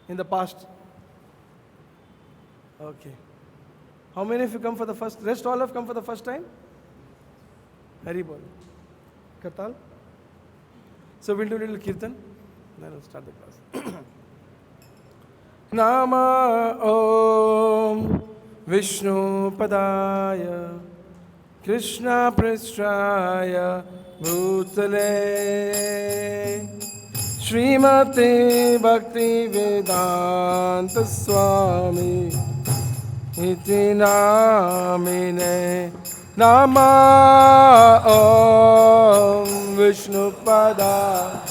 in the past? Okay. How many of you come for the first? Rest all have come for the first time? Hari bol. Kartal? So we'll do a little kirtan, then we'll start the class. Nama Om Vishnu Padaya Krishna Prasthaya Bhutale Srimati Bhakti Vedanta Swami Iti Namine Nama Om Vishnu Padaya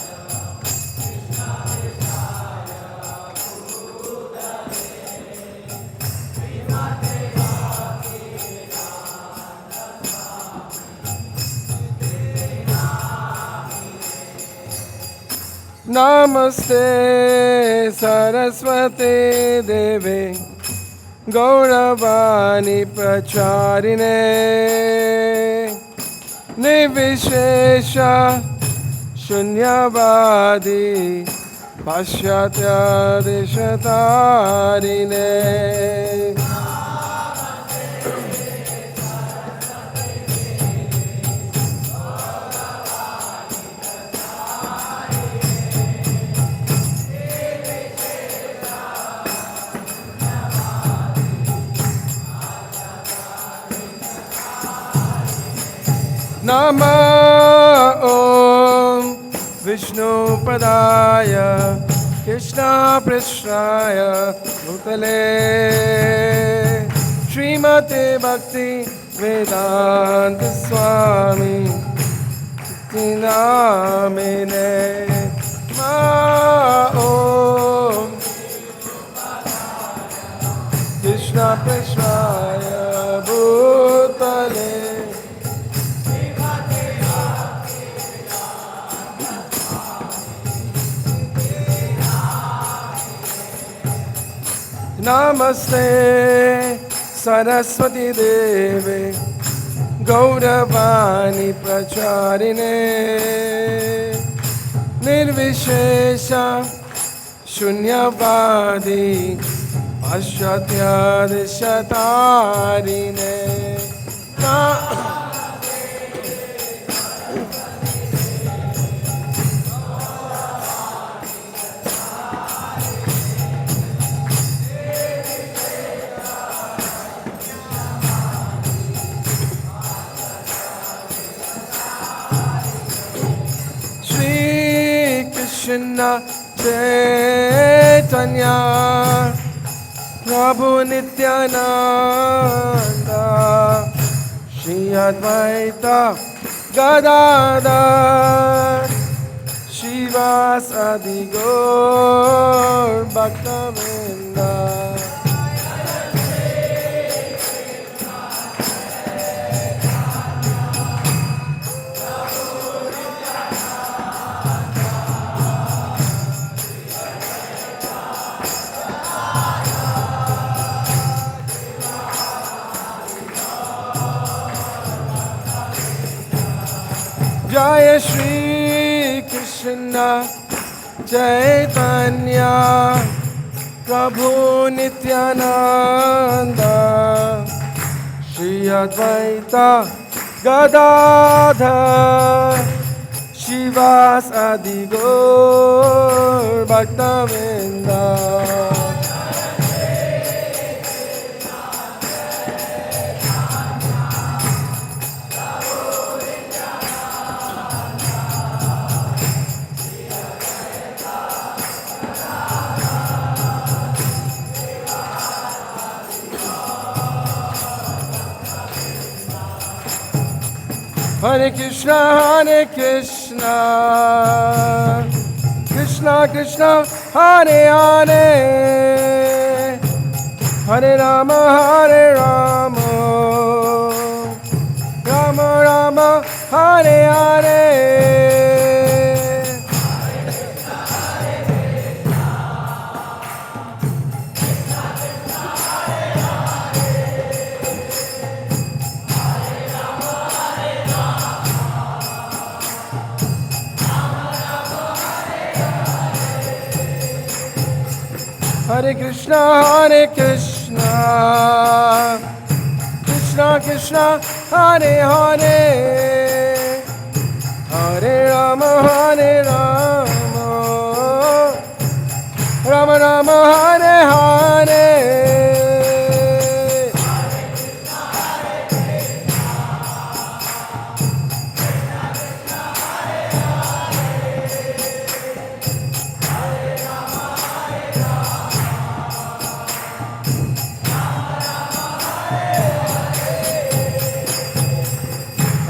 Namaste Saraswati Devi Gauravani Pracharine Nivishesha Shunyavadi Pashyatya Deshatarine Nama Om Vishnu Padaya Krishna Prasthaya Bhutale Srimati Bhakti Vedanta Swami Iti Namine Nama Om Krishna Prasthaya Bhutale Namaste Saraswati Devi Gauravani Pracharine Nirvishesha Shunyavadi Pashyatya Deshatarine Krishna Chaitanya Prabhu Nityananda Shri Advaita Gadadhar Shivas Adi Gaur Bhaktavinda Jaya Shri Krishna Chaitanya Prabhu Nityananda Shri Advaita Gadadhar Shivas Adi Gaur Bhaktavinda Hare Krishna, Krishna Krishna, Hare Hare, Hare Rama, Hare Rama, Rama Rama, Hare Hare. Hare Krishna, Krishna Krishna, Hare Hare, Hare Rama, Rama Rama, Hare Hare.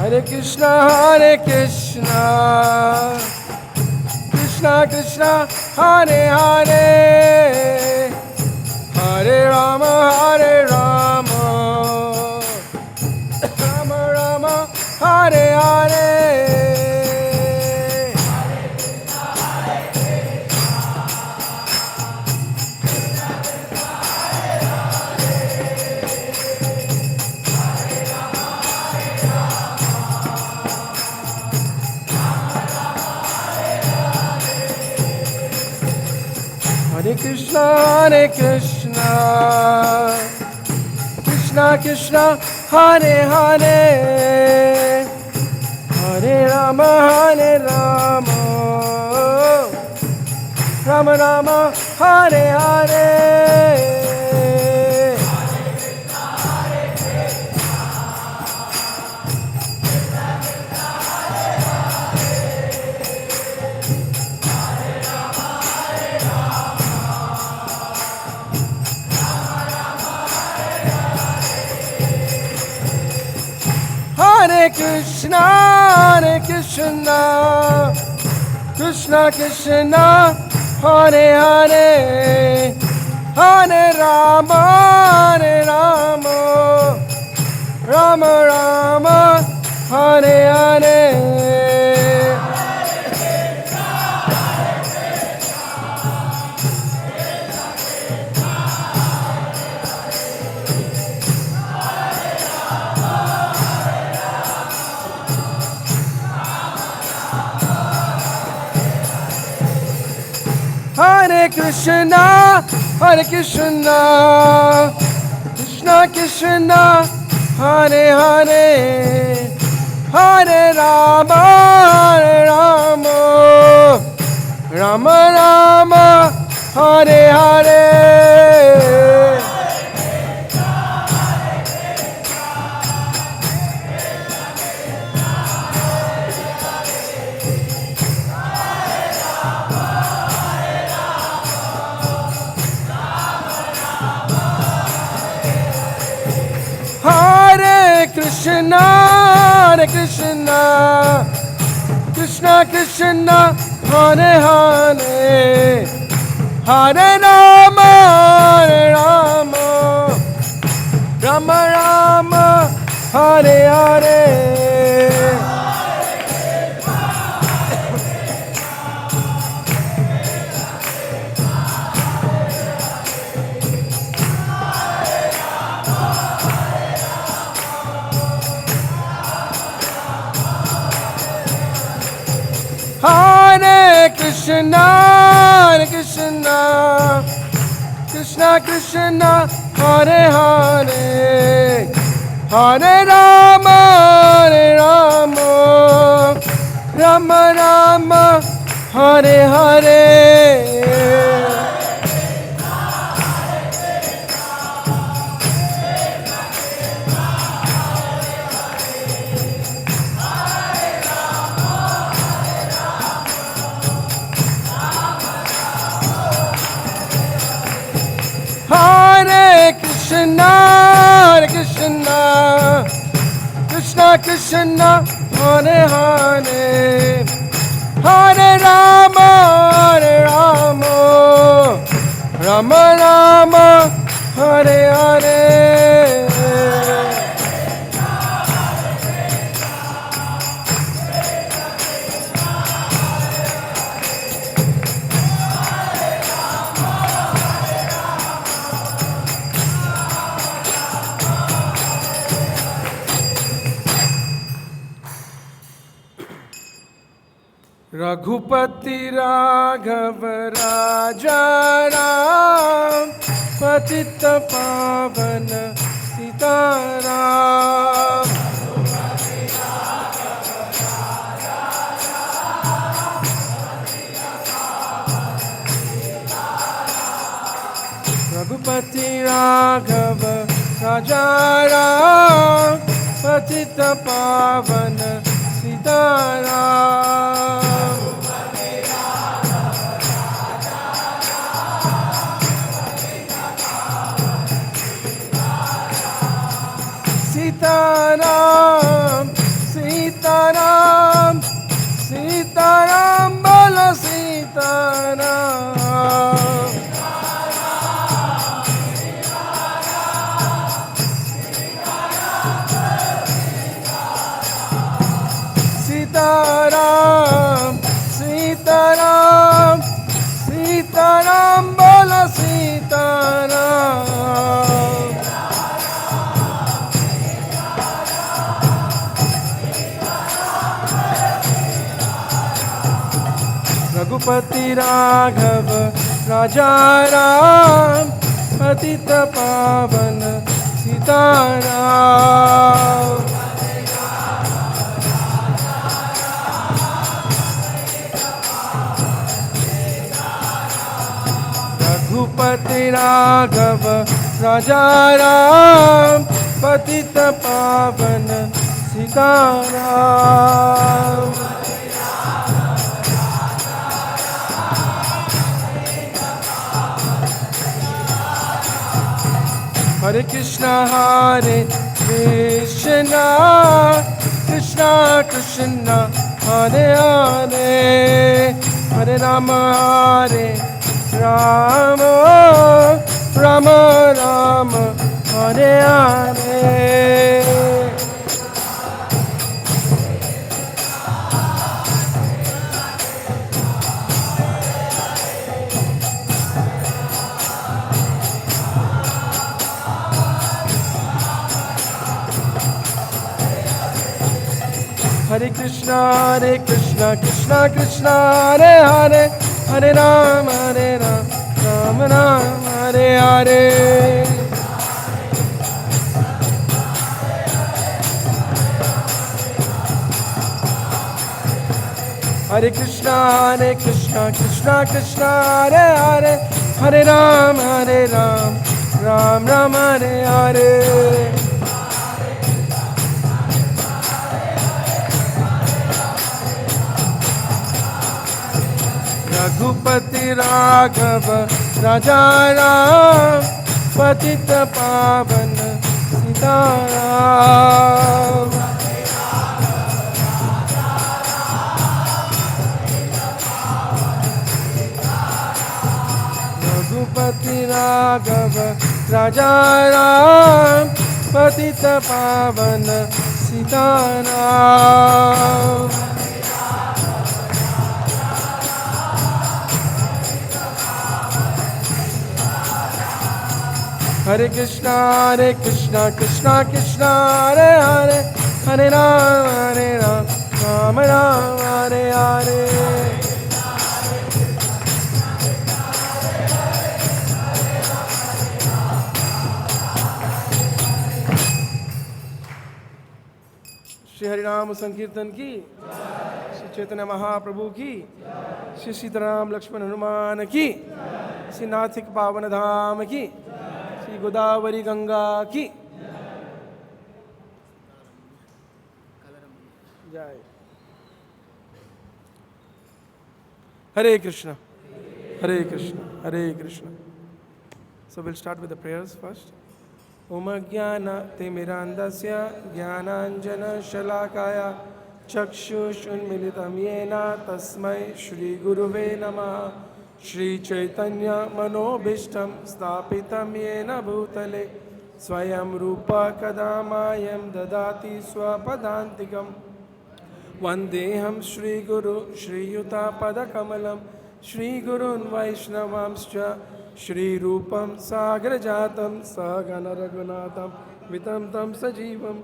Hare Krishna, Krishna Krishna, Hare Hare, Hare Rama, Rama Rama, Hare Hare. Hare Krishna, Krishna Krishna, Hare Hare, Hare Rama, Rama Rama, Hare Hare. Hare Krishna, Krishna Krishna, Hare Hare, Hare Rama, Rama Rama, Hare Hare. Hare Krishna, Krishna Krishna, Hare Hare, Hare Rama, Rama Rama, Hare Hare. Hare Krishna, Krishna Krishna, Hare Hare, Hare Rama, Rama Rama, Hare Hare. Hare Krishna, Krishna Krishna, Hare Hare, Hare Rama, Rama Rama, Hare Hare. Hare Krishna, Krishna Krishna, Hare Hare, Hare Rama, Rama Rama, Hare Hare. Raghupati Raghav राजा राम, पतित पावन सीताराम। रघुपति राघव राजा राम, पतित पावन सीताराम। सीताराम सीताराम सीताराम बोलो सीताराम। सीताराम सीताराम सीताराम बोलो सीताराम। रघुपति राघव राजा राम, पतित पावन सीताराम। रघुपति राघव राजा राम, पतित पावन सीताराम। हरे कृष्णा कृष्णा कृष्णा हरे हरे, हरे राम राम राम राम हरे हरे। हरे कृष्णा कृष्णा कृष्णा हरे हरे, हरे राम राम राम हरे हरे। हरे कृष्णा कृष्णा कृष्णा हरे हरे, हरे राम राम राम हरे हरे। रघुपति राघव राजा राम, पतित पावन सीताराम। रघुपति राघव राजा राम, पतित पावन सीताराम। हरे कृष्णा कृष्णा कृष्णा हरे हरे, हरे राम राम राम हरे हरे। श्री हरिनाम संकीर्तन की, श्री चैतन्य महाप्रभु की, श्री सीताराम लक्ष्मण हनुमान की, श्री नासिक पावन धाम की, श्री गोदावरी गंगा की जय। हरे कृष्णा हरे कृष्णा हरे Krishna. So we'll start with the prayers first. Om Jnana Timirandasya Jnananjana Shalakaya Chakshushrunmilitam Yena Tasmai Shri Guruve Namaha। Shri Chaitanya Manobhishtam Stapitam Yena Bhutale Swayam Rupa Kadamayam Dadati Swapadantikam Vandeham Shri Guru Shri Yuta Padakamalam Shri Gurun Vaishnavamscha Shri Rupam Sagrajatam Sagana Raghunatham Vitam Tam Sajivam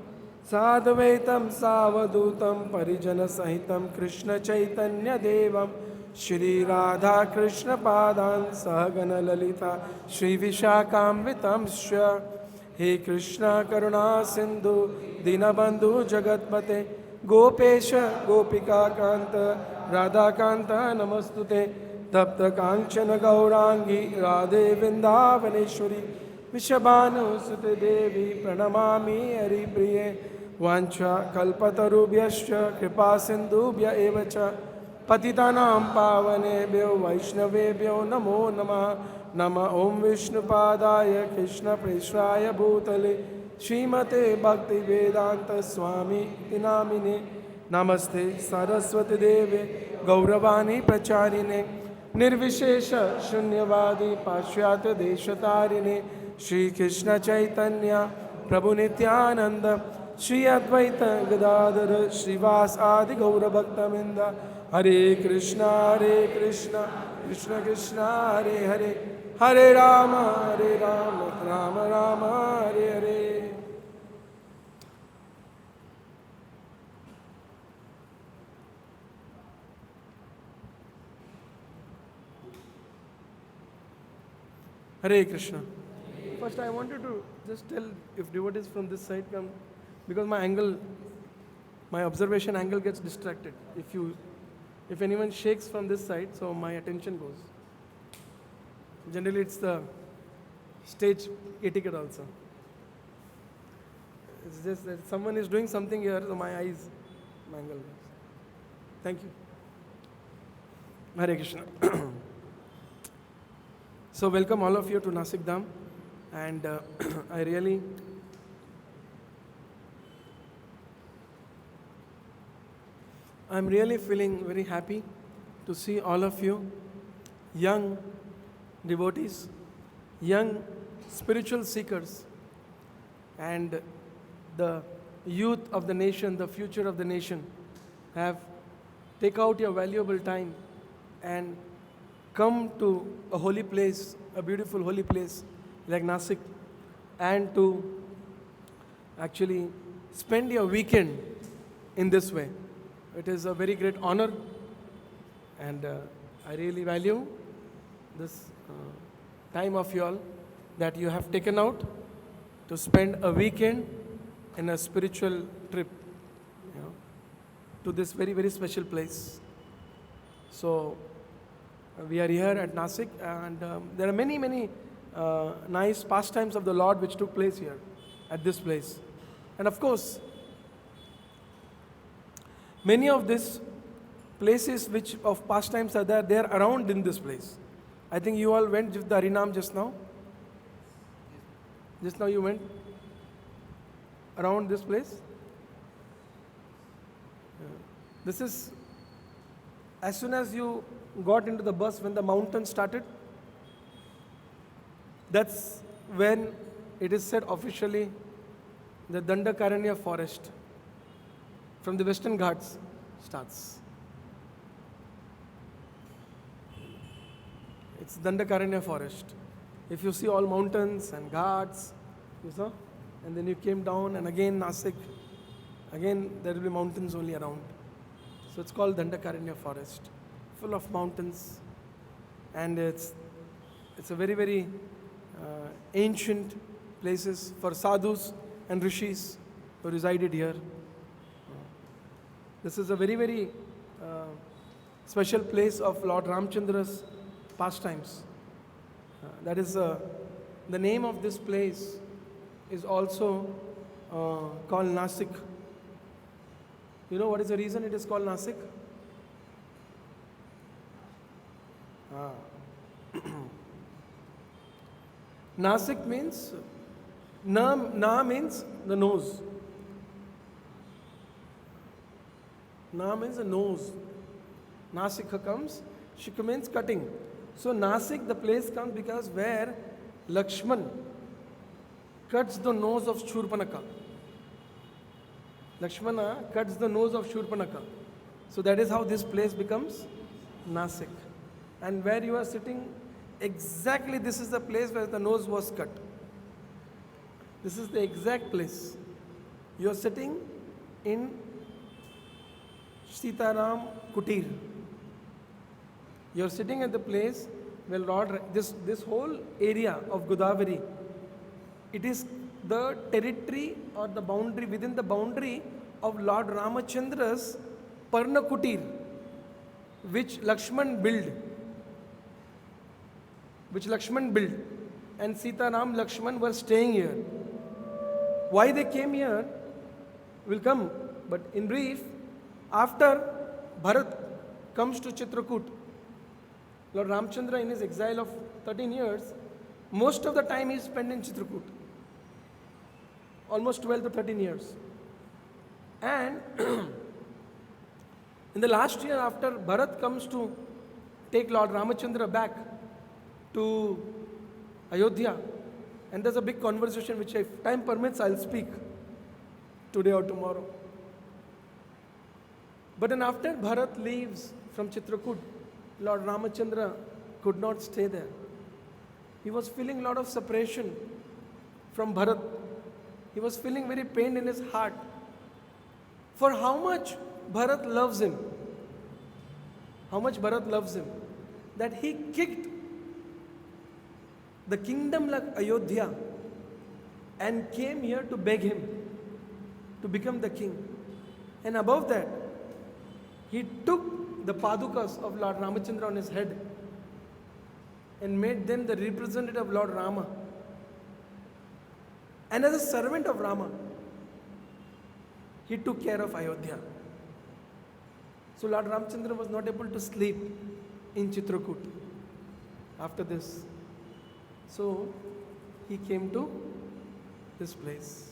Sadvaitam Savadutam Parijana Sahitam Krishna Chaitanya Devam Shri Radha Krishna Padan Sahagana Lalita Shri Vishakhamritam Shya He Krishna Karuna Sindhu Dinabandhu Jagatpate Gopesha Gopika Kanta Radha Kanta Namastute Tapta Kanchana Gaurangi Radhe Vrindavaneshwari Vishabhanu Sute Devi Pranamami Hari Priye Vancha Kalpatarubhyascha Kripa Sindhubhya Evacha Patitanam Pavanebhyo Vaishnavebhyo Namo Namah Nama Om Vishnu Padaya Krishna Preshraya Bhutale Srimate Bhakti Vedanta Swami Tinamine Namaste Saraswati Deve Gauravani Pracharine Nirvishesha Shunyavadi Pashyata Deshatarine Shri Krishna Chaitanya Prabhu Nityananda Shri Advaita Gadadhara Srivas Adi Gaura Bhaktaminda Hare Krishna Krishna Krishna Hare Hare Hare Rama Rama Rama Hare Hare. Hare Krishna. First, I wanted to just tell if devotees from this side come, because my observation angle gets distracted. If anyone shakes from this side, so my attention goes. Generally, it's the stage etiquette also. It's just that someone is doing something here, so my angle goes. Thank you. Hare Krishna. So welcome all of you to Nashik Dham, and I'm really feeling very happy to see all of you, young devotees, young spiritual seekers, and the youth of the nation, the future of the nation, have take out your valuable time and come to a holy place, a beautiful holy place like Nashik, and to actually spend your weekend in this way. It is a very great honor, and I really value this time of you all that you have taken out to spend a weekend in a spiritual trip, to this very, very special place. So we are here at Nashik, and there are many, many nice pastimes of the Lord which took place here at this place. And of course, many of these places which of pastimes are there, they are around in this place. I think you all went with the Harinam just now. Just now you went around this place. This is, as soon as you got into the bus when the mountain started, that's when it is said officially the Dandakaranya forest from the Western Ghats starts. It's Dandakaranya forest. If you see all mountains and ghats, you saw, and then you came down, and again Nashik, again there will be mountains only around. So it's called Dandakaranya forest, full of mountains, and it's a very, very ancient places for sadhus and rishis who resided here. This is a very, very special place of Lord Ramchandra's pastimes. That is the name of this place is also called Nashik. You know what is the reason it is called Nashik? Nashik means, na means the nose. Na means the nose. Nashik comes, Shik means cutting. So Nashik, the place comes because where Lakshman cuts the nose of Shurpanaka. Lakshmana cuts the nose of Shurpanaka. So that is how this place becomes Nashik. And where you are sitting, exactly this is the place where the nose was cut. This is the exact place. You are sitting in Sitaram Kutir. You're sitting at the place where this whole area of Godavari, it is the territory or the boundary, within the boundary of Lord Ramachandra's Parnakutir, which Lakshman built, and Sitaram Lakshman were staying here. Why they came here will come, but in brief, after Bharat comes to Chitrakoot, Lord Ramchandra in his exile of 13 years, most of the time he spent in Chitrakoot, almost 12 to 13 years. And in the last year after Bharat comes to take Lord Ramachandra back to Ayodhya, and there's a big conversation which if time permits I'll speak today or tomorrow. But then after Bharat leaves from Chitrakoot, Lord Ramachandra could not stay there. He was feeling a lot of separation from Bharat. He was feeling very pain in his heart. For how much Bharat loves him, that he kicked the kingdom like Ayodhya and came here to beg him to become the king. And above that, he took the padukas of Lord Ramachandra on his head and made them the representative of Lord Rama. And as a servant of Rama, he took care of Ayodhya. So Lord Ramachandra was not able to sleep in Chitrakoot after this. So he came to this place.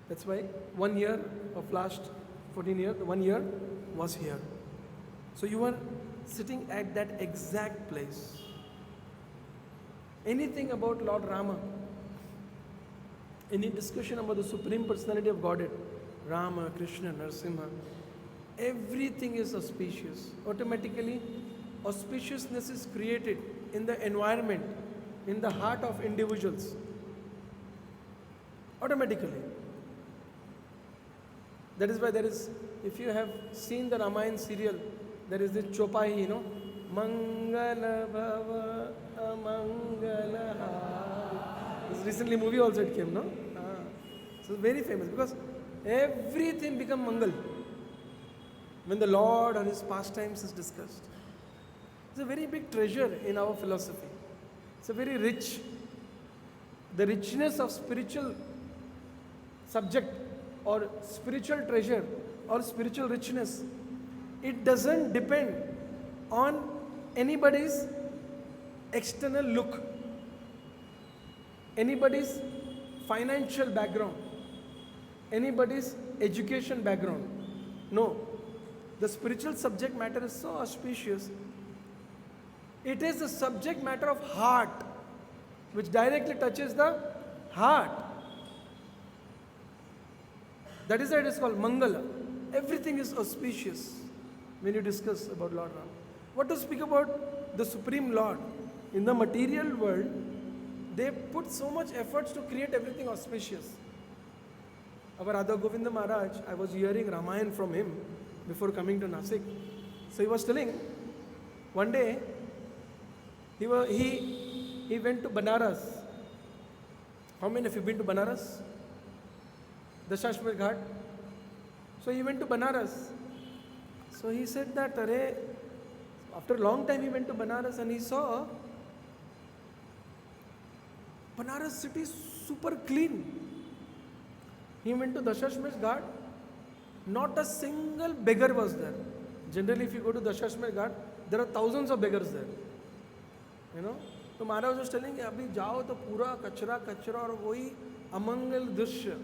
That's why 1 year of last 14 years, 1 year was here. So you were sitting at that exact place. Anything about Lord Rama, any discussion about the Supreme Personality of Godhead, Rama, Krishna, Narasimha, everything is auspicious. Automatically, auspiciousness is created in the environment, in the heart of individuals. Automatically. That is why there is, if you have seen the Ramayana serial, there is this Chopai, Mangala Bhava Amangala Hari. This recently movie also it came, no? So it's very famous because everything become Mangal when the Lord or His pastimes is discussed. It's a very big treasure in our philosophy. It's a very rich, the richness of spiritual subject or spiritual treasure or spiritual richness, it doesn't depend on anybody's external look, anybody's financial background, anybody's education background. No, the spiritual subject matter is so auspicious. It is the subject matter of heart, which directly touches the heart. That is why it is called Mangala. Everything is auspicious when you discuss about Lord Ram. What to speak about the Supreme Lord? In the material world, they put so much efforts to create everything auspicious. Our Radha Govinda Maharaj, I was hearing Ramayana from him before coming to Nashik. So he was telling, one day, he went to Banaras. How many of you been to Banaras? Dashashmir Ghat. So he went to Banaras. So he said that, after a long time he went to Banaras and he saw Banaras city super clean. He went to Dashashmir Ghat. Not a single beggar was there. Generally, if you go to Dashashmir Ghat, there are thousands of beggars there. So Maharaj was telling, अभी जाओ तो पूरा कचरा और वही अमंगल दृश्य.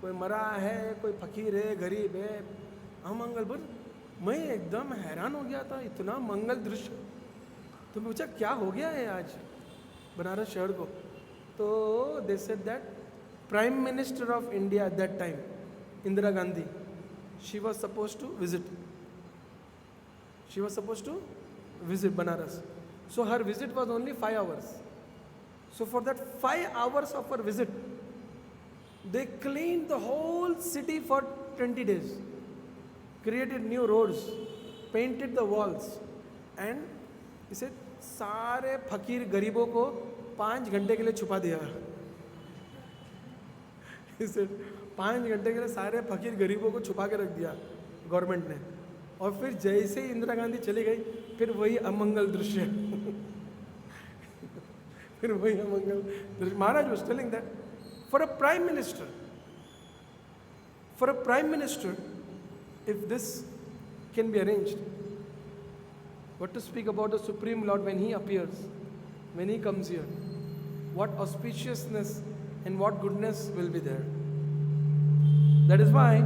कोई मरा है, कोई फकीर है, गरीब है, अमंगल. पर मैं एकदम हैरान हो गया था, इतना मंगल दृश्य. तो मैं पूछा क्या हो गया है आज बनारस शहर को? तो they said that Prime Minister of India at that time, Indira Gandhi, she was supposed to visit Banaras. So her visit was only 5 hours. So for that 5 hours of her visit, they cleaned the whole city for 20 days. created new roads, painted the walls, and he said, सारे फकीर गरीबों को 5 घंटे के लिए छुपा दिया. He said, 5 घंटे के लिए सारे फकीर गरीबों को छुपा के रख दिया गवर्नमेंट ने. और फिर जैसे ही इंदिरा गांधी चली गई, फिर वही अमंगल दृश्य. फिर वही अमंगल दृश्य. Maharaj was telling that for a prime minister, if this can be arranged, what to speak about the Supreme Lord when He appears, when He comes here, what auspiciousness and what goodness will be there. That is why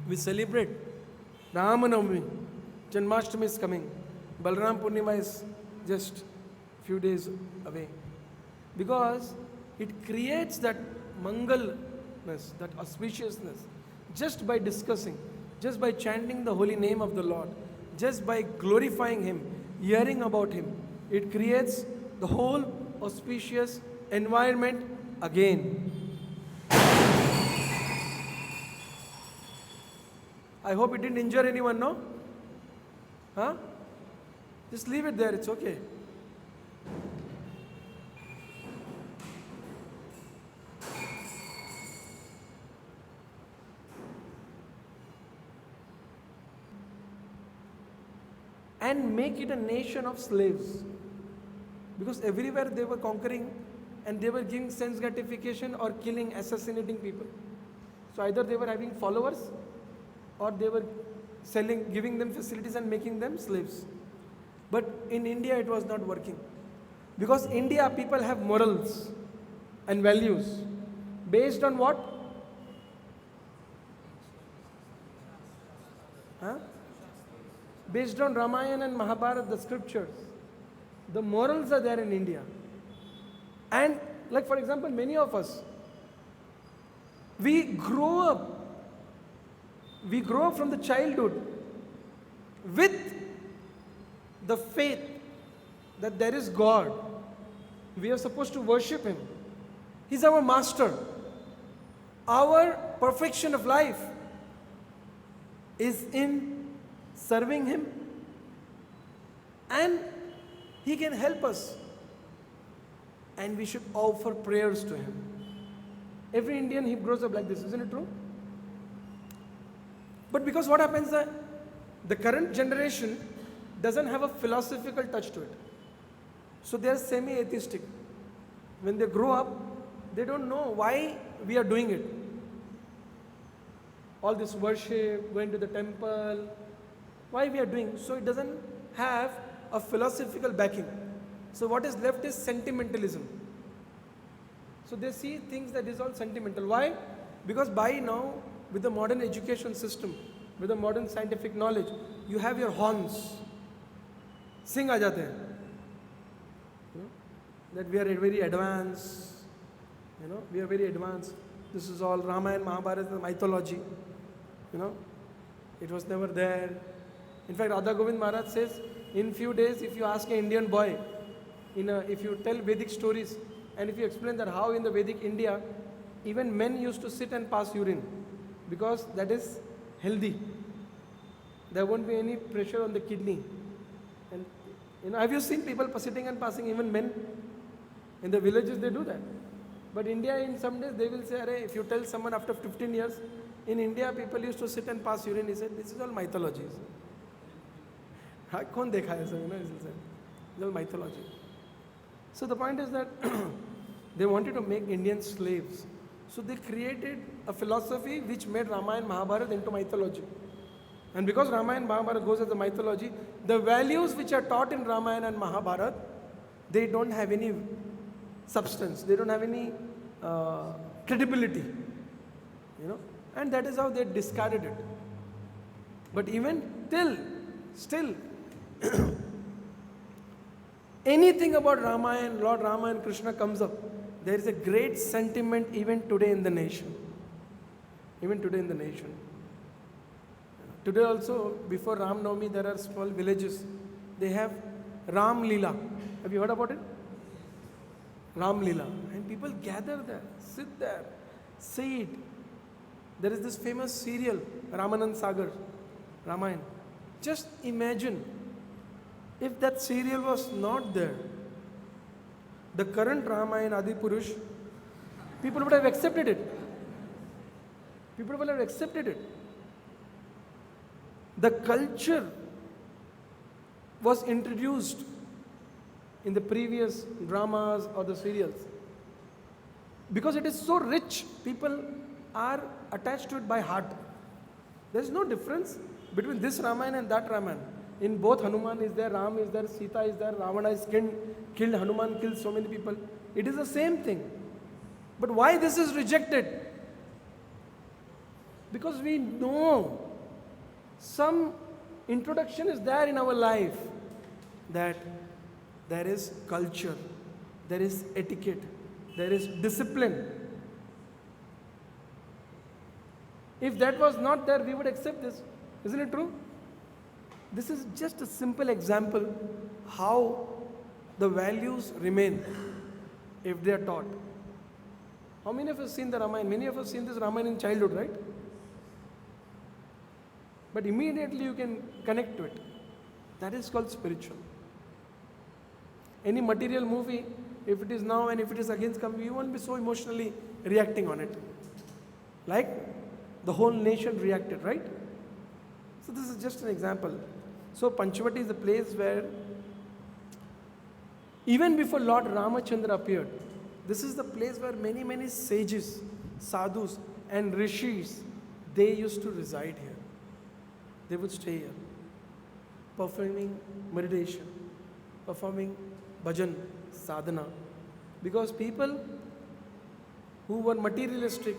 we celebrate Ramanavami. Janmashtami is coming. Balram Purnima is just few days away. Because it creates that mangalness, that auspiciousness, just by discussing, just by chanting the holy name of the Lord, just by glorifying Him, hearing about Him. It creates the whole auspicious environment again. I hope it didn't injure anyone, no? Huh? Just leave it there, it's okay. And make it a nation of slaves. Because everywhere they were conquering and they were giving sense gratification or killing, assassinating people. So either they were having followers or they were selling, giving them facilities and making them slaves. But in India it was not working. Because India people have morals and values. Based on what? Huh? Based on Ramayana and Mahabharata, the scriptures. The morals are there in India. And like for example, many of us, we grow up from the childhood with the faith that there is God. We are supposed to worship Him. He's our master. Our perfection of life is in serving Him, and He can help us, and we should offer prayers to Him. Every Indian, he grows up like this, isn't it true? But because what happens, the current generation doesn't have a philosophical touch to it. So they are semi-atheistic. When they grow up, they don't know why we are doing it. All this worship, going to the temple, why we are doing. So it doesn't have a philosophical backing. So what is left is sentimentalism. So they see things that is all sentimental. Why? Because by now, with the modern education system, with the modern scientific knowledge, you have your horns. Sing aa jate hain. That we are very advanced. We are very advanced. This is all Ramayana, Mahabharata, mythology. It was never there. In fact, Radha Govind Maharaj says, in few days, if you ask an Indian boy, if you tell Vedic stories, and if you explain that how in the Vedic India, even men used to sit and pass urine, because that is healthy. There won't be any pressure on the kidney. And have you seen people sitting and passing, even men? In the villages they do that. But India, in some days, they will say, if you tell someone after 15 years, in India people used to sit and pass urine, he said, this is all mythologies. Kaun dekha hai aisa, it's all mythology. So the point is that they wanted to make Indians slaves. So they created a philosophy which made Ramayana Mahabharata into mythology. And because Ramayana Mahabharata goes as a mythology, the values which are taught in Ramayana and Mahabharata, they don't have any substance, they don't have any credibility. And that is how they discarded it. But even still, anything about Ramayana, Lord Rama and Krishna comes up, there is a great sentiment even today in the nation. Even today in the nation. Today also, before Ram Navami, there are small villages. They have Ram Leela. Have you heard about it? Ram Leela. And people gather there, sit there, see it. There is this famous serial, Ramanand Sagar, Ramayana. Just imagine if that serial was not there, the current Ramayana Adi Purush, people would have accepted it. People would have accepted it. The culture was introduced in the previous dramas or the serials. Because it is so rich, people are attached to it by heart. There is no difference between this Ramayana and that Ramayana. In both, Hanuman is there, Ram is there, Sita is there, Ravana is killed, Hanuman kills so many people. It is the same thing. But why this is rejected? Because we know some introduction is there in our life that there is culture, there is etiquette, there is discipline. If that was not there, we would accept this. Isn't it true? This is just a simple example how the values remain if they are taught. How many of us seen the Ramayana? Many of us seen this Ramayana in childhood, right? But immediately you can connect to it. That is called spiritual. Any material movie, if it is now and if it is against coming, you won't be so emotionally reacting on it. Like the whole nation reacted, right? So this is just an example. So Panchavati is a place where even before Lord Ramachandra appeared, this is the place where many sages, sadhus and rishis, they used to reside here. They would stay here, performing meditation, performing bhajan, sadhana. Because people who were materialistic,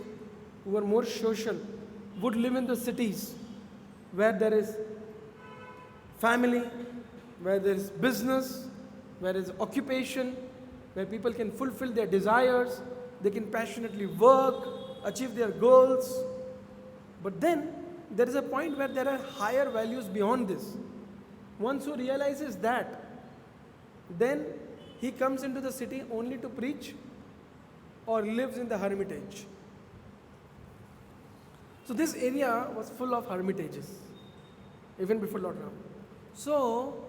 who were more social, would live in the cities where there is family, where there is business, where there is occupation, where people can fulfill their desires, they can passionately work, achieve their goals. But then there is a point where there are higher values beyond this. Once who realizes that, then he comes into the city only to preach or lives in the hermitage. So this area was full of hermitages, even before Lord Ram. So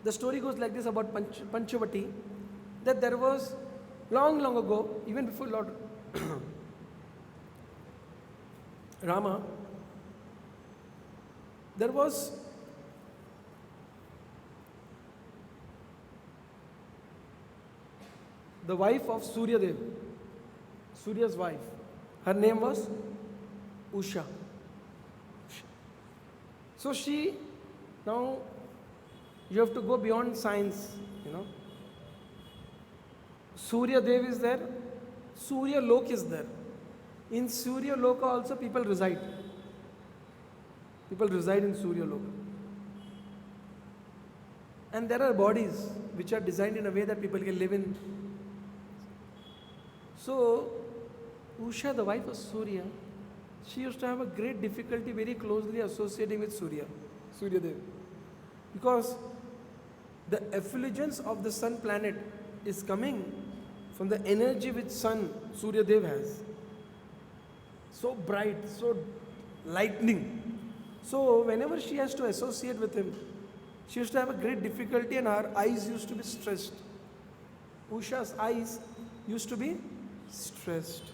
the story goes like this about Panchavati, that there was long ago, even before Lord Rama, there was the wife of Surya Dev, Surya's wife. Her name was Usha. So now you have to go beyond science, Surya Dev is there, Surya Lok is there. In Surya Loka also people reside. People reside in Surya Loka. And there are bodies which are designed in a way that people can live in. So, Usha, the wife of Surya, she used to have a great difficulty very closely associating with Surya Dev. Because the effulgence of the sun planet is coming from the energy which sun, Surya Dev has. So bright, so lightning. So whenever she has to associate with him, she used to have a great difficulty and her eyes used to be stressed. Usha's eyes used to be stressed.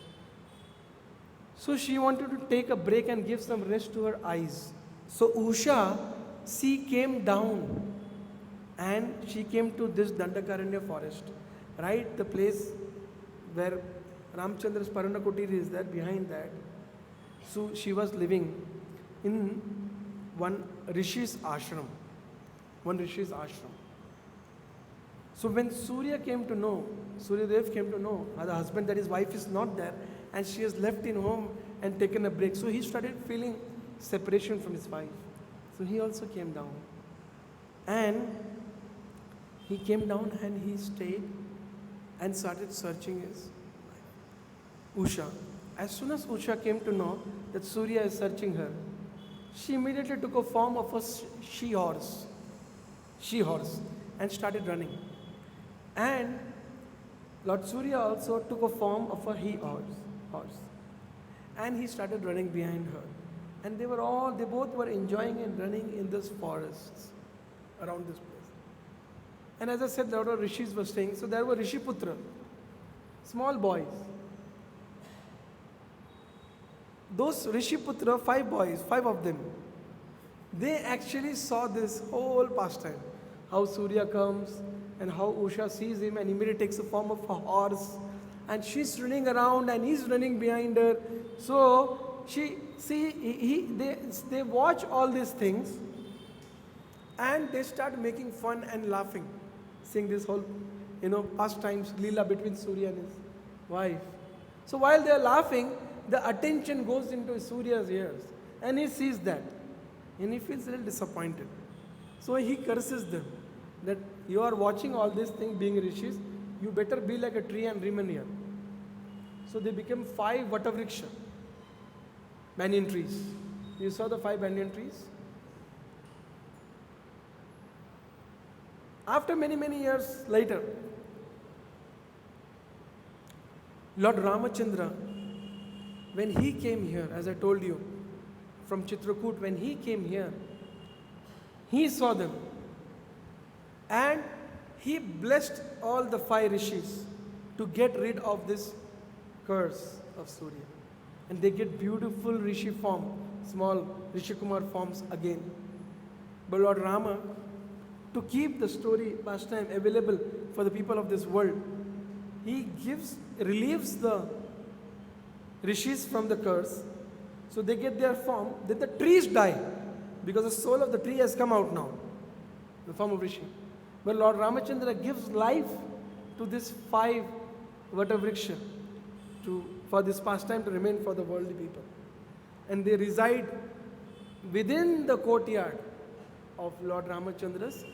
So she wanted to take a break and give some rest to her eyes. So Usha, she came down and she came to this Dandakaranya forest, right? The place where Ramchandra's Paranakutir is there, behind that. So she was living in one Rishi's ashram. So when Surya came to know, Surya Dev came to know, the husband, that his wife is not there and she has left in home and taken a break. So he started feeling separation from his wife. So he also came down. And he came down and he stayed and started searching his wife, Usha. As soon as Usha came to know that Surya is searching her, she immediately took a form of a she-horse, and started running. And Lord Surya also took a form of a he-horse. and he started running behind her. And they both were enjoying and running in this forests around this place. And as I said, there were rishis were staying. So there were Rishiputra, small boys. Those Rishiputra, 5 boys, 5 of them, they actually saw this whole pastime. How Surya comes and how Usha sees him and immediately takes the form of a horse. And she's running around and he's running behind her. So they watch all these things and they start making fun and laughing. Seeing this whole, pastimes, Leela between Surya and his wife. So while they are laughing, the attention goes into Surya's ears. And he sees that. And he feels a little disappointed. So he curses them that you are watching all these things being rishis, you better be like a tree and remain here. So they became 5 Vatavriksha, banyan trees. You saw the 5 banyan trees? After many, many years later, Lord Ramachandra, when he came here, as I told you, from Chitrakoot, when he came here, he saw them and he blessed all the 5 rishis to get rid of this curse of Surya. And they get beautiful rishi form, small Rishi Kumar forms again. But Lord Rama, to keep the story pastime available for the people of this world, he relieves the rishis from the curse, so they get their form. Then the trees die because the soul of the tree has come out now, the form of rishi. But Lord Ramachandra gives life to this 5 Vatavriksha for this pastime to remain for the worldly people. And they reside within the courtyard of Lord Ramachandra's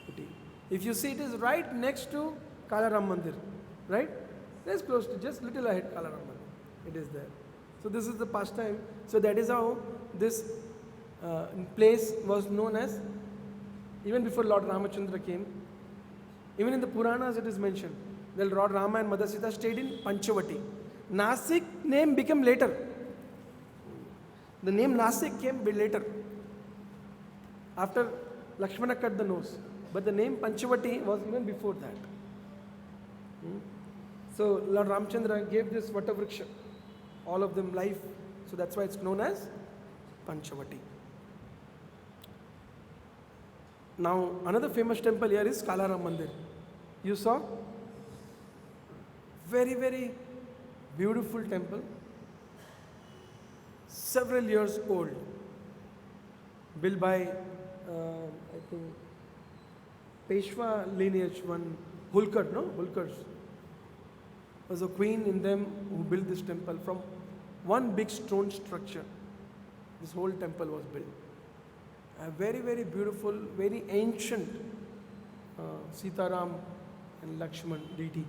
kuti. If you see, it is right next to Kalaram Mandir, right? That's close to, just little ahead Kalaram Mandir. It is there. So this is the pastime. So that is how this place was known as, even before Lord Ramachandra came. Even in the Puranas it is mentioned that Lord Rama and Mother Sita stayed in Panchavati. Nashik name became later. The name Nashik came later, after Lakshmana cut the nose. But the name Panchavati was even before that. So Lord Ramachandra gave this Vatavriksha, all of them life. So that's why it's known as Panchavati. Now another famous temple here is Kalaram Mandir. You saw? Very, very beautiful temple. Several years old. Built by, I think, Peshwa lineage, one Hulkar, no? Hulkars. Was a queen in them who built this temple from one big stone structure. This whole temple was built. A very, very beautiful, very ancient Sitaram and Lakshman deity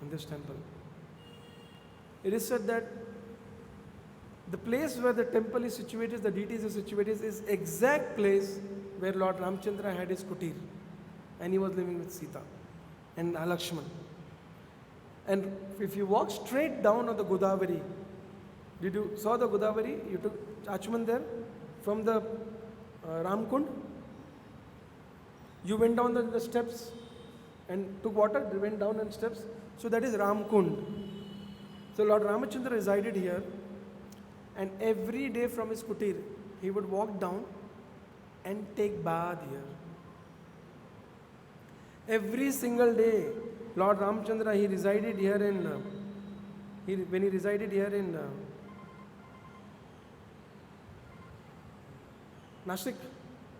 in this temple. It is said that the place where the temple is situated, the deities are situated, is exact place where Lord Ramachandra had his kutir and he was living with Sita and Lakshman. And if you walk straight down on the Godavari, did you saw the Godavari? You took Achman there from the Ramkund. You went down the steps and took water, went down on steps. So that is Ramkund. So Lord Ramachandra resided here, and every day from his kutir, he would walk down and take bath here. Every single day, Lord Ramachandra, he resided here in, when he resided here in Nashik,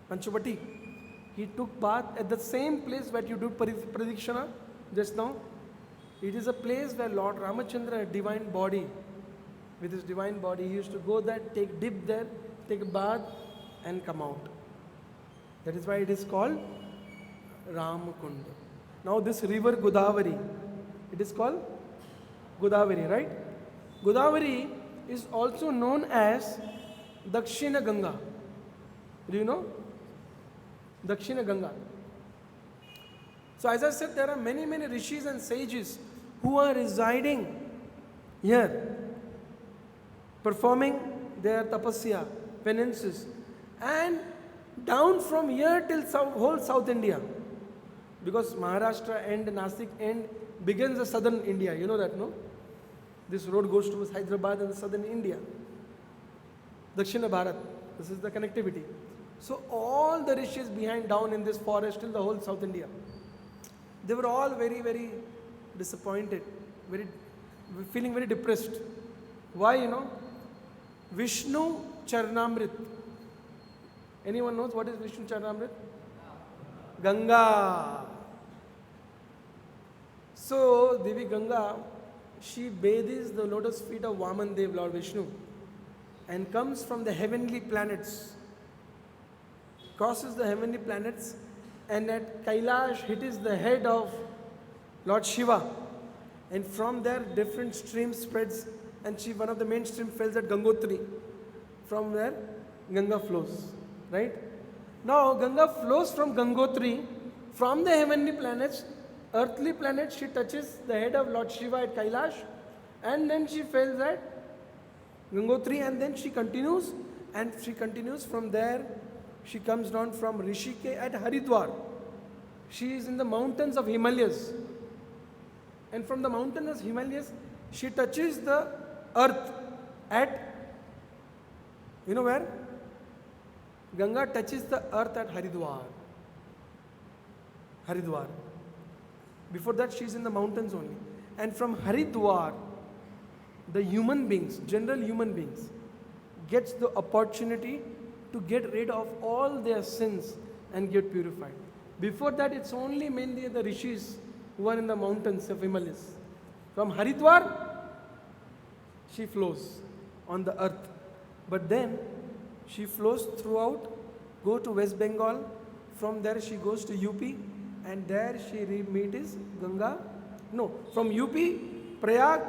Panchavati, he took bath at the same place where you do Pradikshana just now. It is a place where Lord Ramachandra, divine body, with his divine body, he used to go there, take dip there, take a bath and come out. That is why it is called Ramakunda. Now this river Godavari, it is called Godavari, right? Godavari is also known as Dakshina Ganga. Do you know? Dakshina Ganga. So as I said, there are many, many rishis and sages who are residing here. performing their tapasya, penances, and down from here till whole South India, because Maharashtra and Nashik end begins the southern India. You know that, no? This road goes towards Hyderabad and southern India, Dakshina Bharat. This is the connectivity. So all the rishis behind down in this forest till the whole South India, they were all very, very disappointed, feeling very depressed. Why, you know? Vishnu Charnamrit. Anyone knows what is Vishnu Charnamrit? Ganga. So Devi Ganga, she bathes the lotus feet of Vaman Dev, Lord Vishnu, and comes from the heavenly planets, crosses the heavenly planets, and at Kailash hits the head of Lord Shiva, and from there different streams spreads, and one of the main stream falls at Gangotri, from where Ganga flows, right? Now Ganga flows from Gangotri, from the heavenly planets, earthly planets, she touches the head of Lord Shiva at Kailash, and then she falls at Gangotri, and then she continues from there. She comes down from Rishikesh at Haridwar. She is in the mountains of Himalayas. And from the mountains of Himalayas, she touches the earth at, you know where? Ganga touches the earth at Haridwar. Haridwar. Before that, she is in the mountains only. And from Haridwar, the human beings, general human beings, gets the opportunity to get rid of all their sins and get purified. Before that, it's only mainly the rishis who are in the mountains of Himalayas. From Haridwar, she flows on the earth. But then, she flows throughout, go to West Bengal. From there, she goes to UP, and there she meets Ganga. No, from UP, Prayag,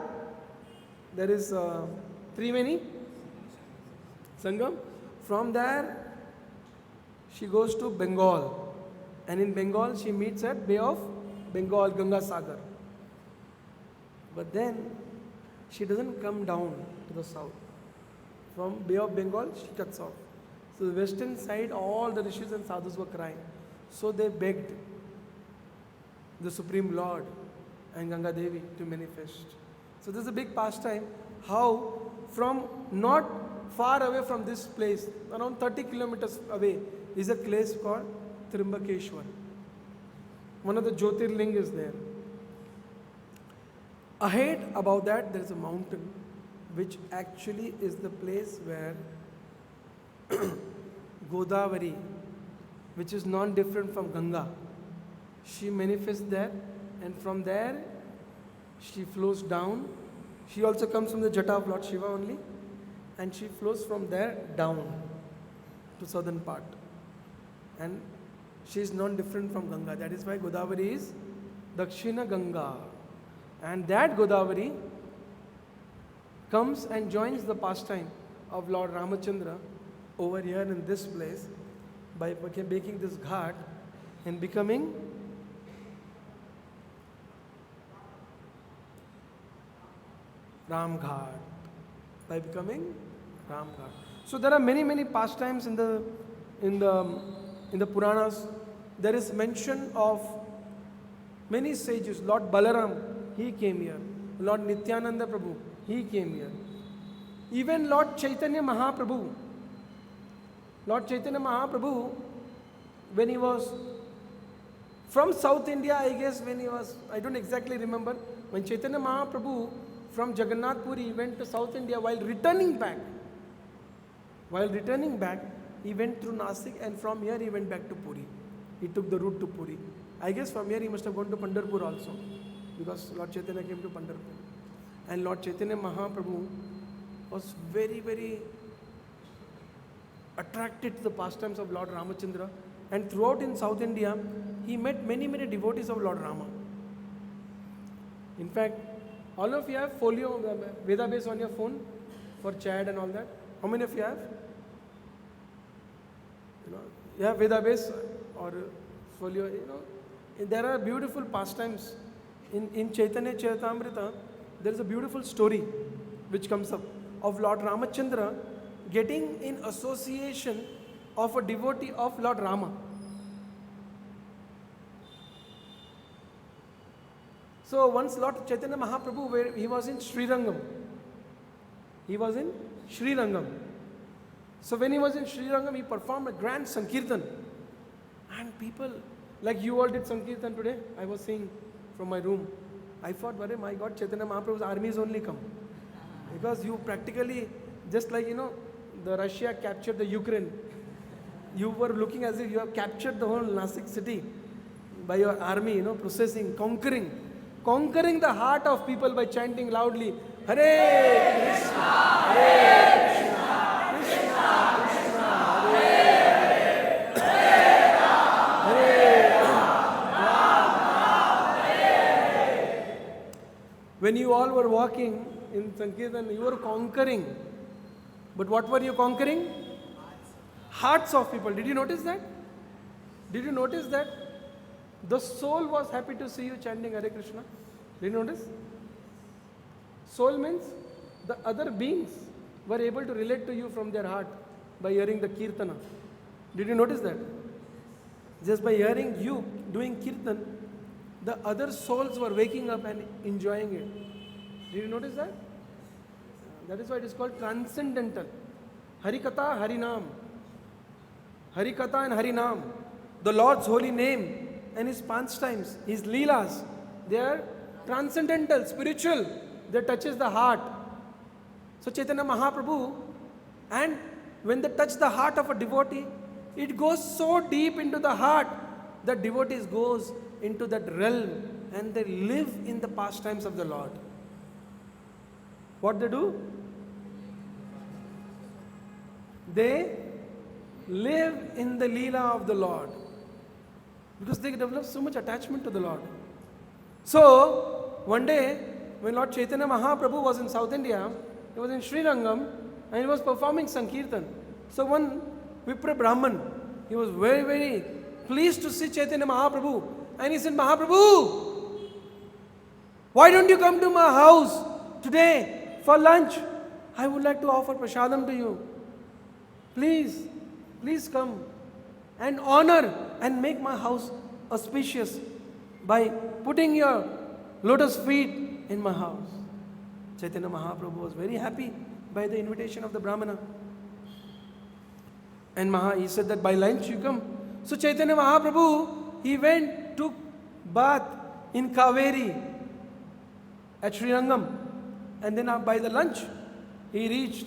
there is Triveni, Sangam. From there, she goes to Bengal, and in Bengal she meets at Bay of Bengal, Ganga Sagar. But then she doesn't come down to the south. From Bay of Bengal, she cuts off. So the western side, all the rishis and sadhus were crying. So they begged the Supreme Lord and Ganga Devi to manifest. So this is a big pastime, how from not far away from this place, around 30 kilometers away, is a place called Trimbakeshwar. One of the Jyotirling is there. Ahead above that, there is a mountain, which actually is the place where Godavari, which is non-different from Ganga, she manifests there, and from there she flows down. She also comes from the Jata of Lord Shiva only, and she flows from there down to southern part. And she is non-different from Ganga. That is why Godavari is Dakshina Ganga. And that Godavari comes and joins the pastime of Lord Ramachandra over here in this place by making this ghat and becoming Ram Ghat. By becoming Ram Ghat. So there are many pastimes in the Puranas. There is mention of many sages. Lord Balaram, he came here. Lord Nityananda Prabhu, he came here. Even Lord Chaitanya Mahaprabhu. Lord Chaitanya Mahaprabhu, when he was from South India, I guess when he was, I don't exactly remember, when Chaitanya Mahaprabhu from Jagannath Puri went to South India, while returning back, he went through Nashik, and from here he went back to Puri. He took the route to Puri. I guess from here he must have gone to Pandharpur also, because Lord Chaitanya came to Pandharpur. And Lord Chaitanya Mahaprabhu was very attracted to the pastimes of Lord Ramachandra, and throughout in South India, he met many devotees of Lord Rama. In fact, all of you have folio, Veda base on your phone for chat and all that. How many of you have? You have Veda base or folio, there are beautiful pastimes. In Chaitanya Charitamrita, there is a beautiful story which comes up. of Lord Ramachandra getting in association of a devotee of Lord Rama. So once Lord Chaitanya Mahaprabhu, where he was in Srirangam. He was in Srirangam. So when he was in Srirangam, he performed a grand Sankirtan. And people, like you all did Sankirtan today, I was seeing from my room. I thought, my God, Chaitanya Mahaprabhu's army is only come. Because you practically, just like, the Russia captured the Ukraine. You were looking as if you have captured the whole Nashik city by your army, processing, conquering the heart of people by chanting loudly, Hare Krishna, Hare Krishna, Krishna Krishna, Hare Hare, Hare Rama, Hare. When you all were walking in Sankirtan, you were conquering. But what were you conquering? Hearts of people. Did you notice that? Did you notice that? The soul was happy to see you chanting Hare Krishna. Did you notice? Soul means the other beings were able to relate to you from their heart by hearing the Kirtana. Did you notice that? Just by hearing you doing Kirtan, the other souls were waking up and enjoying it. Did you notice that? That is why it is called transcendental. Harikatha, Harinam. Harikatha and Harinam. The Lord's holy name and His pastimes, His leelas, they are transcendental, spiritual. They touches the heart. So Chaitanya Mahaprabhu, and when they touch the heart of a devotee, it goes so deep into the heart that devotees goes into that realm and they live in the pastimes of the Lord. What they do? They live in the Leela of the Lord because they develop so much attachment to the Lord. So, one day, when Lord Chaitanya Mahaprabhu was in South India, he was in Srirangam and he was performing Sankirtan. So, one Vipra Brahman, he was very, very pleased to see Chaitanya Mahaprabhu. And he said, Mahaprabhu, why don't you come to my house today for lunch? I would like to offer prasadam to you. Please, please come and honor and make my house auspicious by putting your lotus feet in my house. Chaitanya Mahaprabhu was very happy by the invitation of the Brahmana. And he said that by lunch you come. So Chaitanya Mahaprabhu, he went, took bath in Kaveri at Srirangam. And then by the lunch, he reached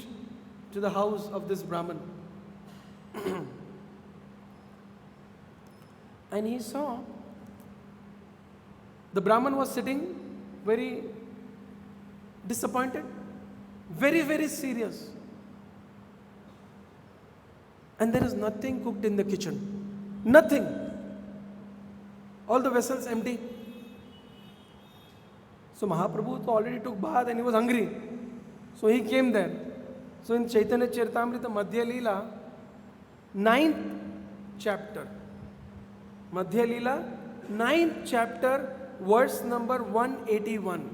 to the house of this Brahman. And he saw the Brahman was sitting very disappointed, very, very serious. And there is nothing cooked in the kitchen. Nothing. All the vessels empty. So Mahaprabhu already took bath and he was hungry. So he came there. So in Chaitanya Charitamrita Madhya Leela, 9th chapter. Madhya Leela, 9th chapter, verse number 181.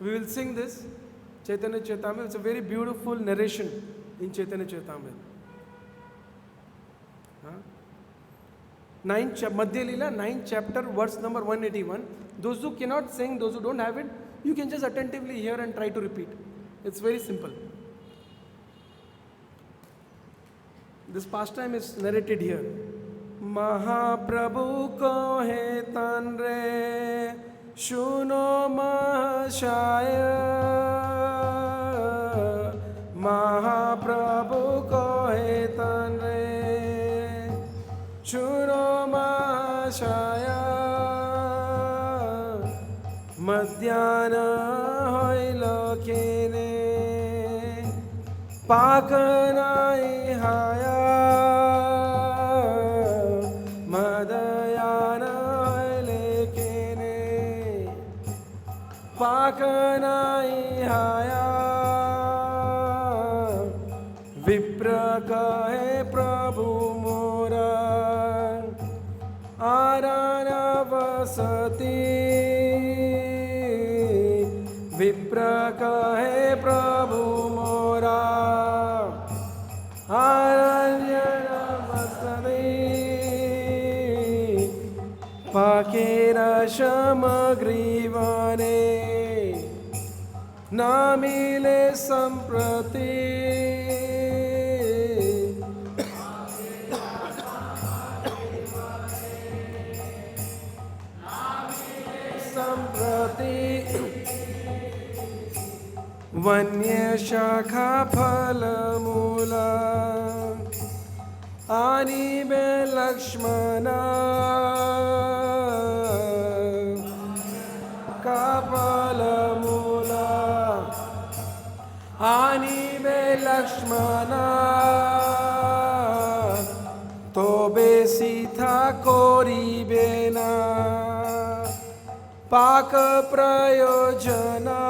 We will sing this, Chaitanya Charitamrita. It's a very beautiful narration in Chaitanya Charitamrita. Madhya Leela, 9th chapter, verse number 181. Those who cannot sing, those who don't have it, you can just attentively hear and try to repeat. It's very simple. This pastime is narrated here. Mahaprabhu kohe tanre shuno mahashaya. Mahaprabhu kohe tanre shuno mahashaya. Madhyana hoilo kene pakanai haya. Madhyana hoile kene pakanai haya. Vipra kahe Prabhu mora arana vasati. विप्र कहे प्रभु मोरा आरण्य पाकेर समग्रीवने न मिले संप्रति वन्य शाखा फल मूला आनी बे लक्ष्मणा का फल मूला आनी बे लक्ष्मणा तो बेसी था कोरी बेना पाक प्रयोजना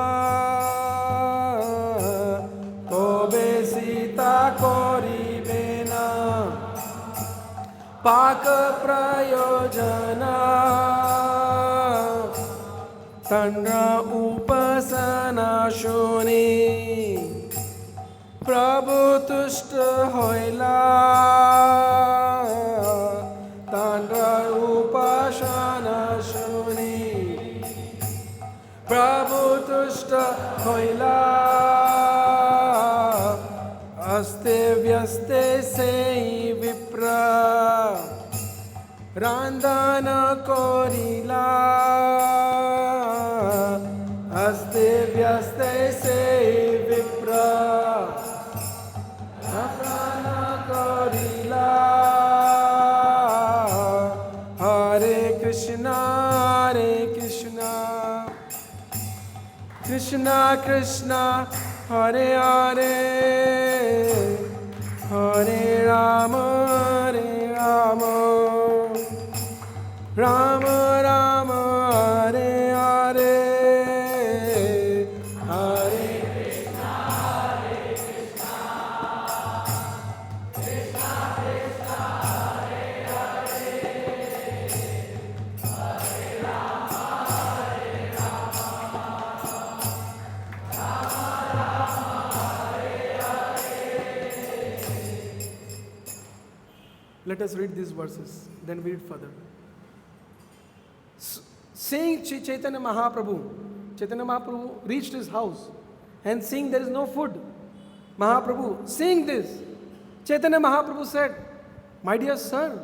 तो बेसीता करिबे ना पाक प्रयोजना तंड उपासना शुनि प्रभु तुष्ट होइला तंड उपासना शुनि प्रभु तुष्ट होइला अस्ते व्यस्ते से विप्र रांधन कोरिला अस्ते व्यस्ते से विप्र रांधन कोरिला हरे Krishna Krishna Krishna Hare Hare Hare Ram Ram Ram Hare Hare Hare Krishna Krishna Krishna Hare Hare Hare Ram Let us read these verses, then we read further. Seeing Chaitanya Mahaprabhu reached his house and seeing there is no food. Mahaprabhu, seeing this, Chaitanya Mahaprabhu said, "My dear sir,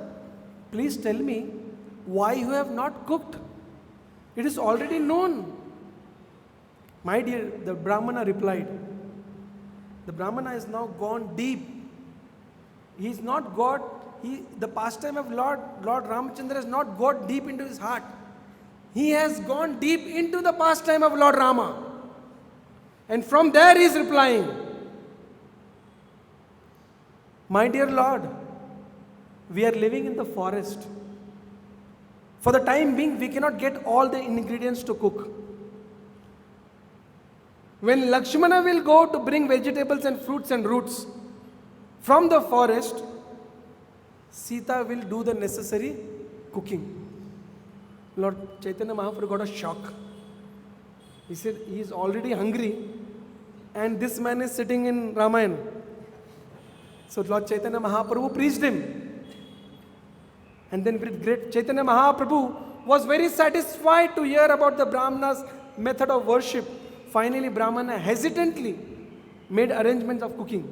please tell me why you have not cooked. It is already known." My dear, the Brahmana replied. The Brahmana is now gone deep. He is not got, the pastime of Lord Ramachandra has not got deep into his heart. He has gone deep into the pastime of Lord Rama. And from there he is replying, "My dear Lord, we are living in the forest. For the time being, we cannot get all the ingredients to cook. When Lakshmana will go to bring vegetables and fruits and roots from the forest, Sita will do the necessary cooking." Lord Chaitanya Mahaprabhu got a shock. He said, he is already hungry and this man is sitting in Ramayana. So Lord Chaitanya Mahaprabhu preached him. And then with great Chaitanya Mahaprabhu was very satisfied to hear about the Brahmana's method of worship. Finally, Brahmana hesitantly made arrangements of cooking.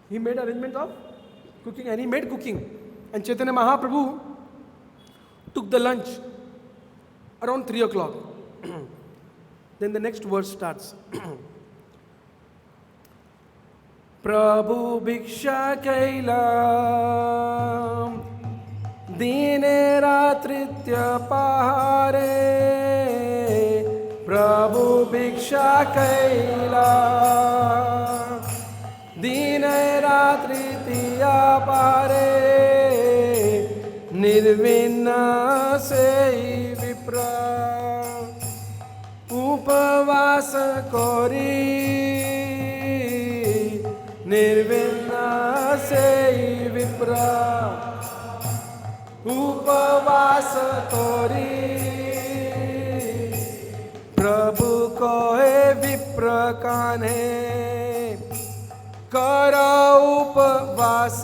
He made arrangements of cooking and he made cooking. And Chaitanya Mahaprabhu took the lunch around 3 o'clock. Then the next verse starts. Prabhu Bhiksha Kaila Dine Ratritya Pahare Prabhu Bhiksha Kaila Dine Ratritya Pahare Nirvinna se vipra Upavasa kori Nirvinna se vipra Upavasa kori प्रभु कहे विप्र कान्हे करा उपवास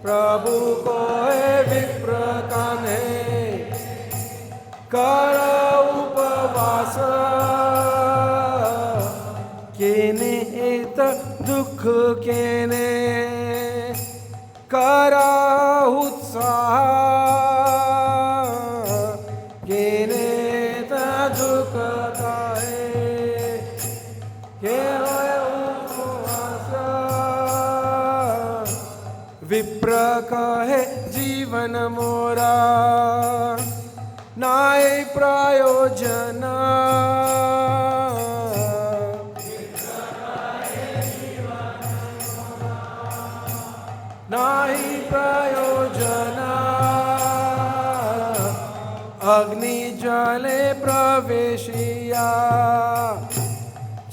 प्रभु कहे विप्र कान्हे करा उपवास केने एत दुख केने करा उत्साह केने एत दुख काहे के उपवास विप्र कहे जीवन मोरा नाय प्रयोजन नाही प्रयोजन अग्नि जले प्रवेशिया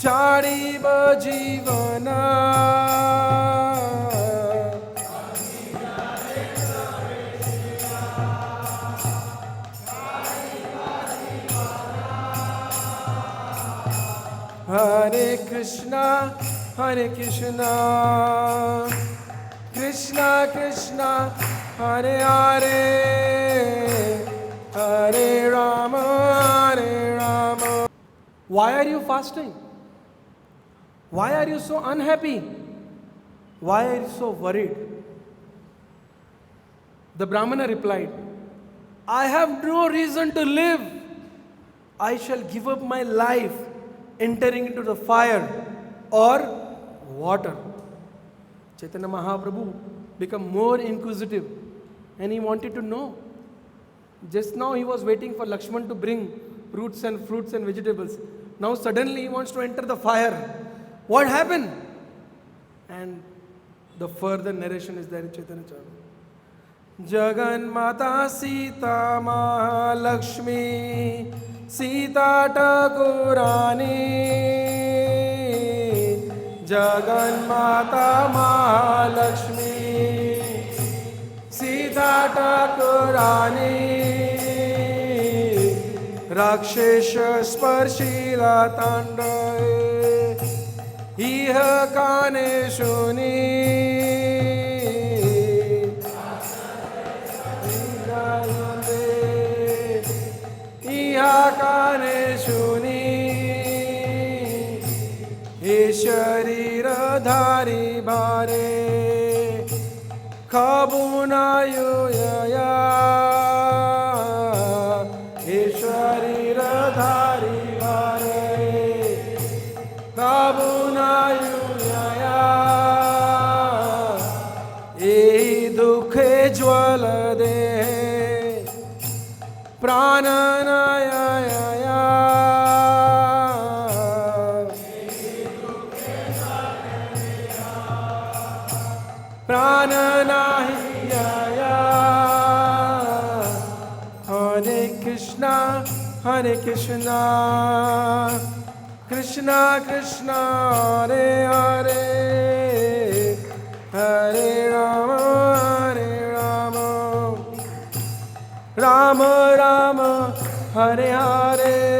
चारिब जीवन हरे Krishna Krishna Krishna Hare Hare Hare Ram Why are you fasting? Why are you so unhappy? Why are you so worried? The Brahmana replied, I have no reason to live. I shall give up my life entering into the fire or water. Chaitanya Mahaprabhu became more inquisitive and he wanted to know. Just now he was waiting for Lakshman to bring roots and fruits and vegetables. Now suddenly he wants to enter the fire. What happened? And the further narration is there in Chaitanya Charitamrita. Jagan Mata Sita Mahalakshmi Sita Thakurani Jagan Mata Mahalakshmi Sita Thakurani Rakshesha Sparshila Tandaye Iha Kane Shuni Iha Kane Shuni He Sharira Dhari Bhare Khabuna Yuyaya He Sharira Dhari Bhare Khabuna Yuyaya Ehi Dukhe Jwala De Prananayaya Prananayaya Hare Krishna Krishna Krishna Hare Hare Hare Rama Rama Rama Hare Hare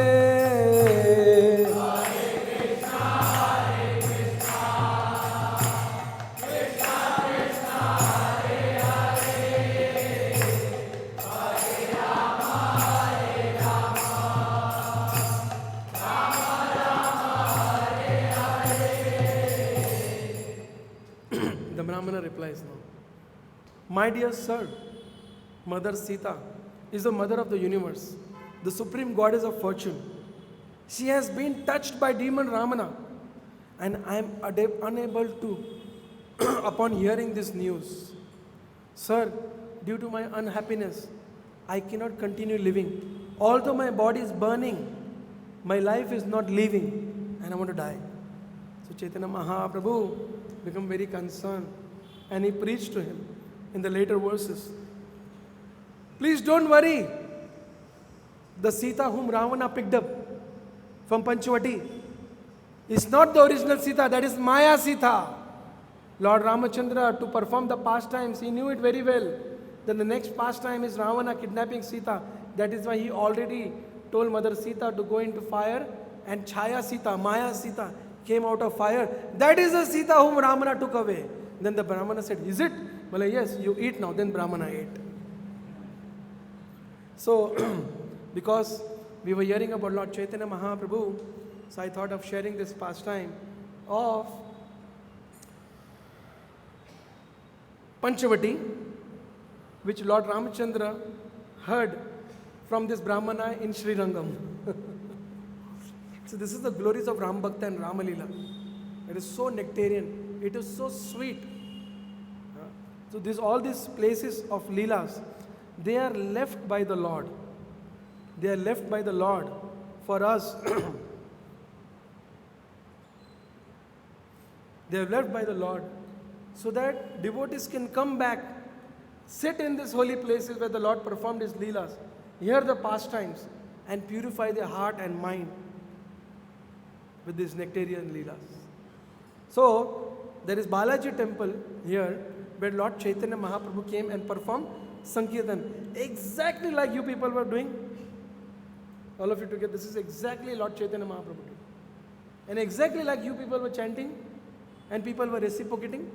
The Brahmana replies now, my dear sir, Mother Sita is the mother of the universe, the supreme goddess of fortune. She has been touched by demon Ramana and I am unable to, upon hearing this news. Sir, due to my unhappiness, I cannot continue living. Although my body is burning, my life is not living and I want to die. So Chaitanya Mahaprabhu became very concerned and he preached to him in the later verses. Please don't worry. The Sita whom Ravana picked up from Panchavati is not the original Sita, that is Maya Sita. Lord Ramachandra, to perform the pastimes, he knew it very well. Then the next pastime is Ravana kidnapping Sita. That is why he already told Mother Sita to go into fire, and Chaya Sita, Maya Sita came out of fire. That is the Sita whom Ramana took away. Then the Brahmana said, is it? Well, yes, you eat now. Then Brahmana ate. So, because we were hearing about Lord Chaitanya Mahaprabhu, so I thought of sharing this pastime of Panchavati, which Lord Ramachandra heard from this Brahmana in Sri Rangam. So this is the glories of Ram Bhakta and Ramalila. It is so nectarian. It is so sweet. So all these places of Leelas, they are left by the Lord. They are left by the Lord for us. They are left by the Lord so that devotees can come back, sit in these holy places where the Lord performed His Leelas, hear the pastimes, and purify their heart and mind with these nectarian Leelas. So, there is Balaji temple here where Lord Chaitanya Mahaprabhu came and performed Sankirtan. Exactly like you people were doing. All of you together, this is exactly Lord Chaitanya Mahaprabhu did. And exactly like you people were chanting and people were reciprocating.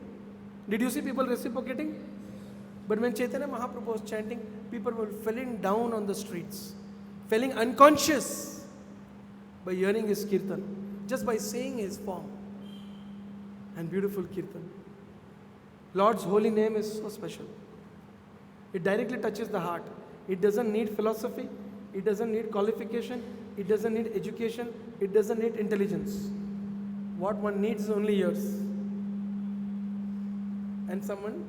Did you see people reciprocating? But when Chaitanya Mahaprabhu was chanting, people were falling down on the streets, falling unconscious by hearing his kirtan, just by saying his form. And beautiful kirtan. Lord's holy name is so special. It directly touches the heart. It doesn't need philosophy. It doesn't need qualification. It doesn't need education. It doesn't need intelligence. What one needs is only ears. And someone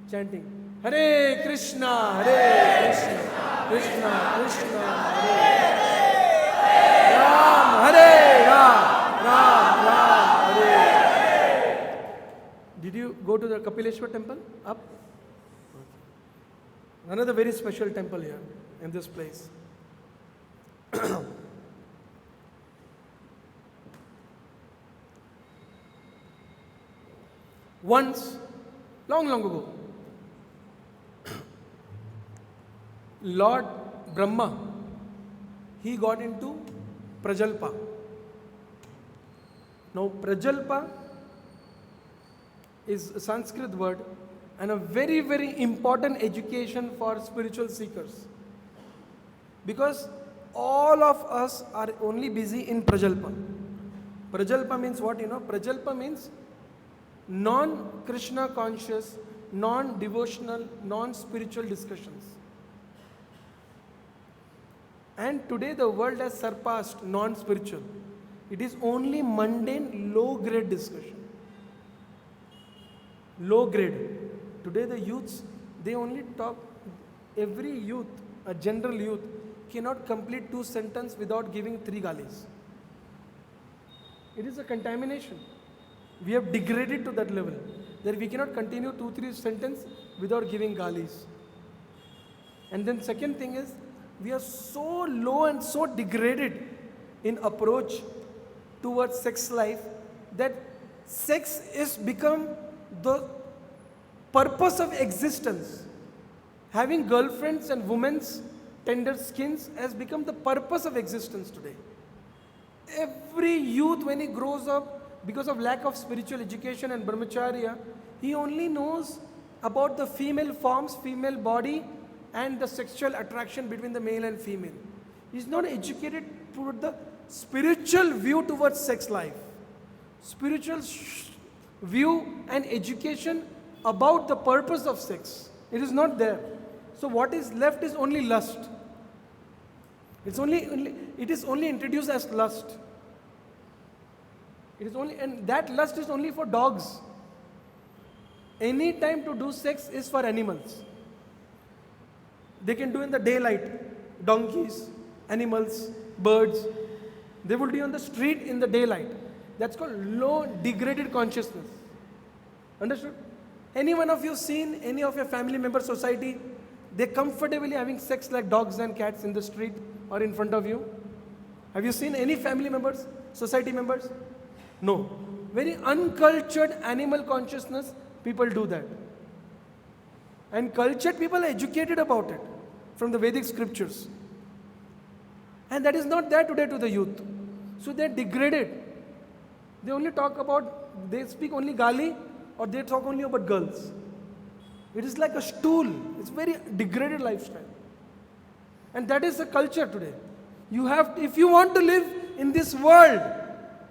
chanting, Hare Krishna, Hare Krishna, Krishna Krishna, Hare Ram, Hare Ram, Ram Ram, Hare. Did you go to the Kapileshwar temple? Up? Okay. Another very special temple here in this place. Once, long ago, Lord Brahma, he got into Prajalpa. Now, Prajalpa is a Sanskrit word and a very, very important education for spiritual seekers. Because all of us are only busy in Prajalpa. Prajalpa means what, Prajalpa means non-Krishna conscious, non-devotional, non-spiritual discussions. And today the world has surpassed non-spiritual. It is only mundane, low-grade discussion. Low-grade. Today the youths, they only talk, every youth, a general youth, cannot complete 2 sentences without giving 3 galis. It is a contamination. We have degraded to that level that we cannot continue 2-3 sentences without giving galis. And then second thing is, we are so low and so degraded in approach towards sex life that sex is become the purpose of existence. Having girlfriends and women's tender skins has become the purpose of existence today. Every youth, when he grows up, because of lack of spiritual education and brahmacharya, he only knows about the female forms, female body, and the sexual attraction between the male and female. He is not educated toward the spiritual view towards sex life. Spiritual view and education about the purpose of sex. It is not there. So what is left is only lust. It is only introduced as lust. It is only, and that lust is only for dogs. Any time to do sex is for animals. They can do in the daylight. Donkeys, animals, birds. They will do on the street in the daylight. That's called low degraded consciousness. Understood? Any one of you seen any of your family member society, they comfortably having sex like dogs and cats in the street or in front of you? Have you seen any family members, society members? No. Very uncultured animal consciousness, people do that. And cultured people are educated about it from the Vedic scriptures. And that is not there today to the youth. So they're degraded. They only talk about, they speak only Gali, or they talk only about girls. It is like a stool. It's very degraded lifestyle. And that is the culture today. You have, if you want to live in this world,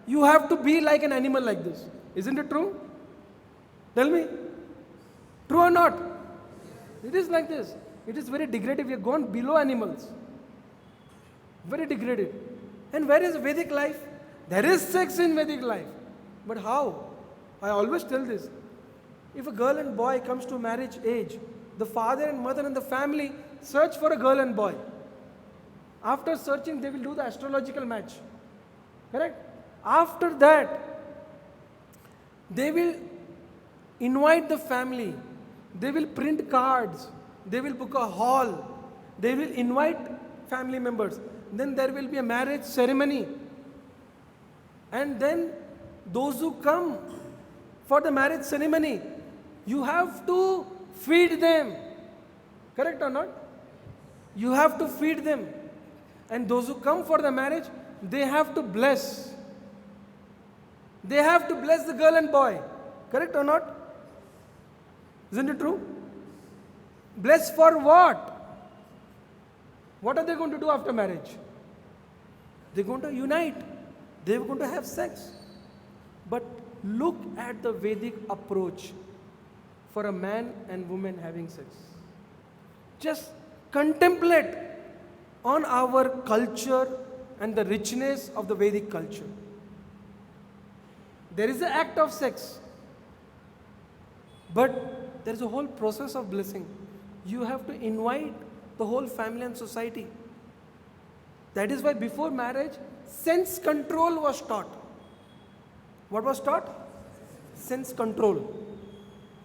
you have to be like an animal like this. Isn't it true? Tell me. True or not? It is like this. It is very degraded. We have gone below animals. Very degraded. And where is Vedic life? There is sex in Vedic life. But how? I always tell this. If a girl and boy comes to marriage age, the father and mother and the family search for a girl and boy. After searching, they will do the astrological match. Correct? After that, they will invite the family. They will print cards. They will book a hall. They will invite family members. Then there will be a marriage ceremony. And then those who come for the marriage ceremony, you have to feed them. Correct or not? You have to feed them. And those who come for the marriage, they have to bless. They have to bless the girl and boy. Correct or not? Isn't it true? Bless for what? What are they going to do after marriage? They're going to unite. They're going to have sex. But look at the Vedic approach for a man and woman having sex. Just contemplate on our culture and the richness of the Vedic culture. There is an act of sex, but there is a whole process of blessing. You have to invite the whole family and society. That is why before marriage, sense control was taught. What was taught? Sense control.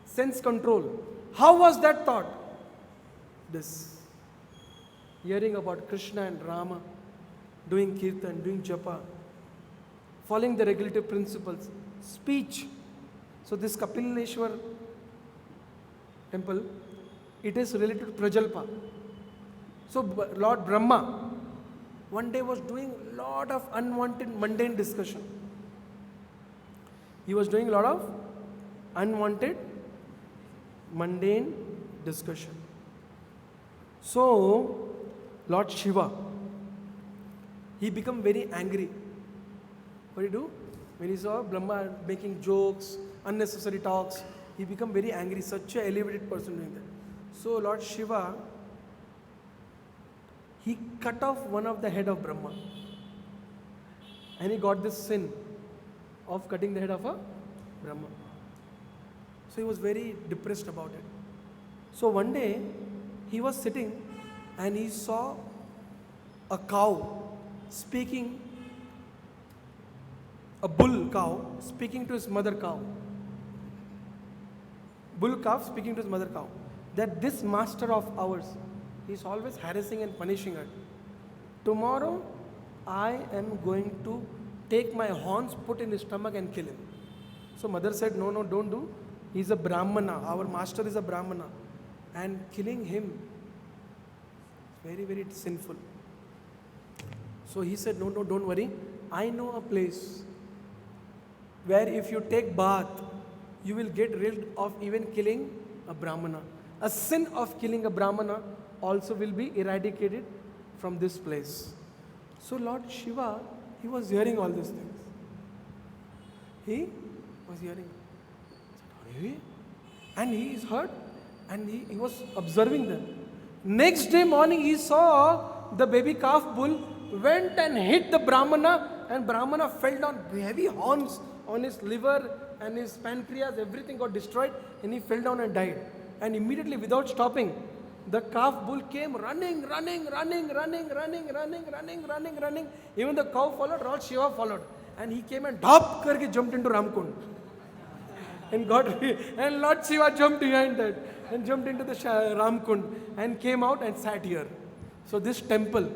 Sense control. How was that taught? This. Hearing about Krishna and Rama, doing kirtan, doing japa, following the regulative principles, speech. So this Kapileshwar temple, it is related to Prajalpa. So Lord Brahma one day was doing a lot of unwanted mundane discussion. He was doing a lot of unwanted mundane discussion. So Lord Shiva, he became very angry. What did he do? When he saw Brahma making jokes, unnecessary talks, he became very angry, such an elevated person doing that. So Lord Shiva, he cut off one of the head of Brahma. And he got this sin of cutting the head of a Brahma. So he was very depressed about it. So one day, he was sitting and he saw a cow speaking, a bull cow speaking to his mother cow. Bull calf speaking to his mother cow. That this master of ours, he's always harassing and punishing her. Tomorrow, I am going to take my horns, put in his stomach and kill him. So mother said, no, don't do. He's a Brahmana. Our master is a Brahmana. And killing him, very, very sinful. So he said, no, don't worry. I know a place where if you take bath, you will get rid of even killing a Brahmana. A sin of killing a Brahmana also will be eradicated from this place. So Lord Shiva, he was hearing all these things. He was hearing. And he is hurt and he was observing them. Next day morning he saw the baby calf bull went and hit the Brahmana, and Brahmana fell down, heavy horns on his liver and his pancreas, everything got destroyed, and he fell down and died. And immediately without stopping, the calf bull came running. Even the cow followed, Lord Shiva followed. And he came and dhop karke jumped into Ramkund. And Lord Shiva jumped behind that and jumped into the Ramkund and came out and sat here. So this temple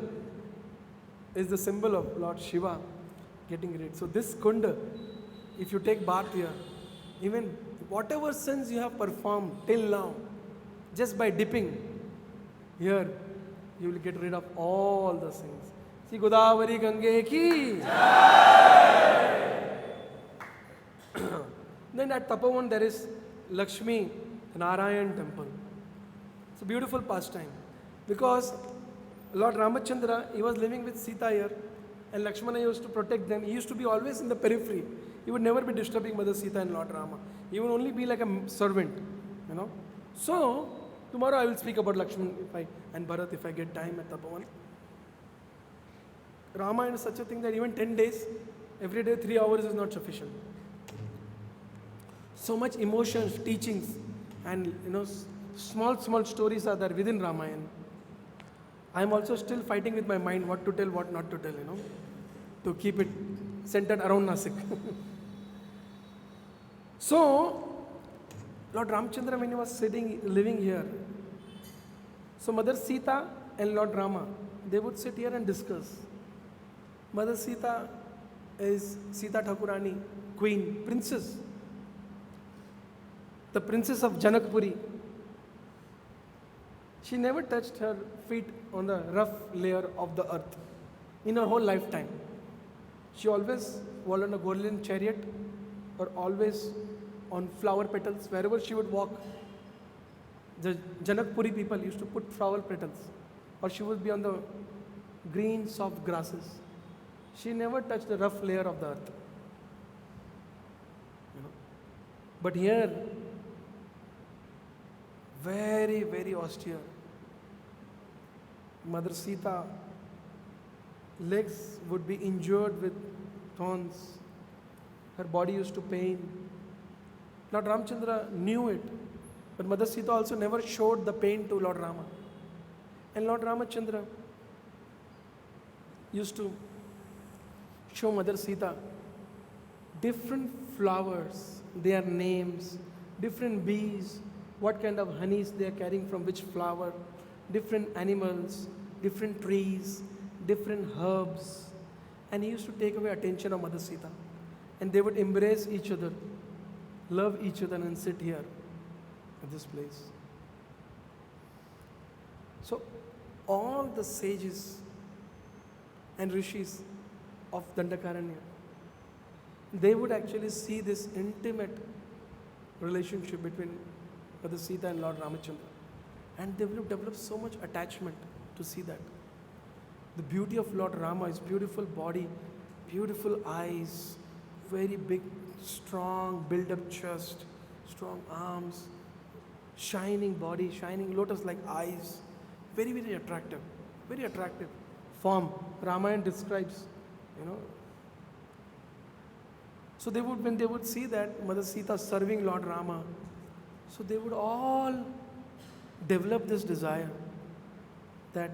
is the symbol of Lord Shiva getting rid. So this kunda, if you take bath here, even whatever sins you have performed till now, just by dipping here, you will get rid of all the sins. See Godavari Gange ki. Then at Tapovan there is Lakshmi Narayan temple. It's a beautiful pastime because Lord Ramachandra, he was living with Sita here and Lakshmana used to protect them. He used to be always in the periphery. He would never be disturbing Mother Sita and Lord Rama. He would only be like a servant, you know. So, tomorrow I will speak about Lakshman and Bharat if I get time at Tapovan. Ramayana is such a thing that even 10 days, every day 3 hours is not sufficient. So much emotions, teachings, and you know, small stories are there within Ramayana. I am also still fighting with my mind what to tell, what not to tell, you know, to keep it centered around Nashik. So, Lord Ramachandra, when he was living here, so Mother Sita and Lord Rama, they would sit here and discuss. Mother Sita is Sita Thakurani, queen, princess, the princess of Janakpuri. She never touched her feet on the rough layer of the earth in her whole lifetime. She always was on a golden chariot or always on flower petals. Wherever she would walk, the Janakpuri people used to put flower petals, or she would be on the green soft grasses. She never touched the rough layer of the earth. You know? But here, very, very austere. Mother Sita, legs would be injured with thorns. Her body used to pain. Lord Ramachandra knew it, but Mother Sita also never showed the pain to Lord Rama. And Lord Ramachandra used to show Mother Sita different flowers, their names, different bees, what kind of honeys they are carrying from which flower, different animals, different trees, different herbs. And he used to take away attention of Mother Sita. And they would embrace each other, love each other and sit here at this place. So all the sages and rishis of Dandakaranya, they would actually see this intimate relationship between Mother Sita and Lord Ramachandra. And they will develop so much attachment to see that. The beauty of Lord Rama is beautiful body, beautiful eyes, very big, strong, build-up chest, strong arms, shining body, shining lotus-like eyes, very, very attractive form. Ramayana describes, you know. So they would, when they would see that Mother Sita serving Lord Rama, so they would all develop this desire that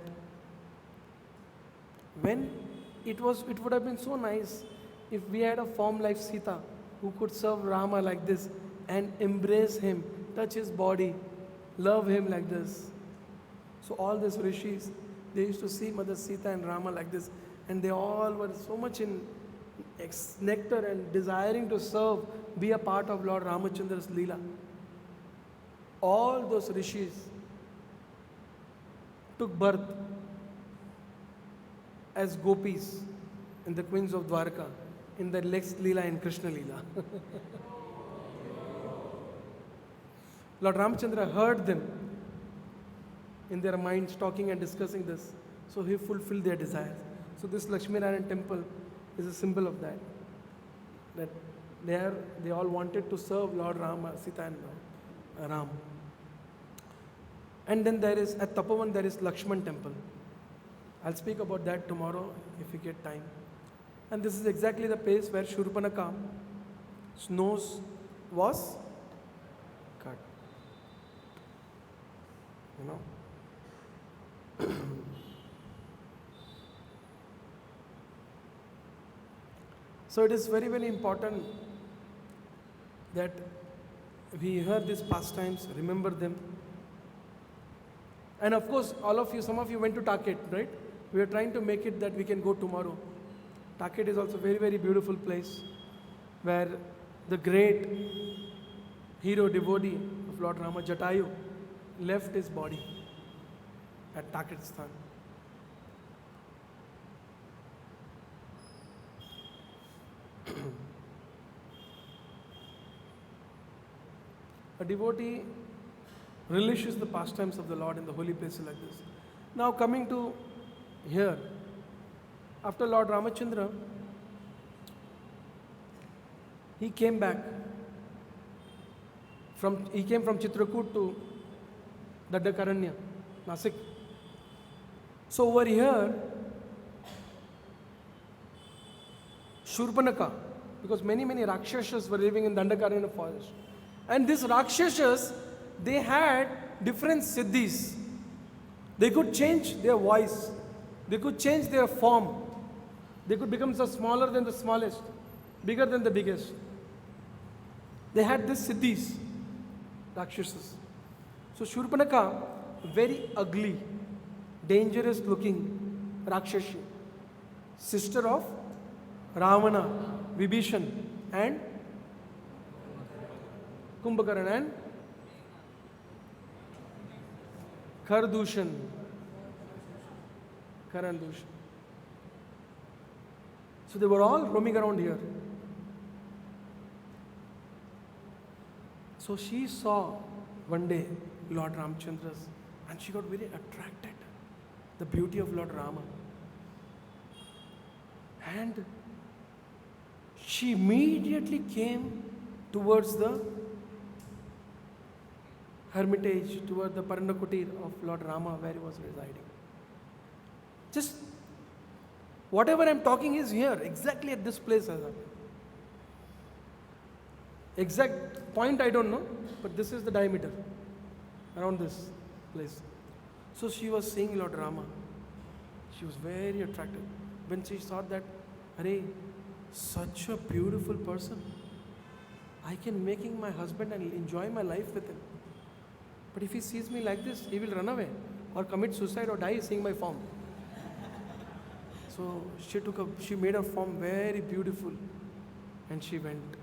when it would have been so nice if we had a form like Sita who could serve Rama like this and embrace him, touch his body, love him like this. So all these rishis, they used to see Mother Sita and Rama like this, and they all were so much in nectar and desiring to serve, be a part of Lord Ramachandra's Leela. All those rishis took birth as gopis in the queens of Dwarka in the next Leela and Krishna Leela. Lord Ramachandra heard them in their minds talking and discussing this, so he fulfilled their desires. So this Lakshmi Narayan temple is a symbol of that. That they all wanted to serve Lord Rama, Sita and Ram. And then there is, at Tapovan there is Lakshman temple. I'll speak about that tomorrow if we get time. And this is exactly the place where Shurpanakha's nose was cut. You know. So it is very, very important that we hear these pastimes, remember them. And of course, all of you, some of you went to Taket, right? We are trying to make it that we can go tomorrow. Taket is also a very, very beautiful place where the great hero devotee of Lord Rama, Jatayu, left his body at Taket Sthan. A devotee relishes the pastimes of the Lord in the holy places like this. Now coming to here, after Lord Ramachandra, he came back. He came from Chitrakoot to Daddakaranya, Nashik. So over here, Shurpanaka, because many Rakshasas were living in Dandakaranya forest. And these Rakshasas, they had different siddhis. They could change their voice. They could change their form. They could become so smaller than the smallest, bigger than the biggest. They had these siddhis, Rakshasas. So Shurpanaka, very ugly, dangerous looking Rakshashi, sister of Ravana, Vibhishan and Kumbhakarna and Karadushan. So they were all roaming around here. So she saw one day Lord Ramachandra's and she got very attracted, the beauty of Lord Rama. And she immediately came towards the hermitage, towards the Paranakutir of Lord Rama where he was residing. Just whatever I'm talking is here, exactly at this place has happened. Exact point I don't know, but this is the diameter around this place. So she was seeing Lord Rama. She was very attracted. When she saw that, Hare, such a beautiful person. I can make him my husband and enjoy my life with him. But if he sees me like this, he will run away or commit suicide or die seeing my form. So she made her form very beautiful and she went.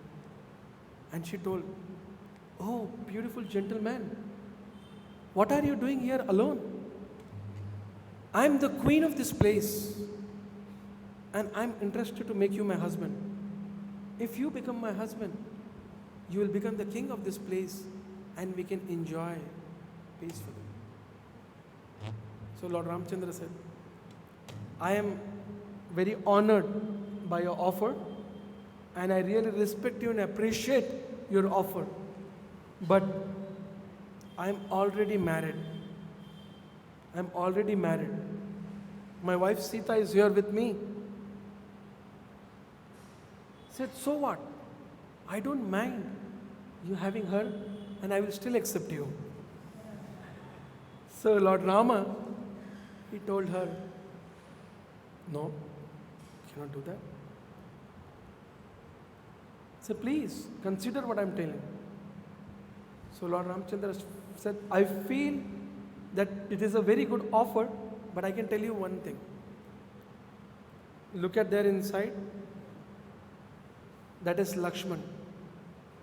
And she told, "Oh, beautiful gentleman, what are you doing here alone? I am the queen of this place and I am interested to make you my husband. If you become my husband, you will become the king of this place and we can enjoy peacefully." So Lord Ramachandra said, "I am very honored by your offer and I really respect you and appreciate your offer. But I am already married. I am already married. My wife Sita is here with me." Said, "So what? I don't mind you having her and I will still accept you." So Lord Rama, he told her, "No, cannot do that. So please consider what I am telling." So Lord Ramachandra said, "I feel that it is a very good offer, but I can tell you one thing. Look at there inside. That is Lakshman,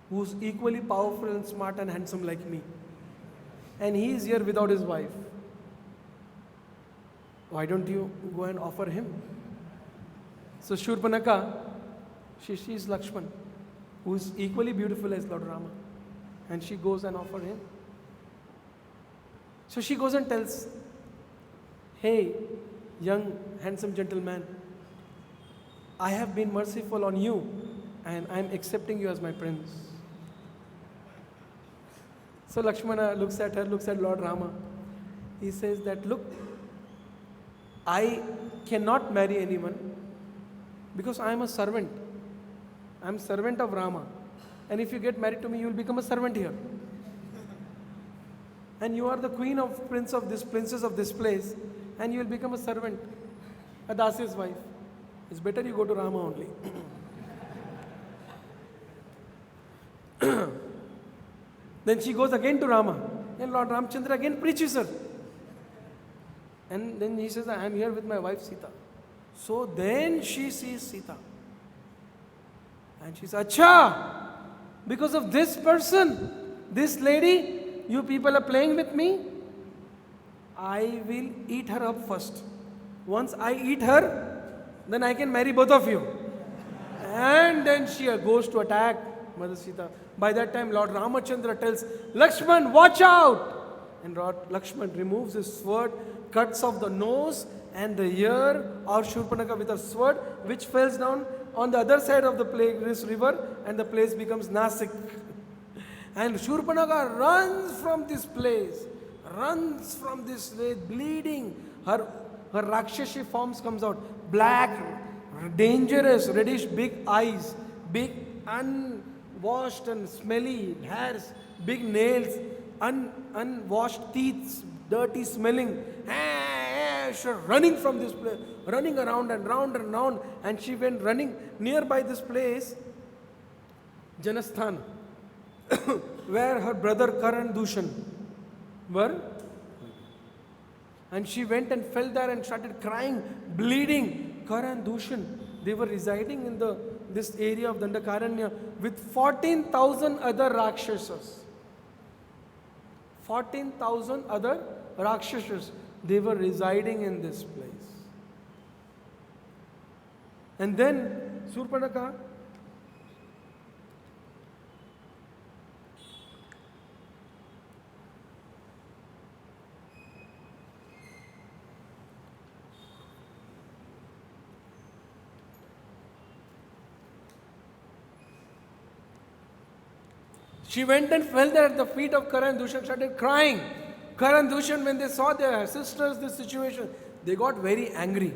who is equally powerful and smart and handsome like me. And he is here without his wife. Why don't you go and offer him?" So Shurpanaka, she sees Lakshman, who is equally beautiful as Lord Rama. And she goes and offers him. So she goes and tells, "Hey, young, handsome gentleman, I have been merciful on you and I am accepting you as my prince." So Lakshmana looks at her, looks at Lord Rama. He says that, "Look, I cannot marry anyone because I am a servant. I am servant of Rama. And if you get married to me, you will become a servant here. And you are the queen of princess of this place, and you will become a servant, a Dasi's wife. It's better you go to Rama only." Then she goes again to Rama. And Lord Ramachandra again preaches her. And then he says, "I am here with my wife Sita." So then she sees Sita. And she says, "Acha, because of this person, this lady, you people are playing with me? I will eat her up first. Once I eat her, then I can marry both of you." And then she goes to attack Mother Sita. By that time, Lord Ramachandra tells, Lakshman, watch out! And Lord Lakshman removes his sword, cuts off the nose and the ear of Shurpanakha with a sword, which falls down on the other side of this river, and the place becomes Nashik. And Shurpanakha runs from this place, bleeding. Her Rakshashi forms comes out, black, dangerous, reddish, big eyes, big unwashed and smelly hairs, big nails, unwashed teeth, dirty smelling. She's running from this place, running around and round and round, and she went running nearby this place, Janasthan, where her brother Karan Dushan were. And she went and fell there and started crying, bleeding. Karan Dushan, they were residing in this area of Dandakaranya with 14,000 other Rakshasas. 14,000 other Rakshasas. They were residing in this place. And then Surpanakha she went and fell there at the feet of Karan Dushan, started crying. Karan Dushan, when they saw their sisters, this situation, they got very angry.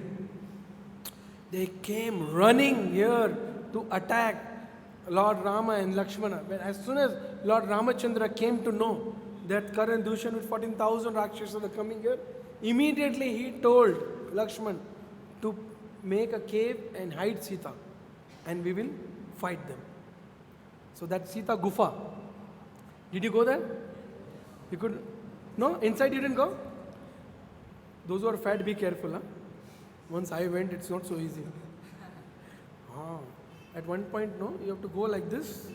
They came running here to attack Lord Rama and Lakshmana. As soon as Lord Ramachandra came to know that Karan Dushan with 14,000 Rakshasas are coming here, immediately he told Lakshman to make a cave and hide Sita, and we will fight them. So that Sita Gufa. Did you go there? You could? No? Inside you didn't go? Those who are fat, be careful. Huh? Once I went, it's not so easy. At one point, no, you have to go like this,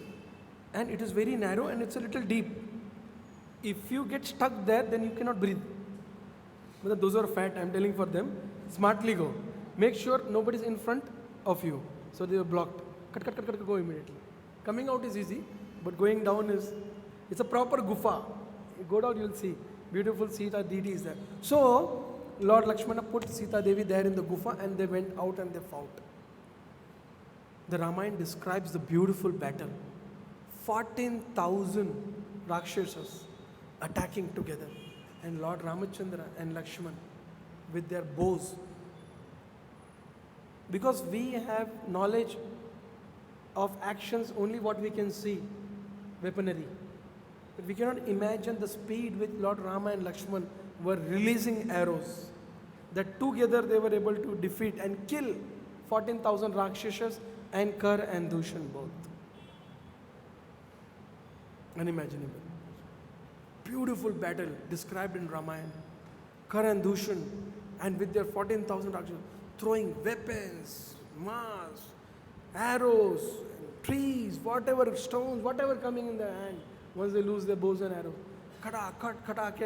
and it is very narrow and it's a little deep. If you get stuck there, then you cannot breathe. But those who are fat, I'm telling for them, smartly go. Make sure nobody's in front of you. So they are blocked. Cut, go immediately. Coming out is easy, but going down it's a proper gufa. You go down, you'll see. Beautiful Sita deity is there. So, Lord Lakshmana put Sita Devi there in the gufa, and they went out and they fought. The Ramayana describes the beautiful battle. 14,000 Rakshasas attacking together. And Lord Ramachandra and Lakshman with their bows. Because we have knowledge of actions only what we can see, weaponry. But we cannot imagine the speed with Lord Rama and Lakshman were releasing arrows. That together they were able to defeat and kill 14,000 Rakshasas and Kar and Dushan both. Unimaginable. Beautiful battle described in Ramayana. Kar and Dushan, and with their 14,000 Rakshasas throwing weapons, mass, arrows, trees, whatever, stones, whatever coming in their hand. Once they lose their bows and arrows, cut,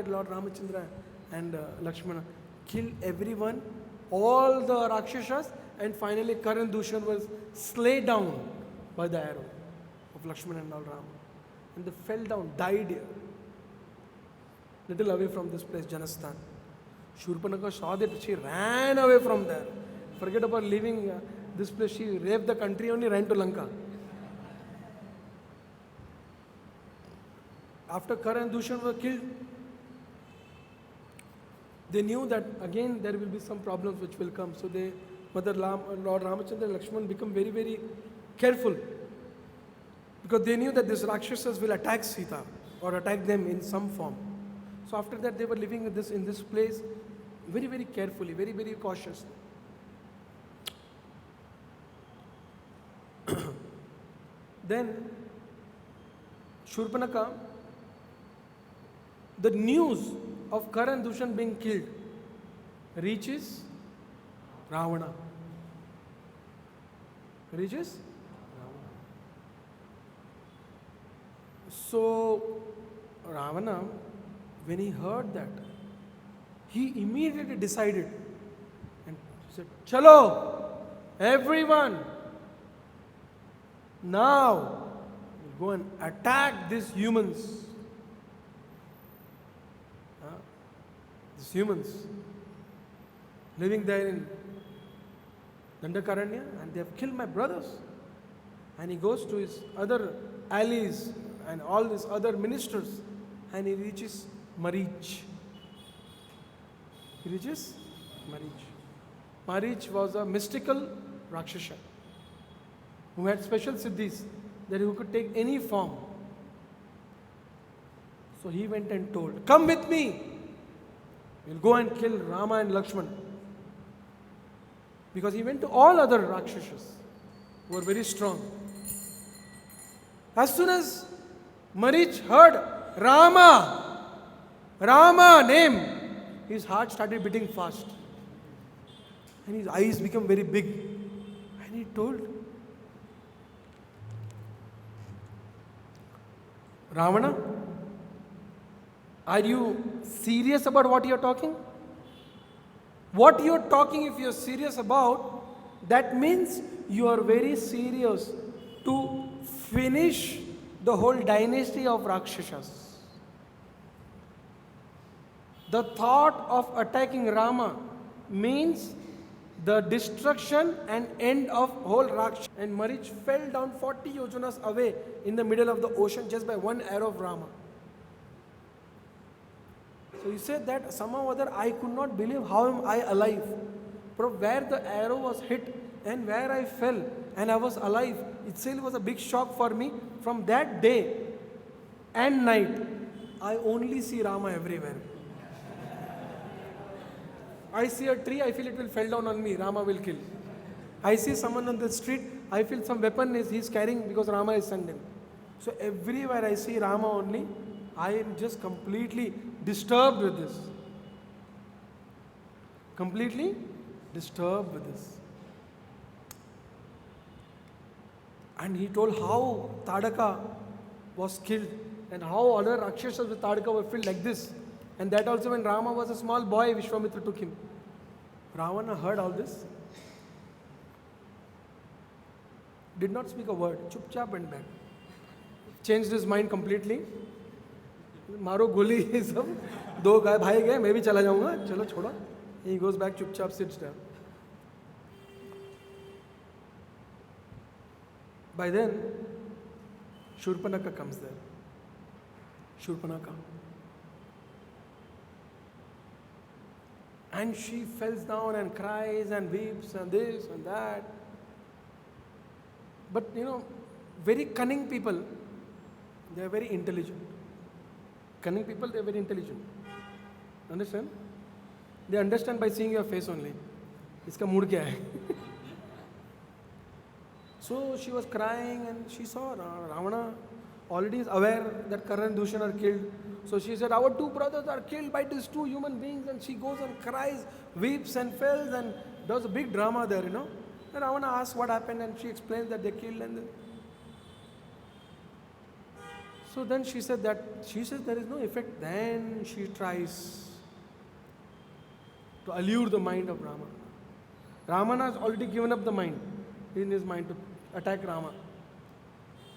Lord Ramachandra and Lakshmana kill everyone, all the Rakshasas, and finally Karan Dushan was slain down by the arrow of Lakshmana and Lord Rama. And they fell down, died here. Little away from this place, Janasthan. Shurpanakha saw that, she ran away from there. Forget about leaving this place, she left the country, only ran to Lanka. After Karan and Dushan were killed, they knew that again there will be some problems which will come. So Lord Ramachandra and Lakshman become very, very careful. Because they knew that these Rakshasas will attack Sita or attack them in some form. So after that they were living in this place very, very carefully, very, very cautiously. Then Shurpanakha, the news of Karan Dushan being killed reaches Ravana. So Ravana, when he heard that, he immediately decided and said, Chalo, everyone, now go and attack these humans. These humans living there in Dandakaranya, and they have killed my brothers. And he goes to his other allies and all these other ministers, and he reaches Marich. He reaches Marich. Marich was a mystical Rakshasa who had special siddhis, that he could take any form. So he went and told, "Come with me. We'll go and kill Rama and Lakshmana." Because he went to all other Rakshasas who were very strong. As soon as Marich heard Rama name, his heart started beating fast. And his eyes became very big. And he told, "Ravana, are you serious about what you are talking? What you are talking, if you are serious about, that means you are very serious to finish the whole dynasty of Rakshasas. The thought of attacking Rama means the destruction and end of whole Rakshasa." And Marich fell down 40 yojanas away in the middle of the ocean just by one arrow of Rama. So he said that somehow or other I could not believe how am I alive. From where the arrow was hit and where I fell and I was alive, itself was a big shock for me. From that day and night, I only see Rama everywhere. I see a tree, I feel it will fall down on me, Rama will kill. I see someone on the street, I feel some weapon he's carrying because Rama is sent him. So everywhere I see Rama only, I am just completely disturbed with this. Completely disturbed with this. And he told how Tadaka was killed and how other Rakshasas with Tadaka were killed like this. And that also when Rama was a small boy, Vishwamitra took him. Ravana heard all this, did not speak a word, chupchap went back. Changed his mind completely. मारो गोली ये सब, दो गाय भाई गए, मैं भी चला जाऊंगा, चलो छोड़ो. He goes back, chupchap sits down. By then, Shurpanaka comes there. Shurpanaka. And she falls down and cries and weeps and this and that. But very cunning people, they are very intelligent. Cunning people, they are very intelligent. Understand? They understand by seeing your face only. Iska mood kya hai? So she was crying and she saw Ravana already is aware that Karan and Dushan are killed. So she said, "Our two brothers are killed by these two human beings." And she goes and cries, weeps and falls, and there was a big drama there, And Ravana asked what happened, and she explains that they killed. And so then she says there is no effect. Then she tries to allure the mind of Rama. Ravana has already given up the mind in his mind to attack Rama.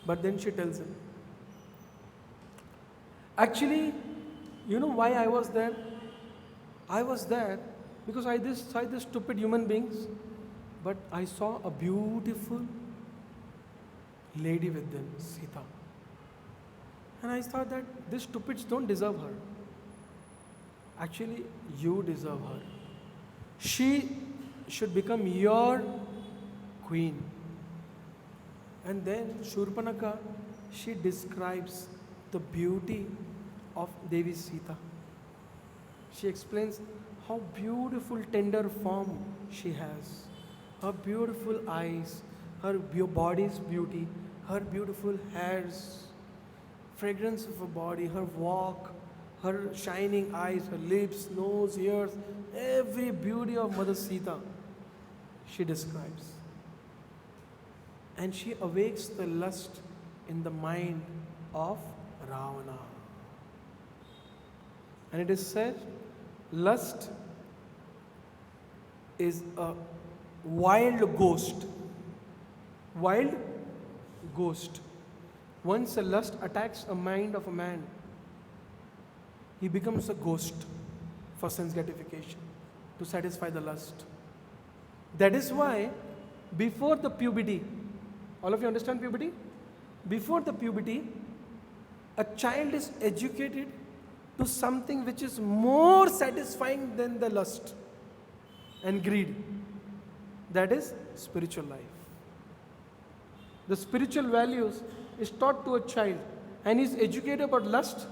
But then she tells him, "Actually, you know why I was there? I was there because I saw these stupid human beings, but I saw a beautiful lady with them, Sita. And I thought that these stupids don't deserve her. Actually, you deserve her. She should become your queen." And then Shurpanaka, she describes the beauty of Devi Sita. She explains how beautiful tender form she has, her beautiful eyes, her body's beauty, her beautiful hairs, fragrance of her body, her walk, her shining eyes, her lips, nose, ears, every beauty of Mother Sita she describes. And she awakes the lust in the mind of Ravana. And it is said, lust is a wild ghost. Wild ghost. Once a lust attacks a mind of a man, he becomes a ghost for sense gratification, to satisfy the lust. That is why before the puberty, all of you understand puberty? Before the puberty, a child is educated to something which is more satisfying than the lust and greed. That is spiritual life. The spiritual values is taught to a child, and he is educated about lust,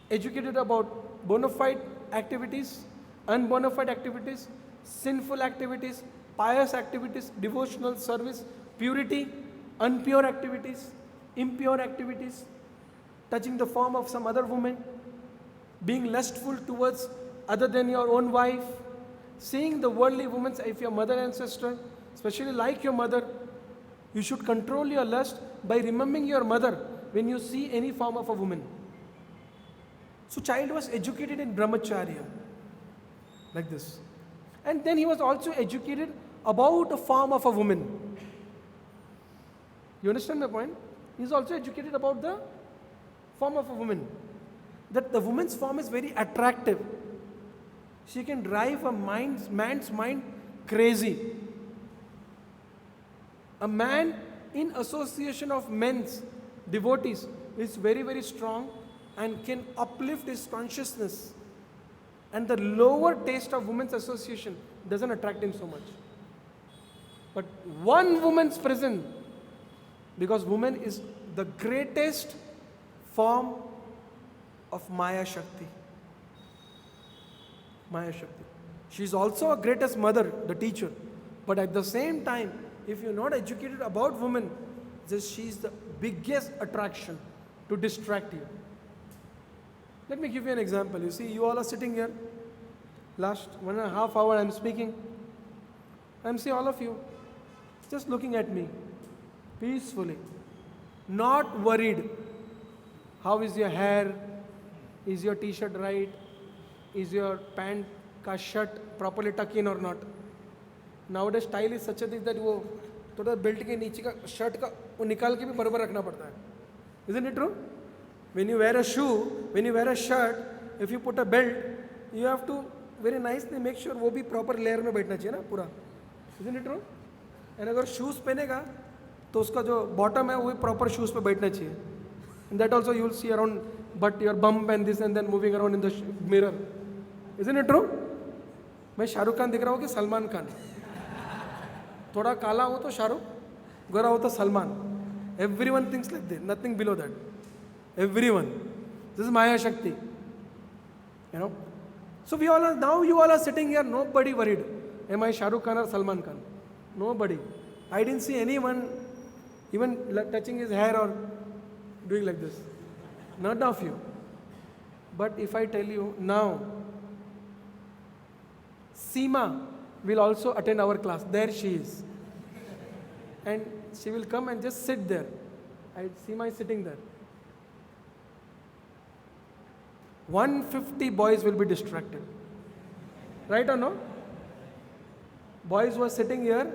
educated about bona fide activities, unbona fide activities, sinful activities, pious activities, devotional service, purity, unpure activities, impure activities, touching the form of some other woman, being lustful towards other than your own wife, seeing the worldly women, if your mother and sister, especially like your mother, you should control your lust by remembering your mother when you see any form of a woman. So child was educated in brahmacharya, like this. And then he was also educated about the form of a woman. You understand my point? He is also educated about the form of a woman. That the woman's form is very attractive. She can drive a man's mind crazy. A man in association of men's devotees is very, very strong and can uplift his consciousness. And the lower taste of women's association doesn't attract him so much. But one woman's presence, because woman is the greatest form of Maya Shakti. Maya Shakti. She is also a greatest mother, the teacher. But at the same time, if you're not educated about women, she is the biggest attraction to distract you. Let me give you an example. You see, you all are sitting here. Last 1.5 hours I'm speaking. I'm seeing all of you just looking at me peacefully, not worried. How is your hair? Is your t-shirt right? Is your pant ka shirt properly tucked in or not? Nowadays style is such a thing that वो थोड़ा belt के नीचे का shirt का वो निकाल के भी बराबर रखना पड़ता है. Isn't it true? When you wear a shoe, when you wear a shirt, if you put a belt, you have to very nicely make sure वो भी proper layer में बैठना चाहिए ना पूरा. Isn't it true? And अगर shoes पहनेगा तो उसका जो bottom है वो भी proper shoes पे बैठना चाहिए. And that also you will see around, but your bump and this and then moving around in the mirror. Isn't it true? मैं शाहरुख खान दिख रहा हूँ कि सलमान खान? थोड़ा काला हो तो शाहरुख, गोरा हो तो Salman. Everyone thinks like that, nothing below that. Everyone. This is Maya Shakti. You know? So we all are, now you all are sitting here, nobody worried. Am I Shahrukh Khan or Salman Khan? Nobody. I didn't see anyone even touching his hair or doing like this. None of you. But if I tell you now, Seema will also attend our class. There she is. And she will come and just sit there. Seema is sitting there. 150 boys will be distracted. Right or no? Boys who are sitting here,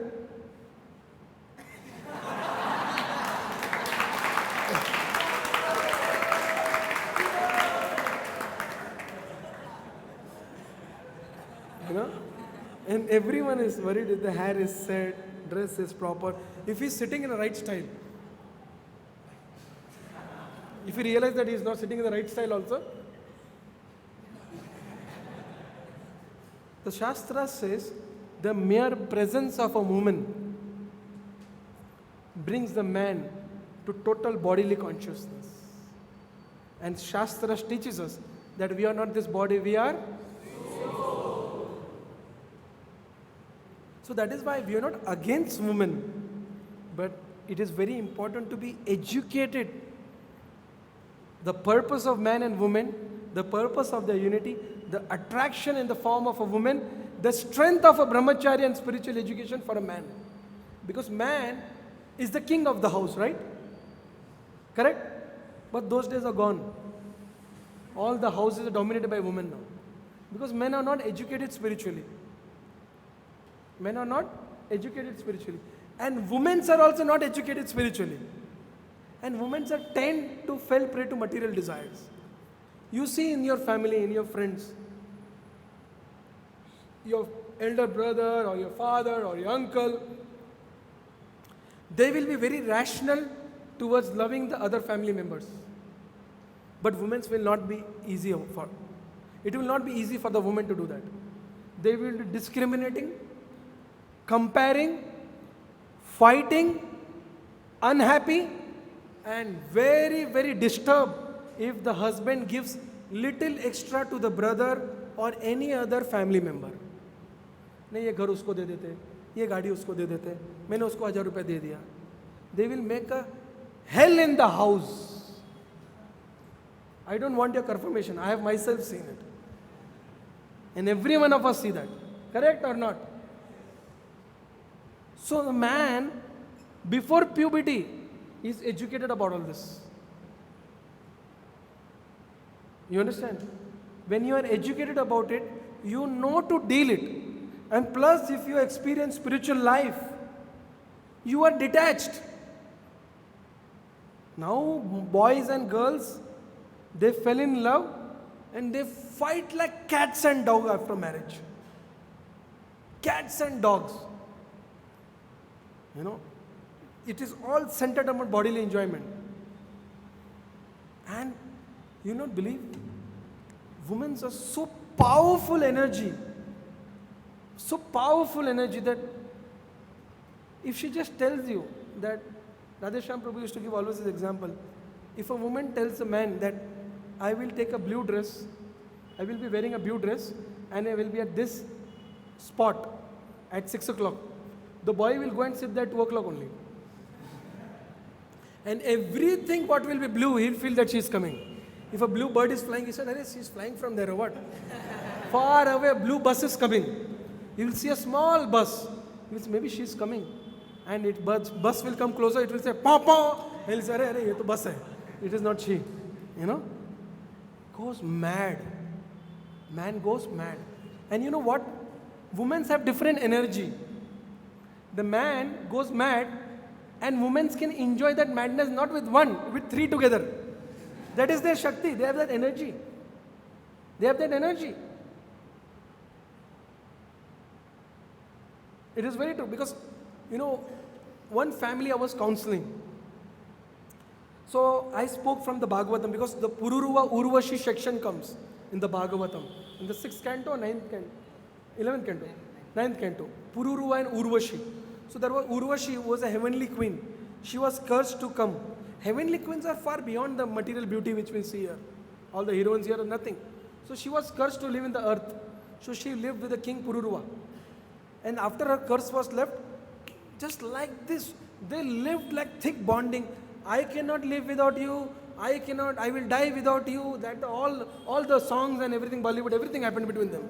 you know, and everyone is worried if the hair is set, dress is proper. If he's sitting in the right style, if you realize that he is not sitting in the right style also, the Shastra says the mere presence of a woman brings the man to total bodily consciousness. And Shastra teaches us that we are not this body, we are soul. So that is why we are not against women, but it is very important to be educated. The purpose of man and woman, the purpose of their unity, the attraction in the form of a woman, the strength of a brahmacharya and spiritual education for a man. Because man is the king of the house, right? Correct? But those days are gone. All the houses are dominated by women now. Because men are not educated spiritually. Men are not educated spiritually. And women are also not educated spiritually. And women are tend to fall prey to material desires. You see in your family, in your friends, your elder brother or your father or your uncle, they will be very rational towards loving the other family members. But women's will not be easy for. It will not be easy for the woman to do that. They will be discriminating, comparing, fighting, unhappy, and very, very disturbed if the husband gives little extra to the brother or any other family member. नहीं ये घर उसको दे देते, ये गाड़ी उसको दे देते, मैंने उसको 1000 रुपये दे दिया. They will make a hell in the house. I don't want your confirmation. I have myself seen it. And every one of us see that. Correct or not? So the man, before puberty, is educated about all this. You understand? When you are educated about it, you know to deal it. And plus, if you experience spiritual life, you are detached. Now, boys and girls, they fell in love and they fight like cats and dogs after marriage. Cats and dogs. You know, it is all centered on bodily enjoyment. And you not believe, women are so powerful energy that if she just tells you that, Radhesham Prabhu used to give always this example, if a woman tells a man that I will take a blue dress, I will be wearing a blue dress and I will be at this spot at 6 o'clock, the boy will go and sit there at 2 o'clock only. And everything what will be blue, he'll feel that she is coming. If a blue bird is flying, he said, she is flying from there or what? Far away, a blue bus is coming. You will see a small bus. He will say, maybe she is coming. And bus will come closer, it will say, paw paw. He will say, arey, ye to bus hai. It is not she. You know? Goes mad. Man goes mad. And you know what? Women have different energy. The man goes mad and women can enjoy that madness not with one, with 3 together. That is their Shakti. They have that energy. They have that energy. It is very true because, you know, one family I was counseling. So I spoke from the Bhagavatam because the Pururuva Urvashi section comes in the Bhagavatam. In the 6th canto, 9th canto, 11th canto, 9th canto. Pururuva and Urvashi. So there was Urvashi was a heavenly queen. She was cursed to come. Heavenly queens are far beyond the material beauty which we see here. All the heroines here are nothing. So she was cursed to live in the earth. So she lived with the king Pururuva. And after her curse was left, just like this, they lived like thick bonding. I cannot live without you. I will die without you. That all the songs and everything, Bollywood, everything happened between them.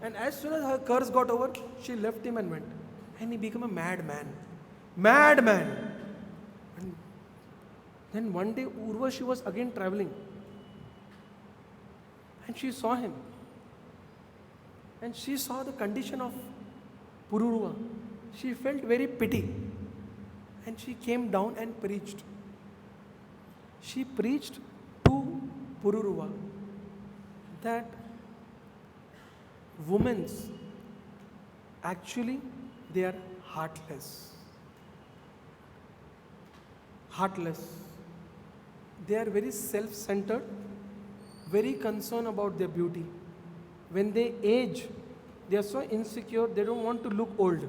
And as soon as her curse got over, she left him and went. And he became a madman. Madman. And then one day, Urvashi was again traveling. And she saw him. And she saw the condition of Pururuva. She felt very pity. And she came down and preached. She preached to Pururuva that women actually they are heartless. Heartless. They are very self-centered, very concerned about their beauty. When they age, they are so insecure, they don't want to look old.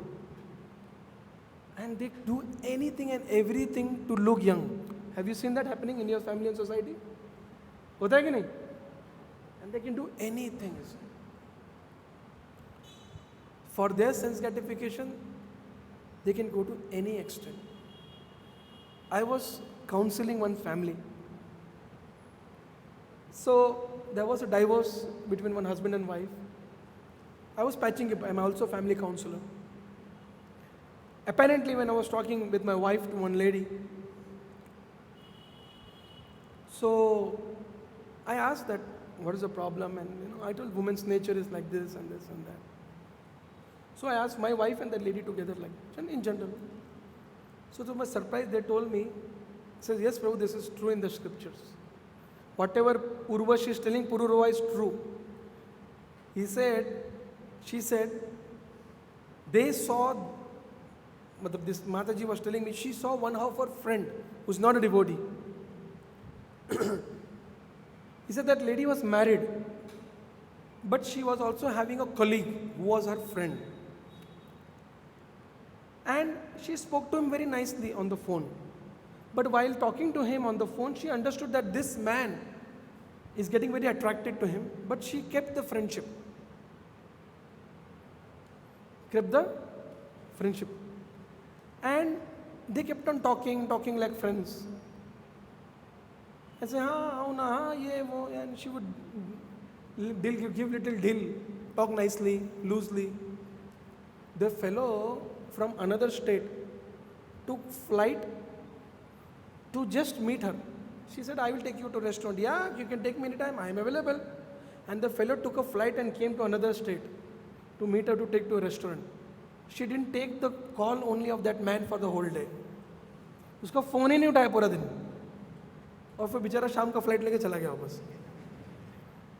And they do anything and everything to look young. Have you seen that happening in your family and society? Hota hai ki nahi? And they can do anything. For their sense gratification, they can go to any extent. I was counseling one family. So there was a divorce between one husband and wife. I was patching it. I'm also a family counselor. Apparently, when I was talking with my wife to one lady, so I asked that, what is the problem? And I told women's nature is like this and this and that. So I asked my wife and that lady together, like in general. So to my surprise, they told me He says, yes, Prabhu, this is true in the scriptures. Whatever Urvashi is telling, Pururava is true. She said, they saw, this Mataji was telling me, she saw one of her friend who's not a devotee. He said that lady was married, but she was also having a colleague who was her friend. And she spoke to him very nicely on the phone. But while talking to him on the phone, she understood that this man is getting very attracted to him, but she kept the friendship. And they kept on talking like friends. I say, and she would give little deal, talk nicely, loosely. The fellow from another state took flight to just meet her. She said, I will take you to restaurant. Yeah, you can take me anytime, I am available. And the fellow took a flight and came to another state to meet her, to take to a restaurant. She didn't take the call only of that man for the whole day. उसका phone ही नहीं उठाया पूरा दिन, और फिर बेचारा शाम का फ्लाइट लेके चला गया वापस.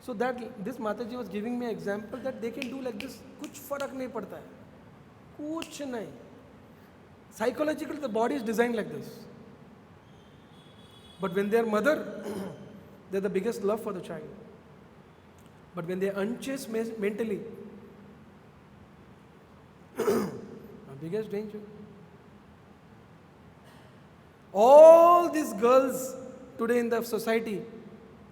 So that this Mataji was giving me an example that they can do like this. कुछ फर्क नहीं पड़ता है, कुछ नहीं. Psychologically, the body is designed like this. But when they are mother, they are the biggest love for the child. But when they are unchaste mentally, the biggest danger. All these girls today in the society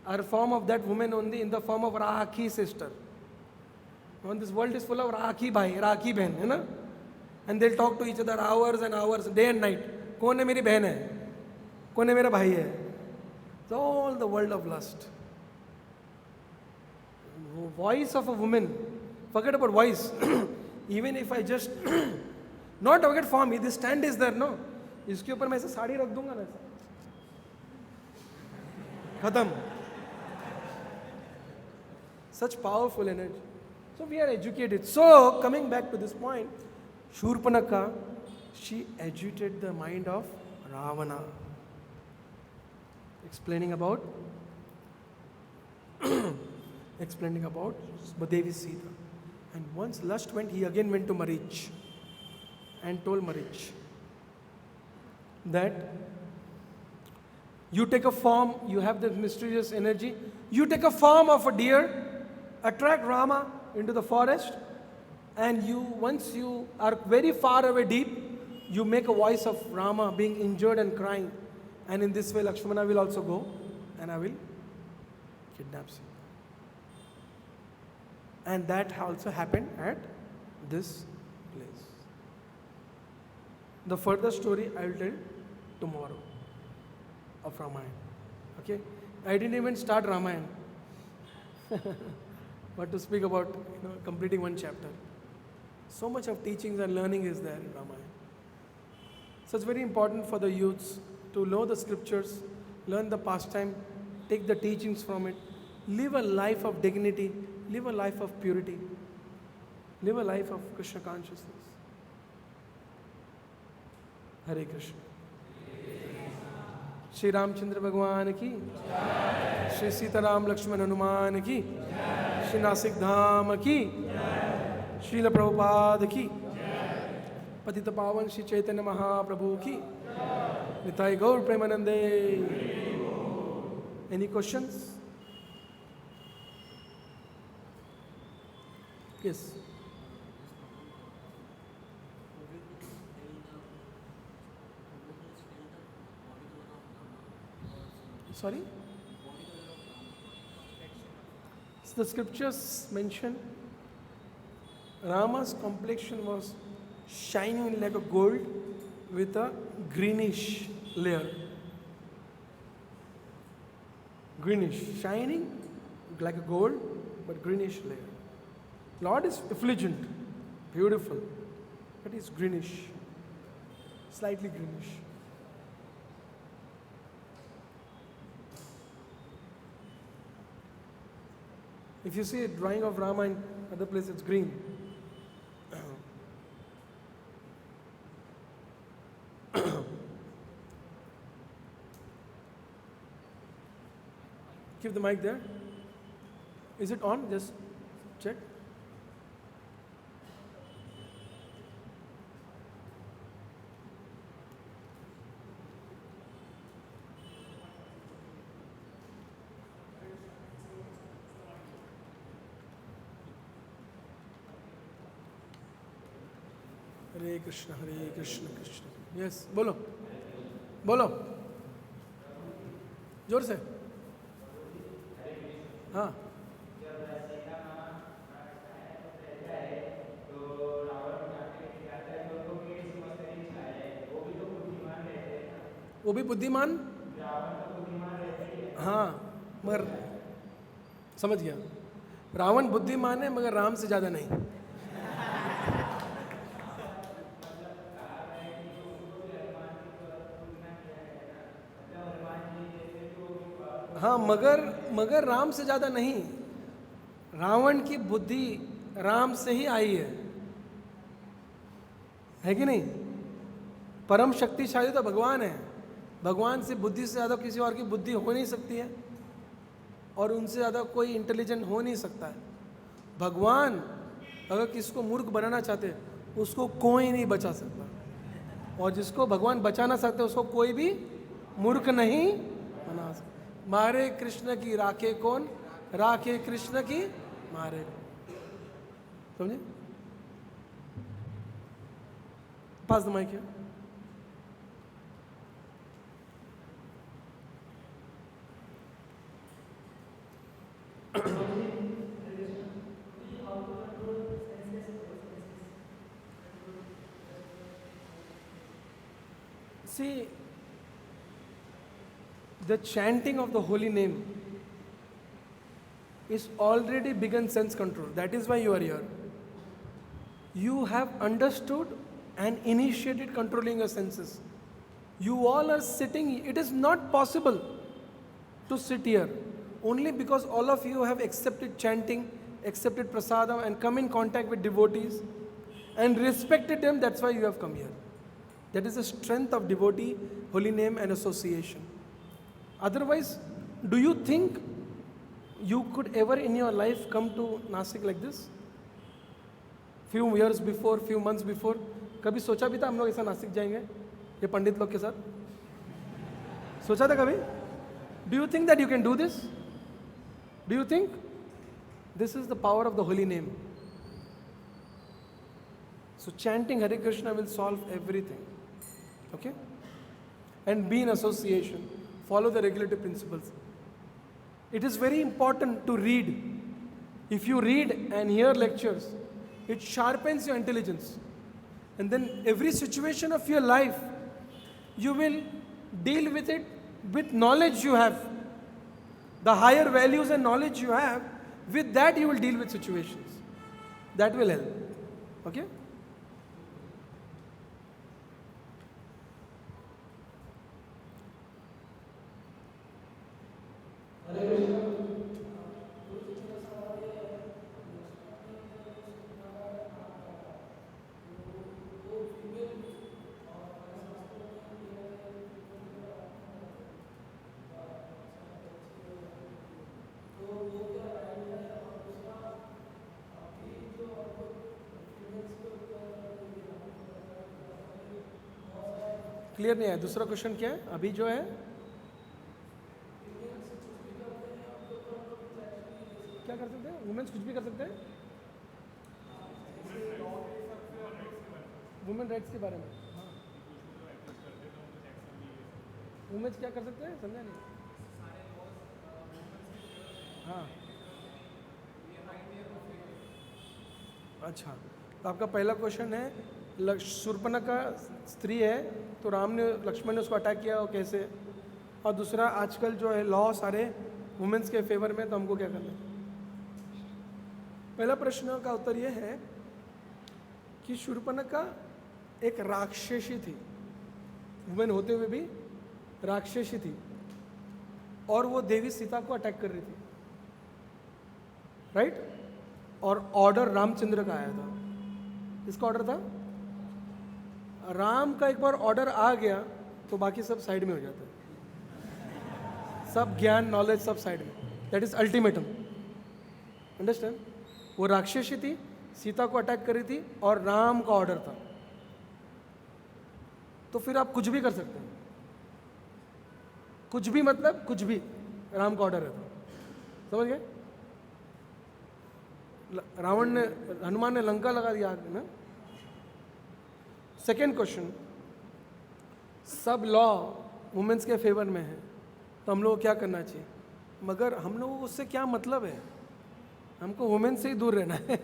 are a form of that woman only, in the form of Rakhi sister. And this world is full of Rakhi bhai, Rakhi behen, hai na? And they'll talk to each other hours and hours, day and night. Kaun hai meri behen hai? Kaun hai mera bhai hai? It's all the world of lust. Voice of a woman, forget about voice. Even if I just not forget form, this stand is there, no? इसके ऊपर मैं ऐसे साड़ी रख दूंगा ना, खत्म. Such powerful energy. So we are educated. So coming back to this point, Shurpanakha, she agitated the mind of Ravana, explaining about Devi Sita. And once lust went, he again went to Marich and told Marich that you take a form, you have the mysterious energy, you take a form of a deer, attract Rama into the forest, and once you are very far away deep, you make a voice of Rama being injured and crying. And in this way, Lakshmana will also go, and I will kidnap you. And that also happened at this place. The further story I will tell tomorrow of Ramayana. Okay? I didn't even start Ramayana. But to speak about completing one chapter. So much of teachings and learning is there in Ramayana. So it's very important for the youths to know the scriptures, learn the pastime, take the teachings from it, live a life of dignity, live a life of purity, live a life of Krishna consciousness. Hare Krishna. Shri Ramchandra Bhagwan ki, Shri Sitaram Lakshman Hanuman ki, Shri Nashik Dham ki, Srila Prabhupada ki, Patita Pavan Shri Chaitanya Mahaprabhu ki, Nitai Gaur Premanande. Any questions? Yes. Sorry? So the scriptures mention Rama's complexion was shining like a gold with a greenish layer. Greenish, shining like a gold, but greenish layer. Lord is effulgent, beautiful, but it's greenish, slightly greenish. If you see a drawing of Rama in other place, it's green. Keep the mic there. Is it on? Just check. Hare Krishna, Krishna. Yes, बोलो बोलो जोर से. हाँ. वो भी बुद्धिमान. हाँ, मगर समझ गया. रावण बुद्धिमान है मगर राम से ज़्यादा नहीं. हाँ, मगर राम से ज़्यादा नहीं. रावण की बुद्धि राम से ही आई है कि नहीं? परम शक्तिशाली तो भगवान है. भगवान से बुद्धि से ज़्यादा किसी और की बुद्धि हो नहीं सकती है, और उनसे ज़्यादा कोई इंटेलिजेंट हो नहीं सकता है. भगवान अगर किसको मूर्ख बनाना चाहते उसको कोई नहीं बचा सकता, और जिसको भगवान बचाना चाहते उसको कोई भी मूर्ख नहीं बना सकता. मारे कृष्ण की राखे कौन, राखे कृष्ण की मारे. समझे? Pass the mic. See, the chanting of the holy name is already begun sense control. That is why you are here. You have understood and initiated controlling your senses. You all are sitting. It is not possible to sit here only because all of you have accepted chanting, accepted prasadam, and come in contact with devotees and respected them. That's why you have come here. That is the strength of devotee, holy name, and association. Otherwise, do you think you could ever in your life come to Nashik like this? Few years before, few months before, कभी सोचा भी था हम लोग ऐसा नासिक जाएंगे ये पंडित लोग के साथ? सोचा था कभी? Do you think that you can do this? Do you think? This is the power of the holy name. So chanting Hare Krishna will solve everything. Okay? And be in association. Follow the regulative principles. It is very important to read. If you read and hear lectures, it sharpens your intelligence. And then every situation of your life, you will deal with it with knowledge you have. The higher values and knowledge you have, with that you will deal with situations. That will help. Okay? Clear नहीं है. दूसरा question क्या है अभी जो है? क्या कर सकते हैं? वुमेन्स कुछ भी कर सकते हैं? वुमेन राइट्स के बारे में. हाँ, वुमेन्स क्या कर सकते हैं? समझा नहीं. हाँ, अच्छा. तो आपका पहला क्वेश्चन है शूर्पणखा स्त्री है तो राम ने लक्ष्मण ने उसको अटैक किया, और कैसे? और दूसरा आजकल जो है लॉ सारे वुमेन्स के फेवर में, तो हमको क्या करना है? पहला प्रश्न का उत्तर यह है कि शूर्पणखा एक राक्षसी थी. वुमेन होते हुए भी राक्षसी थी, और वो देवी सीता को अटैक कर रही थी. राइट? और ऑर्डर रामचंद्र का आया था. किसका ऑर्डर था? राम का एक बार ऑर्डर आ गया तो बाकी सब साइड में हो जाता है. सब ज्ञान नॉलेज सब साइड में. That is ultimatum. अंडरस्टैंड? वो राक्षसी थी, सीता को अटैक करी थी और राम का ऑर्डर था. तो फिर आप कुछ भी कर सकते हैं. कुछ भी मतलब कुछ भी, राम का ऑर्डर है तो. समझ गए? रावण ने, हनुमान ने लंका लगा दिया आग में. सेकेंड क्वेश्चन, सब लॉ वुमेन्स के फेवर में है तो हम लोग को क्या करना चाहिए? मगर हम लोगों को उससे क्या मतलब है? हमको वुमेन से ही दूर रहना है.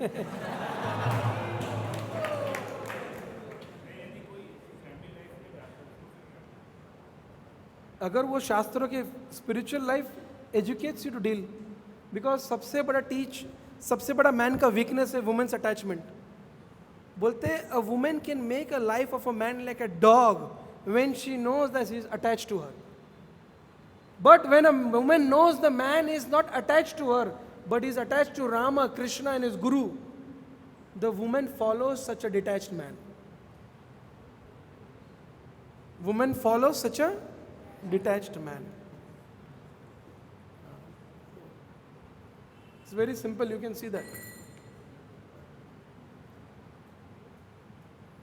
अगर वो शास्त्रों के spiritual life educates you to deal, because सबसे बड़ा मैन का वीकनेस है वुमेन्स अटैचमेंट. बोलते हैं a women can make a life of a man like a dog when she knows that she is attached to her. But when a woman knows the man is not attached to her but is attached to Rama, Krishna and his guru, the woman follows such a detached man. Woman follows such a detached man. It's very simple, you can see that.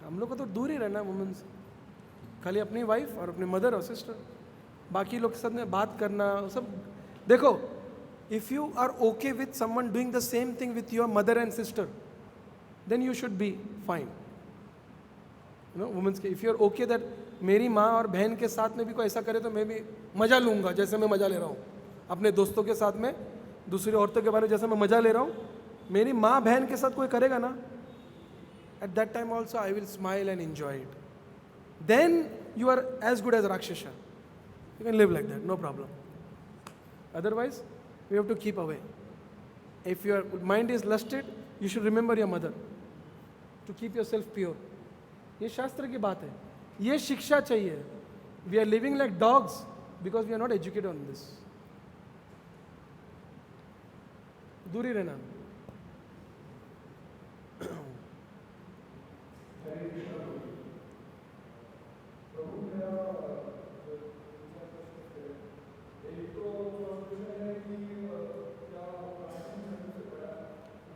हम लोग को तो दूर ही रहना है women से. खाली अपनी वाइफ और अपने मदर और सिस्टर, बाकी लोग के साथ में बात करना सब. देखो, if you are okay with someone doing the same thing with your mother and sister, then you should be fine. You know, women's के, if you are okay that मेरी माँ और बहन के साथ में भी कोई ऐसा करे तो मैं भी मज़ा लूँगा, जैसे मैं मज़ा ले रहा हूँ अपने दोस्तों के साथ में, दूसरी औरतों के बारे में जैसे मैं मज़ा ले रहा हूँ, मेरी माँ बहन के साथ कोई करेगा ना, at that time also I will smile and enjoy it. Then you are as good as Rakshasa. You can live like that, no problem. Otherwise, you have to keep away. If your mind is lusted, you should remember your mother to keep yourself pure. ये शास्त्र की बात है, ये शिक्षा चाहिए. We are living like dogs because we are not educated on this. दूरी रहना.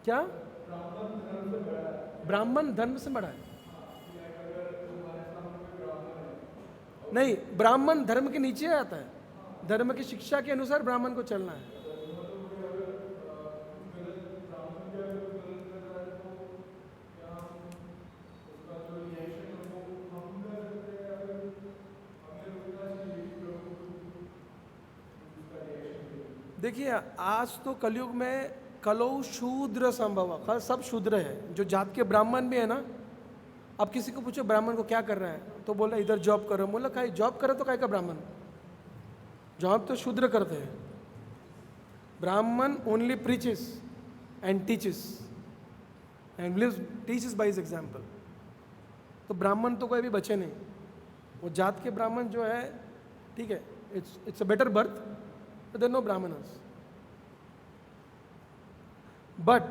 क्या? ब्राह्मण धर्म से बड़ा है? नहीं, ब्राह्मण धर्म के नीचे आता है. धर्म की शिक्षा के अनुसार ब्राह्मण को चलना है. देखिए, आज तो कलयुग में कलौ शूद्र संभव, सब शूद्र है. जो जात के ब्राह्मण भी है ना, अब किसी को पूछो ब्राह्मण को क्या कर रहा है, तो बोला इधर जॉब कर रहा हूँ. बोला काहे जॉब करे तो काहे का ब्राह्मण? जॉब तो शूद्र करते हैं. Brahmin only preaches and teaches and lives teaches by his example. तो ब्राह्मण तो कोई भी बचे नहीं. वो जात के ब्राह्मण जो है, ठीक है, it's a better birth, but there no ब्राह्मणर्स. बट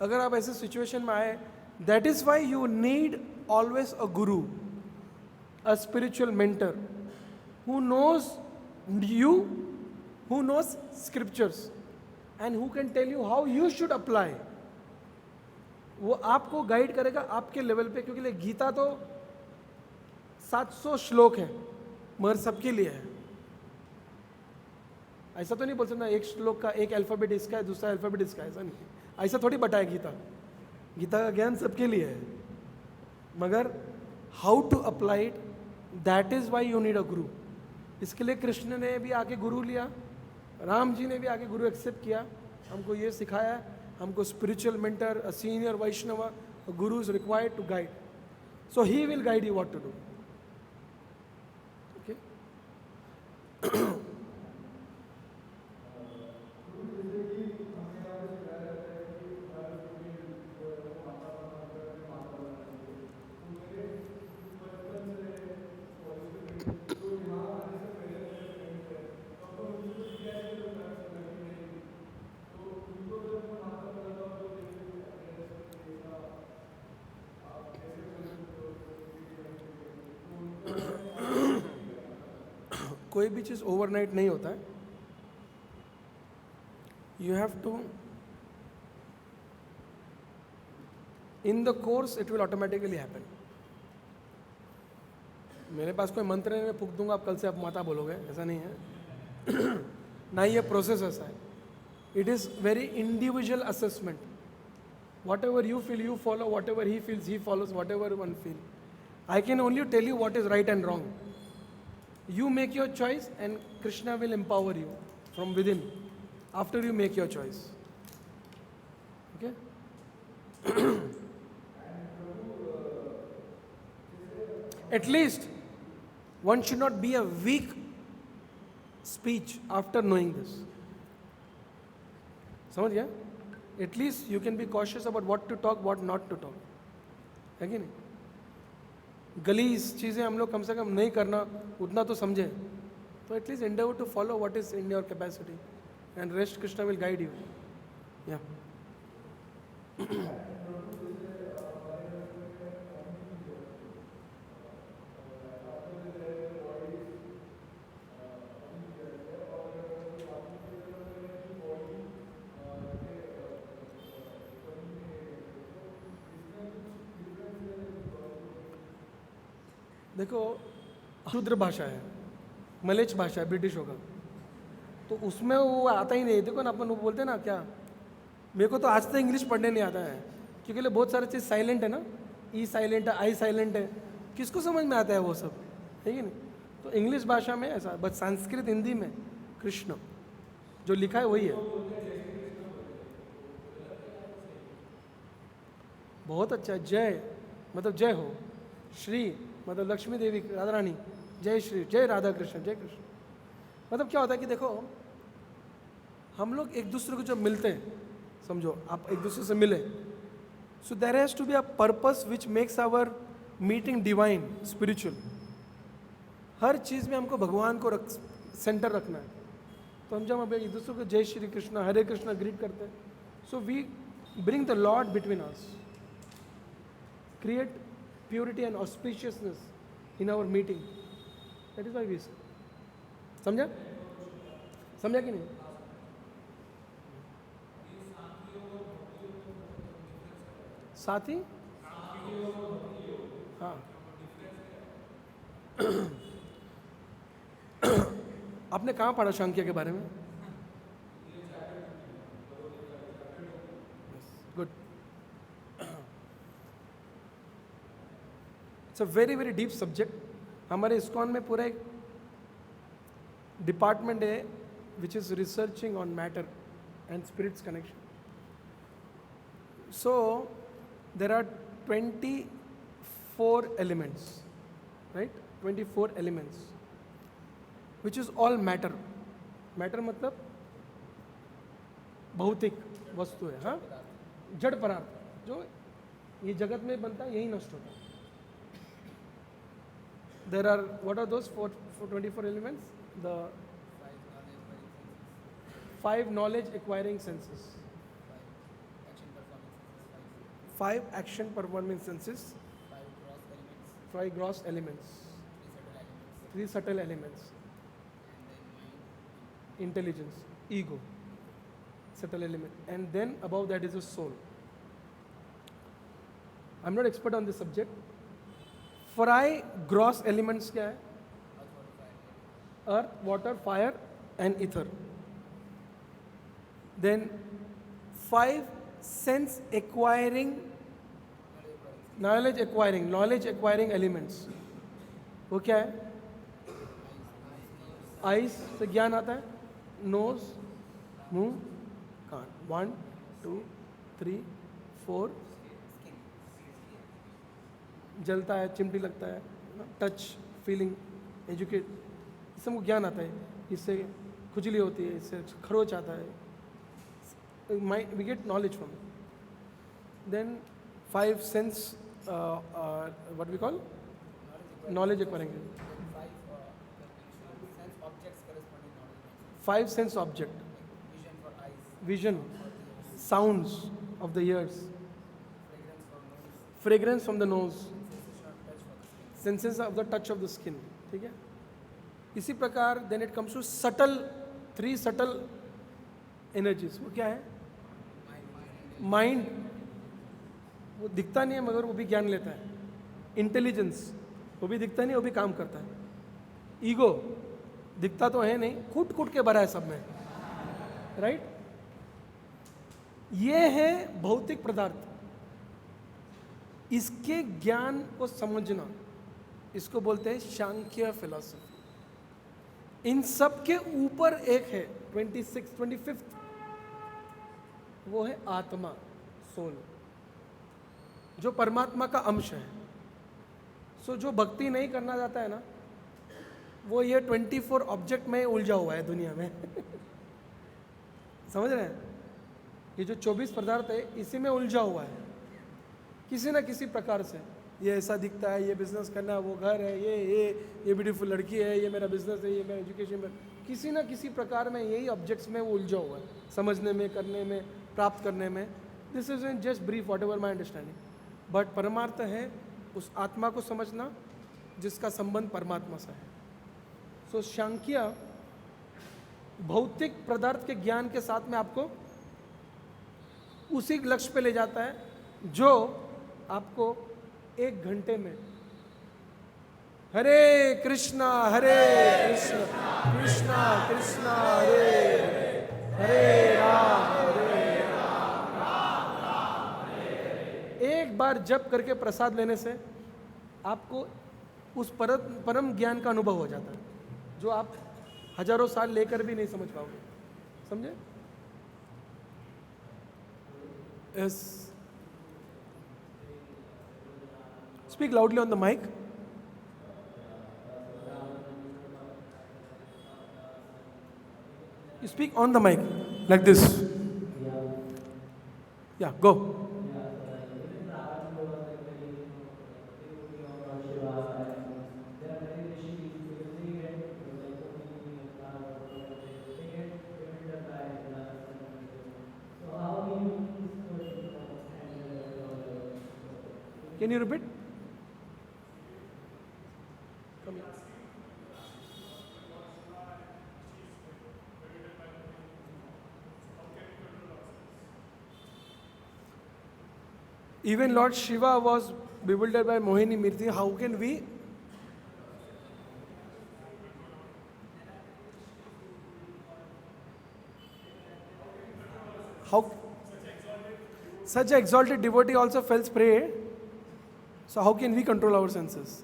अगर आप ऐसे सिचुएशन में आए, that is why you need always a guru, a spiritual mentor who knows you, who knows scriptures and who can tell you how you should apply. वो आपको guide करेगा आपके लेवल पे, क्योंकि गीता तो 700 श्लोक है मगर सबके लिए है. ऐसा तो नहीं बोल सकता एक श्लोक का एक अल्फाबेट इसका है, दूसरा अल्फाबेट इसका है. ऐसा नहीं, ऐसा थोड़ी बताया गीता. गीता का ज्ञान सबके लिए है, मगर how to apply it, that is why you need a guru. इसके लिए कृष्ण ने भी आके गुरु लिया, राम जी ने भी आके गुरु एक्सेप्ट किया, हमको ये सिखाया. हमको spiritual mentor, a senior Vaishnava, a guru is required to guide. So he will guide you what to do. Okay. कोई भी चीज़ ओवरनाइट नहीं होता है. You have to, in the course, it will automatically happen. मेरे पास कोई मंत्र है, मैं फूक दूंगा, आप कल से आप माता बोलोगे, ऐसा नहीं है. ना ये प्रोसेस ऐसा है. It is very individual assessment. Whatever you feel, you follow. Whatever he feels, he follows. Whatever one feels. I can only tell you what is right and wrong. You make your choice, and Krishna will empower you from within. After you make your choice. Okay? At least one should not be a weak speech after knowing this. समझ गया? At least you can be cautious about what to talk, what not to talk. है कि नहीं? गलीस चीज़ें हम लोग कम से कम नहीं करना, उतना तो समझें. तो at least endeavor to follow what is in your capacity, and rest Krishna will guide you. Yeah. देखो, शूद्र भाषा है, मलेच भाषा है, ब्रिटिश होगा, तो उसमें वो आता ही नहीं. देखो ना, अपन वो बोलते हैं ना, क्या, मेरे को तो आज तक इंग्लिश पढ़ने नहीं आता है, क्योंकि बहुत सारे चीज़ साइलेंट है ना, ई साइलेंट है, आई साइलेंट है, किसको समझ में आता है वो सब, है कि नहीं? तो इंग्लिश भाषा में ऐसा, बस संस्कृत हिंदी में कृष्ण जो लिखा है वही है. बहुत अच्छा. जय मतलब जय हो, श्री मतलब लक्ष्मी देवी राधा रानी, जय श्री, जय राधा कृष्ण, जय कृष्ण. मतलब क्या होता है कि देखो, हम लोग एक दूसरे को जब मिलते हैं, समझो आप एक दूसरे से मिले, so there has to be a purpose which makes our meeting divine, spiritual. हर चीज़ में हमको भगवान को सेंटर रखना है. तो हम जब एक दूसरे को जय श्री कृष्ण, हरे कृष्ण ग्रीट करते हैं, so we bring the lord between us, create purity and auspiciousness in our meeting. That is why we say. समझा? समझा कि नहीं? साथी? हाँ. आपने कहाँ पढ़ा सांख्य के बारे में? Good. It's a very very deep subject. हमारे इस्कॉन में पूरा एक डिपार्टमेंट है which is researching on matter and spirits connection. So there are 24 elements, right? 24 elements which is all matter. Matter मतलब भौतिक वस्तु है, हाँ, जड़ पदार्थ जो ये जगत में बनता है, यही नष्ट होता है. There are, what are those for 24 elements? The 5 knowledge acquiring senses. 5 action performing senses. 5 gross elements. 3 subtle elements. Intelligence, ego, subtle element. And then above that is the soul. I'm not expert on this subject. 5 gross elements क्या है? Earth, water, fire and ether. Then 5 sense acquiring, knowledge acquiring elements. वो क्या है? Eyes से ज्ञान आता है, nose, मुंह, कान. 1, 2, 3, 4. जलता है, चिमटी लगता है, टच, फीलिंग, एजुकेट, इससे हमको ज्ञान आता है. इससे खुजली होती है, इससे खरोच आता है, we get knowledge from. Then 5 sense, what we call knowledge acquiring. 5 sense object, vision, sounds of the ears, fragrance from the nose, senses of the touch of the skin. ठीक है? इसी प्रकार then it comes to subtle, 3 subtle energies. वो क्या है? Mind, वो दिखता नहीं है मगर वो भी ज्ञान लेता है। इंटेलिजेंस, वो भी दिखता नहीं, वो भी काम करता है। ईगो, दिखता तो है नहीं, कूट कूट के भरा है सब में, राइट? ये है भौतिक पदार्थ। इसके ज्ञान को समझना, इसको बोलते हैं सांख्य फिलॉसफी। इन सब के ऊपर एक है 25th, वो है आत्मा, सोल, जो परमात्मा का अंश है। सो जो भक्ति नहीं करना चाहता है ना, वो ये 24 ऑब्जेक्ट में उलझा हुआ है दुनिया में। समझ रहे हैं? ये जो 24 पदार्थ है, इसी में उलझा हुआ है किसी ना किसी प्रकार से। ये ऐसा दिखता है, ये बिजनेस करना है, वो घर है, ये ब्यूटीफुल लड़की है, ये मेरा बिजनेस है, ये मेरा एजुकेशन में, किसी ना किसी प्रकार में यही ऑब्जेक्ट्स में वो उलझा हुआ है, समझने में, करने में, प्राप्त करने में। This is in just brief what ever my understanding. But परमार्थ है उस आत्मा को समझना जिसका संबंध परमात्मा से है। सो सांख्य भौतिक पदार्थ के ज्ञान के साथ में आपको उसी लक्ष्य पे ले जाता है जो आपको 1 घंटे में हरे कृष्णा कृष्णा कृष्णा हरे हरे राम एक बार जप करके प्रसाद लेने से आपको उस परम ज्ञान का अनुभव हो जाता है, जो आप हजारों साल लेकर भी नहीं समझ पाओगे। समझे? Yes. Speak loudly on the mic. You speak on the mic like this. Yeah, go. Can you repeat? Come here. Even Lord Shiva was bewildered by Mohini Mirti. How can we? How? Such an exalted devotee also felt prey. So how can we control our senses?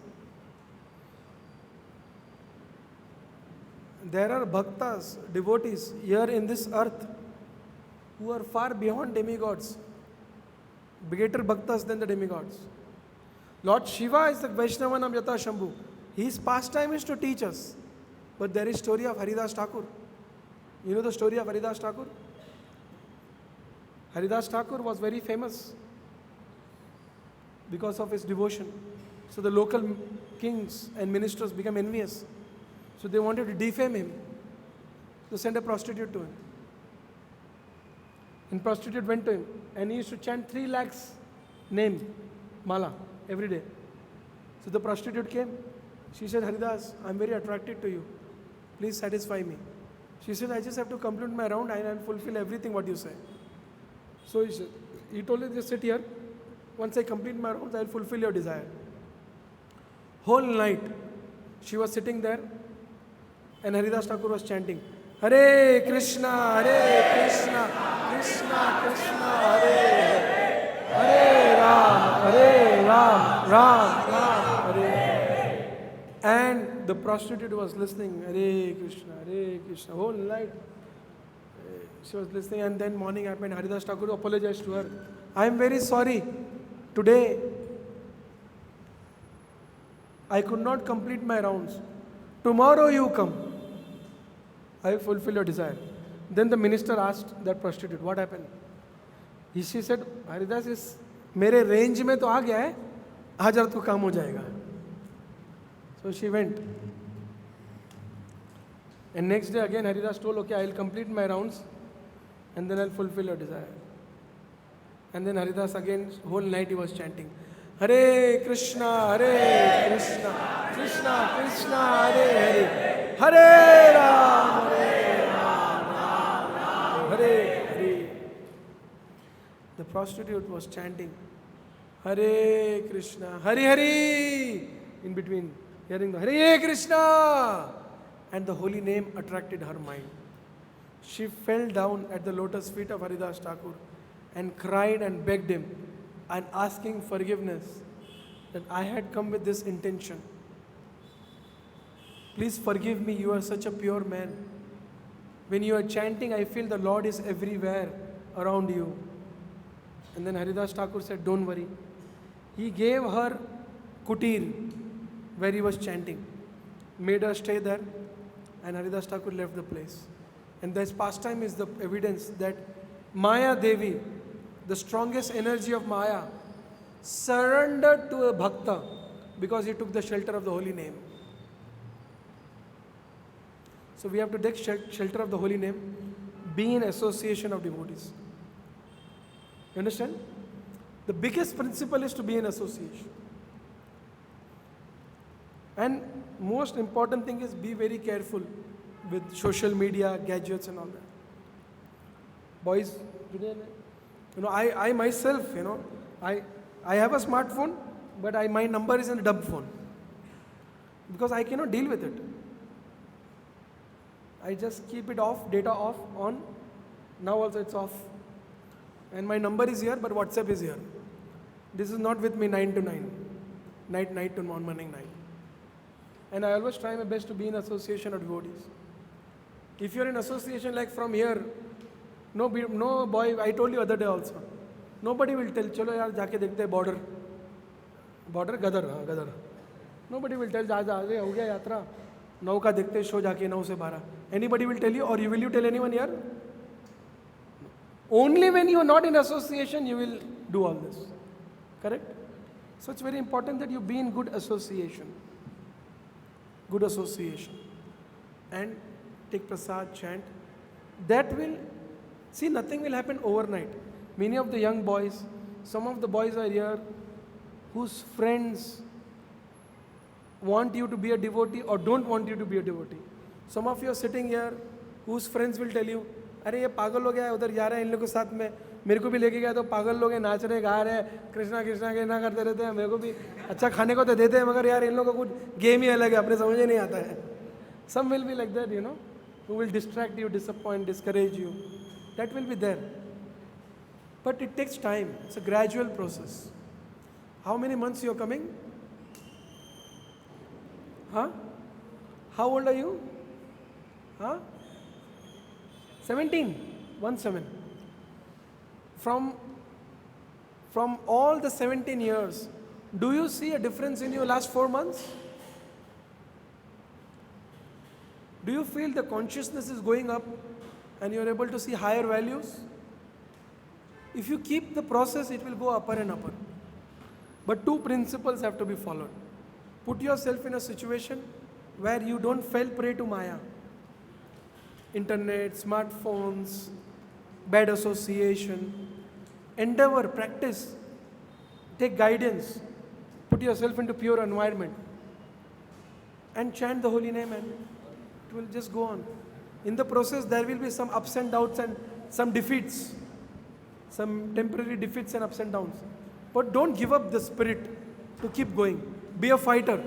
There are bhaktas, devotees here in this earth who are far beyond demigods, greater bhaktas than the demigods. Lord Shiva is the Vaishnavanam Yata Shambhu. His pastime is to teach us. But there is story of Haridas Thakur. You know the story of Haridas Thakur? Haridas Thakur was very famous because of his devotion. So the local kings and ministers became envious. So they wanted to defame him. So send a prostitute to him. And prostitute went to him and he used to chant 3 lakhs name, mala, every day. So the prostitute came. She said, Haridas, I'm very attracted to you. Please satisfy me. She said, I just have to complete my round and I'll fulfill everything what you say. So he told her, just sit here. Once I complete my rounds, I'll fulfill your desire. Whole night, she was sitting there and Haridas Thakur was chanting, Hare Krishna, Krishna Krishna, Hare Hare Ram, Ram, Hare. And the prostitute was listening, Hare Krishna, whole night. She was listening, and then morning happened. Haridas Thakur apologized to her. I am very sorry. Today, I could not complete my rounds. Tomorrow you come. I will fulfill your desire. Then the minister asked that prostitute, what happened? She said, Haridas is मेरे range में तो आ गया है, आज रात को काम हो जाएगा. So she went. And next day again Haridas told, okay, I will complete my rounds and then I will fulfill your desire. And then Haridas again, whole night he was chanting, Hare Krishna, Krishna Krishna, Hare Hare, Hare Ram, Hare The prostitute was chanting, Hare Krishna, Hari Hari, in between, hearing the Hare Krishna, and the holy name attracted her mind. She fell down at the lotus feet of Haridas Thakur and cried and begged him and asking forgiveness that I had come with this intention. Please forgive me, you are such a pure man. When you are chanting, I feel the Lord is everywhere around you. And then Haridas Thakur said, don't worry. He gave her kutir where he was chanting, made her stay there, and Haridas Thakur left the place. And this pastime is the evidence that Maya Devi, the strongest energy of Maya, surrendered to a bhakta because he took the shelter of the holy name. So we have to take shelter of the holy name, be in association of devotees. You understand? The biggest principle is to be in association. And most important thing is be very careful with social media, gadgets and all that. Boys, today, I myself, I have a smartphone, but my number is in a dumb phone. Because I cannot deal with it. I just keep it off, data off, on. Now also it's off. And my number is here, but WhatsApp is here. This is not with me 9 to 9. Night to morning 9. And I always try my best to be in association of devotees. If you're in association like from here, no boy, I told you other day also, nobody will tell, chalo yaar, jaake dekhte border. Border, Gadar. Nobody will tell, ho gaya yatra. 9 ka dekhte, show jaake 9 se 12. Anybody will tell you, or will you tell anyone here? Only when you are not in association, you will do all this. Correct? So it's very important that you be in good association. Good association. And take prasad, chant. That will, see, nothing will happen overnight. Many of the young boys, some of the boys are here whose friends want you to be a devotee or don't want you to be a devotee. Some of you are sitting here whose friends will tell you, अरे ये पागल हो गया है, उधर जा रहे हैं इन लोगों के साथ में, मेरे को भी लेके गया तो पागल लोग हैं, नाच रहे गा रहे हैं, कृष्णा कृष्णा कृष्णा करते रहते हैं, मेरे को भी अच्छा खाने को तो देते हैं, मगर यार इन लोगों को कुछ गेम ही अलग है, अपने समझ में नहीं आता है. Some will be like that, who will distract you, disappoint, discourage you. That will be there. But it takes time. It's a gradual process. How many months you are coming? Huh? How old are you? Huh? 17. 17. From all the 17 years, do you see a difference in your last 4 months? Do you feel the consciousness is going up and you are able to see higher values? If you keep the process, it will go upper and upper. But 2 principles have to be followed. Put yourself in a situation where you don't fall prey to Maya. Internet, smartphones, bad association. Endeavor, practice, take guidance, put yourself into pure environment and chant the holy name, and it will just go on. In the process, there will be some ups and downs and some defeats, some temporary defeats and ups and downs. But don't give up the spirit to keep going. Be a fighter.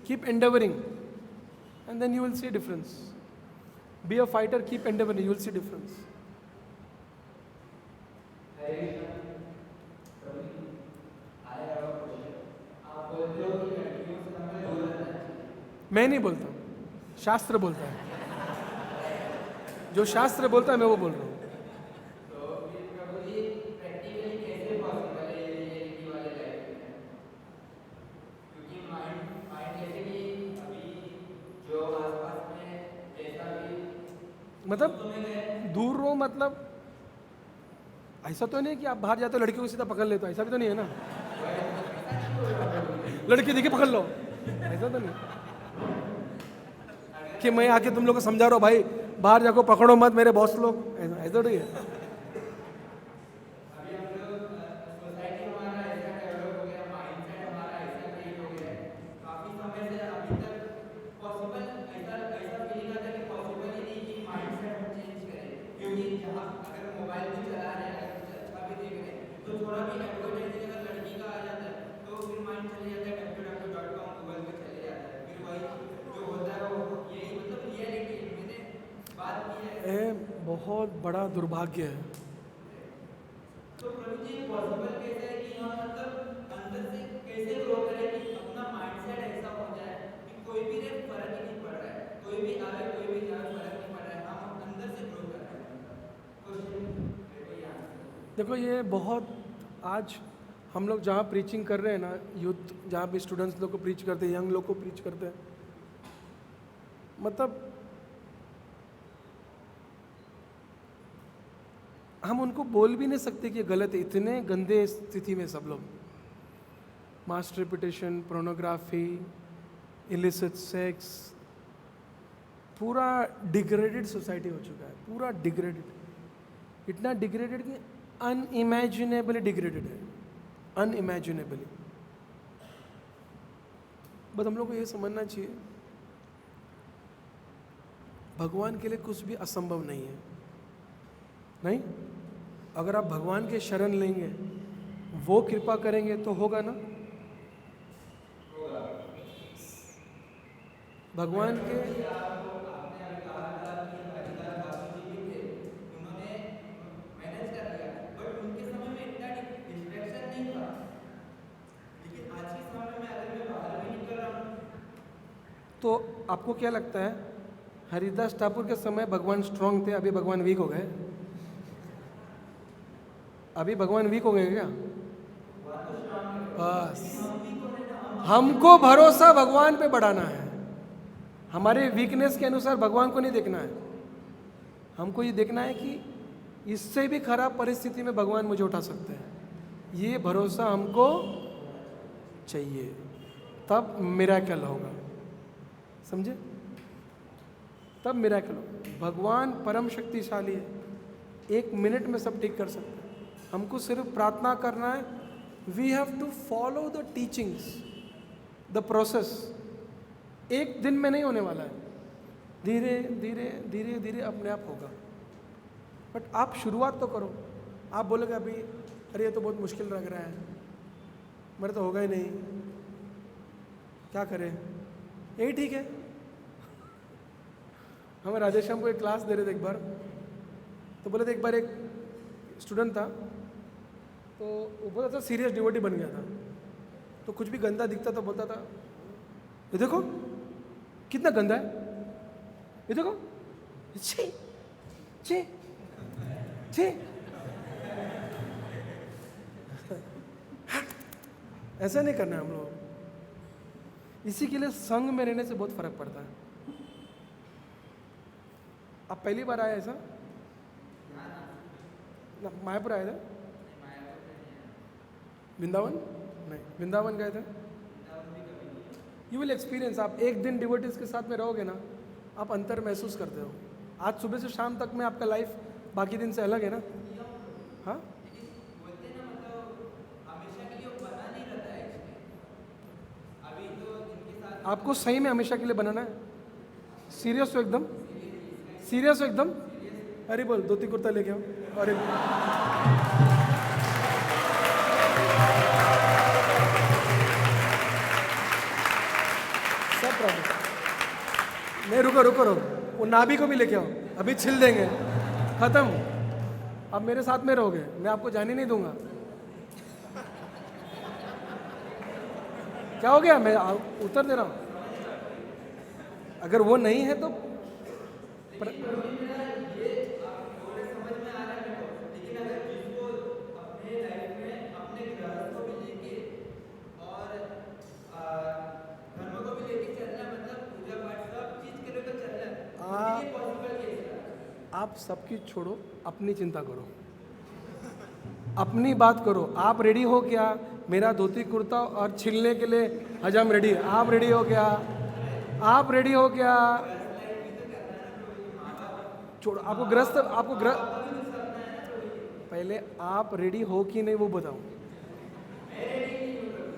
Keep endeavoring. And then you will see difference. Be a fighter, keep endeavoring, you will see difference. मैं नहीं बोलता हूँ, शास्त्र बोलता है. जो शास्त्र बोलता है मैं वो बोल रहा हूँ. मतलब दूर रहो, मतलब ऐसा तो नहीं कि आप बाहर जाते हो लड़की को सीधा पकड़ लेते हो, ऐसा भी तो नहीं है ना. लड़की देखी पकड़ लो, ऐसा तो नहीं कि मैं आके तुम लोग को समझा रहा हूँ भाई बाहर जाको पकड़ो मत मेरे बॉस लोग, ऐसा तो नहीं है. बड़ा दुर्भाग्य है। तो प्रभु जी पॉसिबल कैसे है कि हम मतलब अंदर से कैसे ग्रो करें कि अपना माइंडसेट ऐसा हो जाए कि कोई भी रे फर्क ही नहीं पड़ रहा है, कोई भी आवे कोई भी जाए फर्क नहीं पड़ रहा है, हम अंदर से ग्रो कर रहे हैं। क्वेश्चन मेरे को ये आंसर। देखो ये बहुत, आज हम लोग जहाँ प्रीचिंग कर रहे हैं ना, यूथ जहाँ पे स्टूडेंट्स लोग को प्रीच करते हैं, यंग लोग को प्रीच करते हैं, मतलब हम उनको बोल भी नहीं सकते कि ये गलत है। इतने गंदे स्थिति में सब लोग, मास रिपिटेशन, पोर्नोग्राफी, इलिसिट सेक्स, पूरा डिग्रेडेड सोसाइटी हो चुका है, पूरा डिग्रेडेड, इतना डिग्रेडेड कि अनइमेजिनेबली डिग्रेडेड है, अनइमेजिनेबली। बस हम लोग को ये समझना चाहिए भगवान के लिए कुछ भी असंभव नहीं है। नहीं, अगर आप भगवान के शरण लेंगे, वो कृपा करेंगे तो होगा ना। भगवान के तो आपको क्या लगता है, हरिदास ठाकुर के समय भगवान स्ट्रांग थे, अभी भगवान वीक हो गए? अभी भगवान वीक हो गए क्या? बस हमको भरोसा भगवान पे बढ़ाना है, हमारे वीकनेस के अनुसार भगवान को नहीं देखना है। हमको ये देखना है कि इससे भी खराब परिस्थिति में भगवान मुझे उठा सकते हैं, ये भरोसा हमको चाहिए, तब मिरेकल होगा। समझे? तब मिरेकल होगा। भगवान परम शक्तिशाली है, 1 मिनट में सब ठीक कर सकते हैं। हमको सिर्फ प्रार्थना करना है। We have to follow the teachings, the process. एक दिन में नहीं होने वाला है, धीरे धीरे धीरे धीरे अपने आप होगा। बट आप शुरुआत तो करो। आप बोलोगे अभी अरे ये तो बहुत मुश्किल लग रहा है, मेरे तो होगा ही नहीं, क्या करें? यही ठीक है। हम राधेश्याम को एक क्लास दे रहे थे एक बार, तो बोले थे एक बार एक स्टूडेंट था, तो वो बहुत अच्छा सीरियस डिवोटी बन गया था। तो कुछ भी गंदा दिखता तो बोलता था ये देखो कितना गंदा है, ये देखो छी छी छी। ऐसा नहीं करना है हम लोग। इसी के लिए संग में रहने से बहुत फर्क पड़ता है। आप पहली बार आए ऐसा ना? मायापुर आए थे? वृंदावन नहीं, वृंदावन गए थे? You will experience. आप एक दिन डिवोटीज के साथ में रहोगे ना, आप अंतर महसूस करते हो। आज सुबह से शाम तक में आपका लाइफ बाकी दिन से अलग है ना। हाँ, आपको सही में हमेशा के लिए बनाना है। सीरियस हो एकदम, सीरियस हो एकदम। अरे बोल, धोती कुर्ता लेके आओ। और सब प्रॉब्लम नहीं, रुको रुको रुको, वो नाभि को भी लेके आओ, अभी छिल देंगे, खत्म। अब मेरे साथ में रहोगे, मैं आपको जाने नहीं दूंगा। क्या हो गया? मैं उत्तर दे रहा हूँ। अगर वो नहीं है तो आप सबकी छोड़ो, अपनी चिंता करो, अपनी बात करो। आप रेडी हो क्या? मेरा धोती कुर्ता और छिलने के लिए हजम रेडी है। आप रेडी हो क्या? आप रेडी हो क्या? छोड़ो, आपको पहले आप रेडी हो कि नहीं वो बताओ।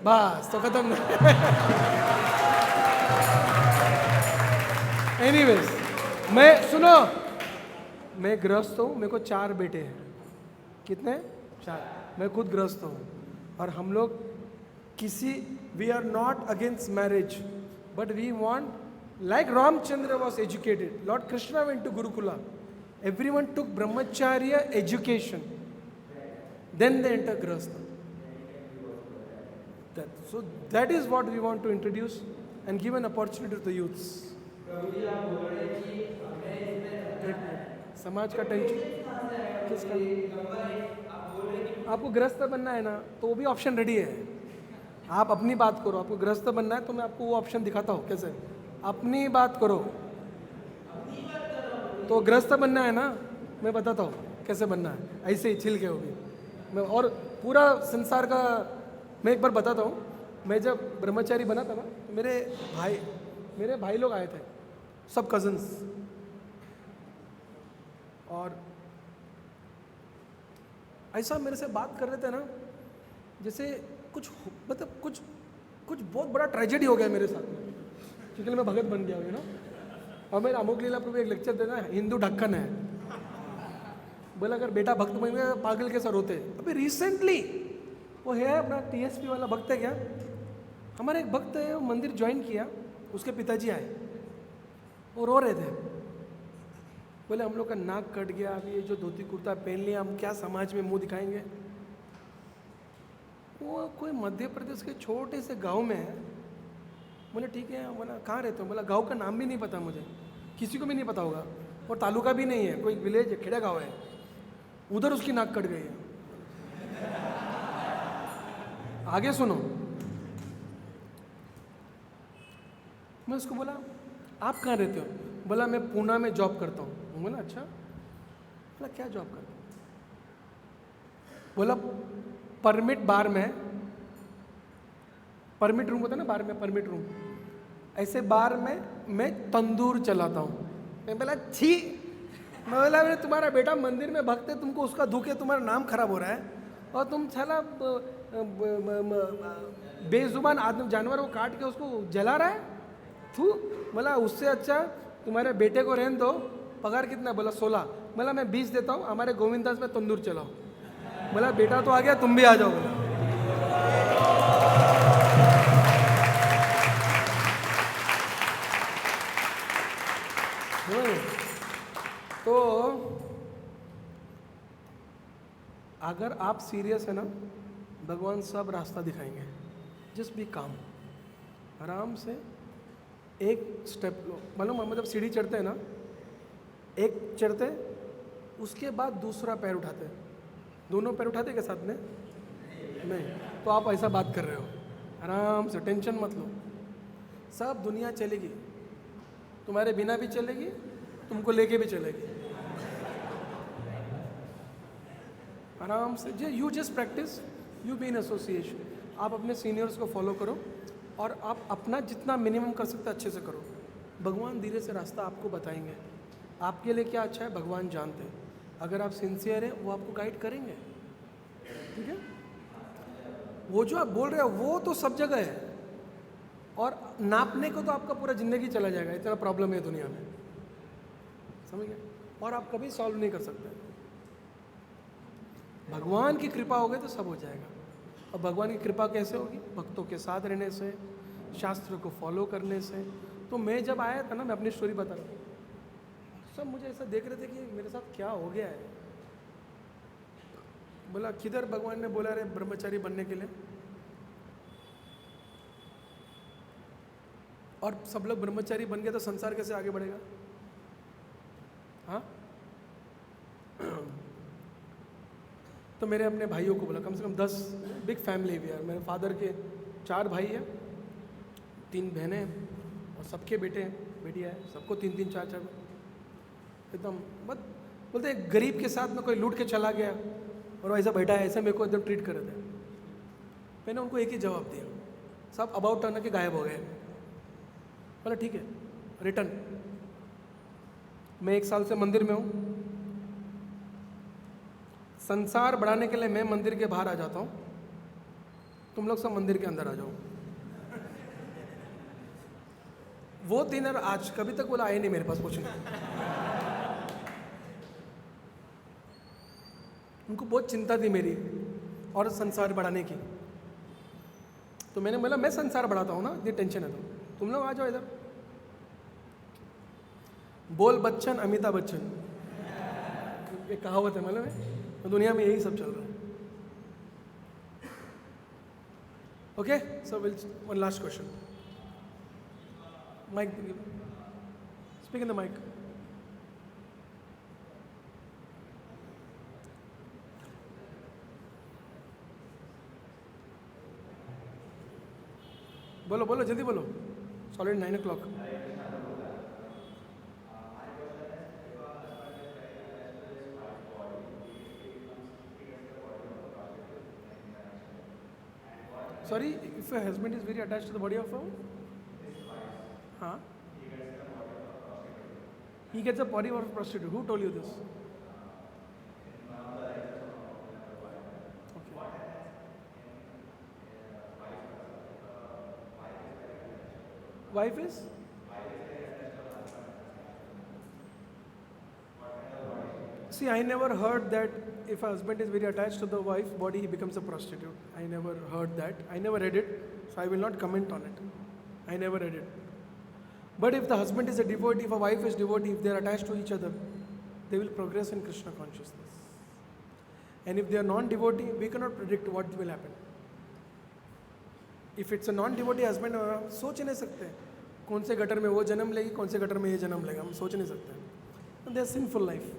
बस तो खत्म। एनीवेज, मैं सुनो, मैं गृहस्थ हूँ, मेरे को 4 बेटे हैं। कितने? 4। मैं खुद गृहस्थ हूँ। और हम लोग we are not against marriage, but we want, like Ramchandra was educated, Lord Krishna went to Gurukula, Everyone took brahmacharya education. Then they enter grahastha. So that is what we want to introduce and give an opportunity to the youths. समाज का tension किसका? आपको गृहस्थ बनना है ना, तो वो भी ऑप्शन रेडी है. आप अपनी बात करो. आपको गृहस्थ बनना है तो मैं आपको वो ऑप्शन दिखाता हूँ. कैसे? अपनी बात करो. तो गृहस्थ बनना है ना, मैं बताता हूँ कैसे बनना है. ऐसे ही छिल के होगी मैं. और पूरा संसार का मैं एक बार बताता हूँ. मैं जब ब्रह्मचारी बना था ना, मेरे भाई लोग आए थे, सब कजन्स. और ऐसा मेरे से बात कर रहे थे ना, जैसे कुछ बहुत बड़ा ट्रेजेडी हो गया मेरे साथ में, क्योंकि मैं भगत बन गया हूँ ना. और मेरा अमोक लीला प्रभु एक लेक्चर देना, हिंदू ढक्कन है. बोला अगर बेटा भक्त बन गया पागल के सर होते. अभी रिसेंटली वो है अपना TSP वाला भक्त है क्या, हमारे एक भक्त है, वो मंदिर ज्वाइन किया, उसके पिताजी आए, वो रो रहे थे. बोले हम लोग का नाक कट गया, अभी ये जो धोती कुर्ता पहन लिया, हम क्या समाज में मुंह दिखाएंगे. वो कोई मध्य प्रदेश के छोटे से गांव में है. बोले ठीक है. बोला कहाँ रहते हो? बोला गांव का नाम भी नहीं पता मुझे, किसी को भी नहीं पता होगा, और तालुका भी नहीं है, कोई विलेज है, खेड़ा गाँव है. उधर उसकी नाक कट गई है. आगे सुनो. मैं उसको बोला आप कहाँ रहते हो? बोला मैं पूना में जॉब करता हूँ. बोला अच्छा. बोला क्या जॉब करता हूँ? बोला परमिट बार में, परमिट रूम होता है ना बार में, परमिट रूम, ऐसे बार में मैं तंदूर चलाता हूँ. मैं बोला छी. मैं बोला तुम्हारा बेटा मंदिर में भक्त है, तुमको उसका दुख है, तुम्हारा नाम खराब हो रहा है, और तुम साला बेजुबान आदमी जानवर को काट के उसको जला रहा है. तू बोला उससे अच्छा तुम्हारे बेटे को रहने दो. पगार कितना? बोला 16. बोला मैं 20 देता हूँ, हमारे गोविंदास में तंदूर चलाओ. बोला बेटा तो आ गया, तुम भी आ जाओ. बोला तो अगर आप सीरियस है ना, भगवान सब रास्ता दिखाएंगे. जस्ट बी काम. आराम से एक स्टेप लो. मालूम मतलब सीढ़ी चढ़ते हैं ना, एक चढ़ते उसके बाद दूसरा पैर उठाते हैं. दोनों पैर उठाते क्या साथ में? नहीं. तो आप ऐसा बात कर रहे हो. आराम से, टेंशन मत लो. सब दुनिया चलेगी, तुम्हारे बिना भी चलेगी, तुमको लेके भी चलेगी. आराम से. You just practice, you be in association. आप अपने सीनियर्स को फॉलो करो और आप अपना जितना मिनिमम कर सकते अच्छे से करो. भगवान धीरे से रास्ता आपको बताएंगे. आपके लिए क्या अच्छा है भगवान जानते हैं. अगर आप सिंसियर हैं वो आपको गाइड करेंगे. ठीक है. वो जो आप बोल रहे हो वो तो सब जगह है, और नापने को तो आपका पूरा ज़िंदगी चला जाएगा. इतना प्रॉब्लम है दुनिया में, समझ गए. और आप कभी सॉल्व नहीं कर सकते. भगवान की कृपा हो गई तो सब हो जाएगा. और भगवान की कृपा कैसे होगी? भक्तों के साथ रहने से, शास्त्र को फॉलो करने से. तो मैं जब आया था ना, मैं अपनी स्टोरी बता रहा हूँ, सब मुझे ऐसा देख रहे थे कि मेरे साथ क्या हो गया है. बोला किधर भगवान ने बोला रे ब्रह्मचारी बनने के लिए? और सब लोग ब्रह्मचारी बन गए तो संसार कैसे आगे बढ़ेगा? हाँ. तो मेरे अपने भाइयों को बोला, कम से कम 10 बिग फैमिली भी है. मेरे फादर के 4 भाई हैं, 3 बहनें हैं, और सबके बेटे हैं, बेटियाँ हैं, सबको 3-3, 4-4. एकदम मत बोलते एक गरीब के साथ में कोई लूट के चला गया और ऐसा बैठा है, ऐसा मेरे को एकदम ट्रीट कर रहे थे. मैंने उनको एक ही जवाब दिया, सब अबाउट टर्न के गायब हो गए. बोला ठीक है, रिटर्न. मैं 1 साल से मंदिर में हूँ. संसार बढ़ाने के लिए मैं मंदिर के बाहर आ जाता हूँ, तुम लोग सब मंदिर के अंदर आ जाओ. वो 3 आज कभी तक बोला आए नहीं मेरे पास पूछने. उनको बहुत चिंता थी मेरी और संसार बढ़ाने की. तो मैंने बोला मैं संसार बढ़ाता हूँ ना, इतनी टेंशन है तो तुम लोग आ जाओ इधर. बोल बच्चन, अमिताभ बच्चन. एक कहावत है मालूम है, तो दुनिया में यही सब चल रहा है. Okay, so one last question. Mic, speak in the mic. बोलो बोलो जल्दी बोलो. Solid 9 o'clock. Sorry, if a husband is very attached to the body of a, huh? He gets a body of a prostitute. Who told you this? Okay. Wife is? See, I never heard that if a husband is very attached to the wife's body, he becomes a prostitute. I never heard that. I never read it, so I will not comment on it. I never read it. But if the husband is a devotee, if a wife is devotee, if they are attached to each other, they will progress in Krishna consciousness. And if they are non-devotee, we cannot predict what will happen. If it's a non-devotee husband, सोच नहीं सकते कौन से gutter में वो जन्म लेगी, कौन से गटर में ये जन्म लेगा, हम सोच नहीं सकते. And they are sinful life.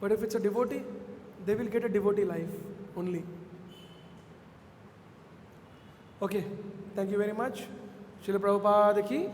But if it's a devotee, they will get a devotee life only. Okay, thank you very much. Srila Prabhupada ki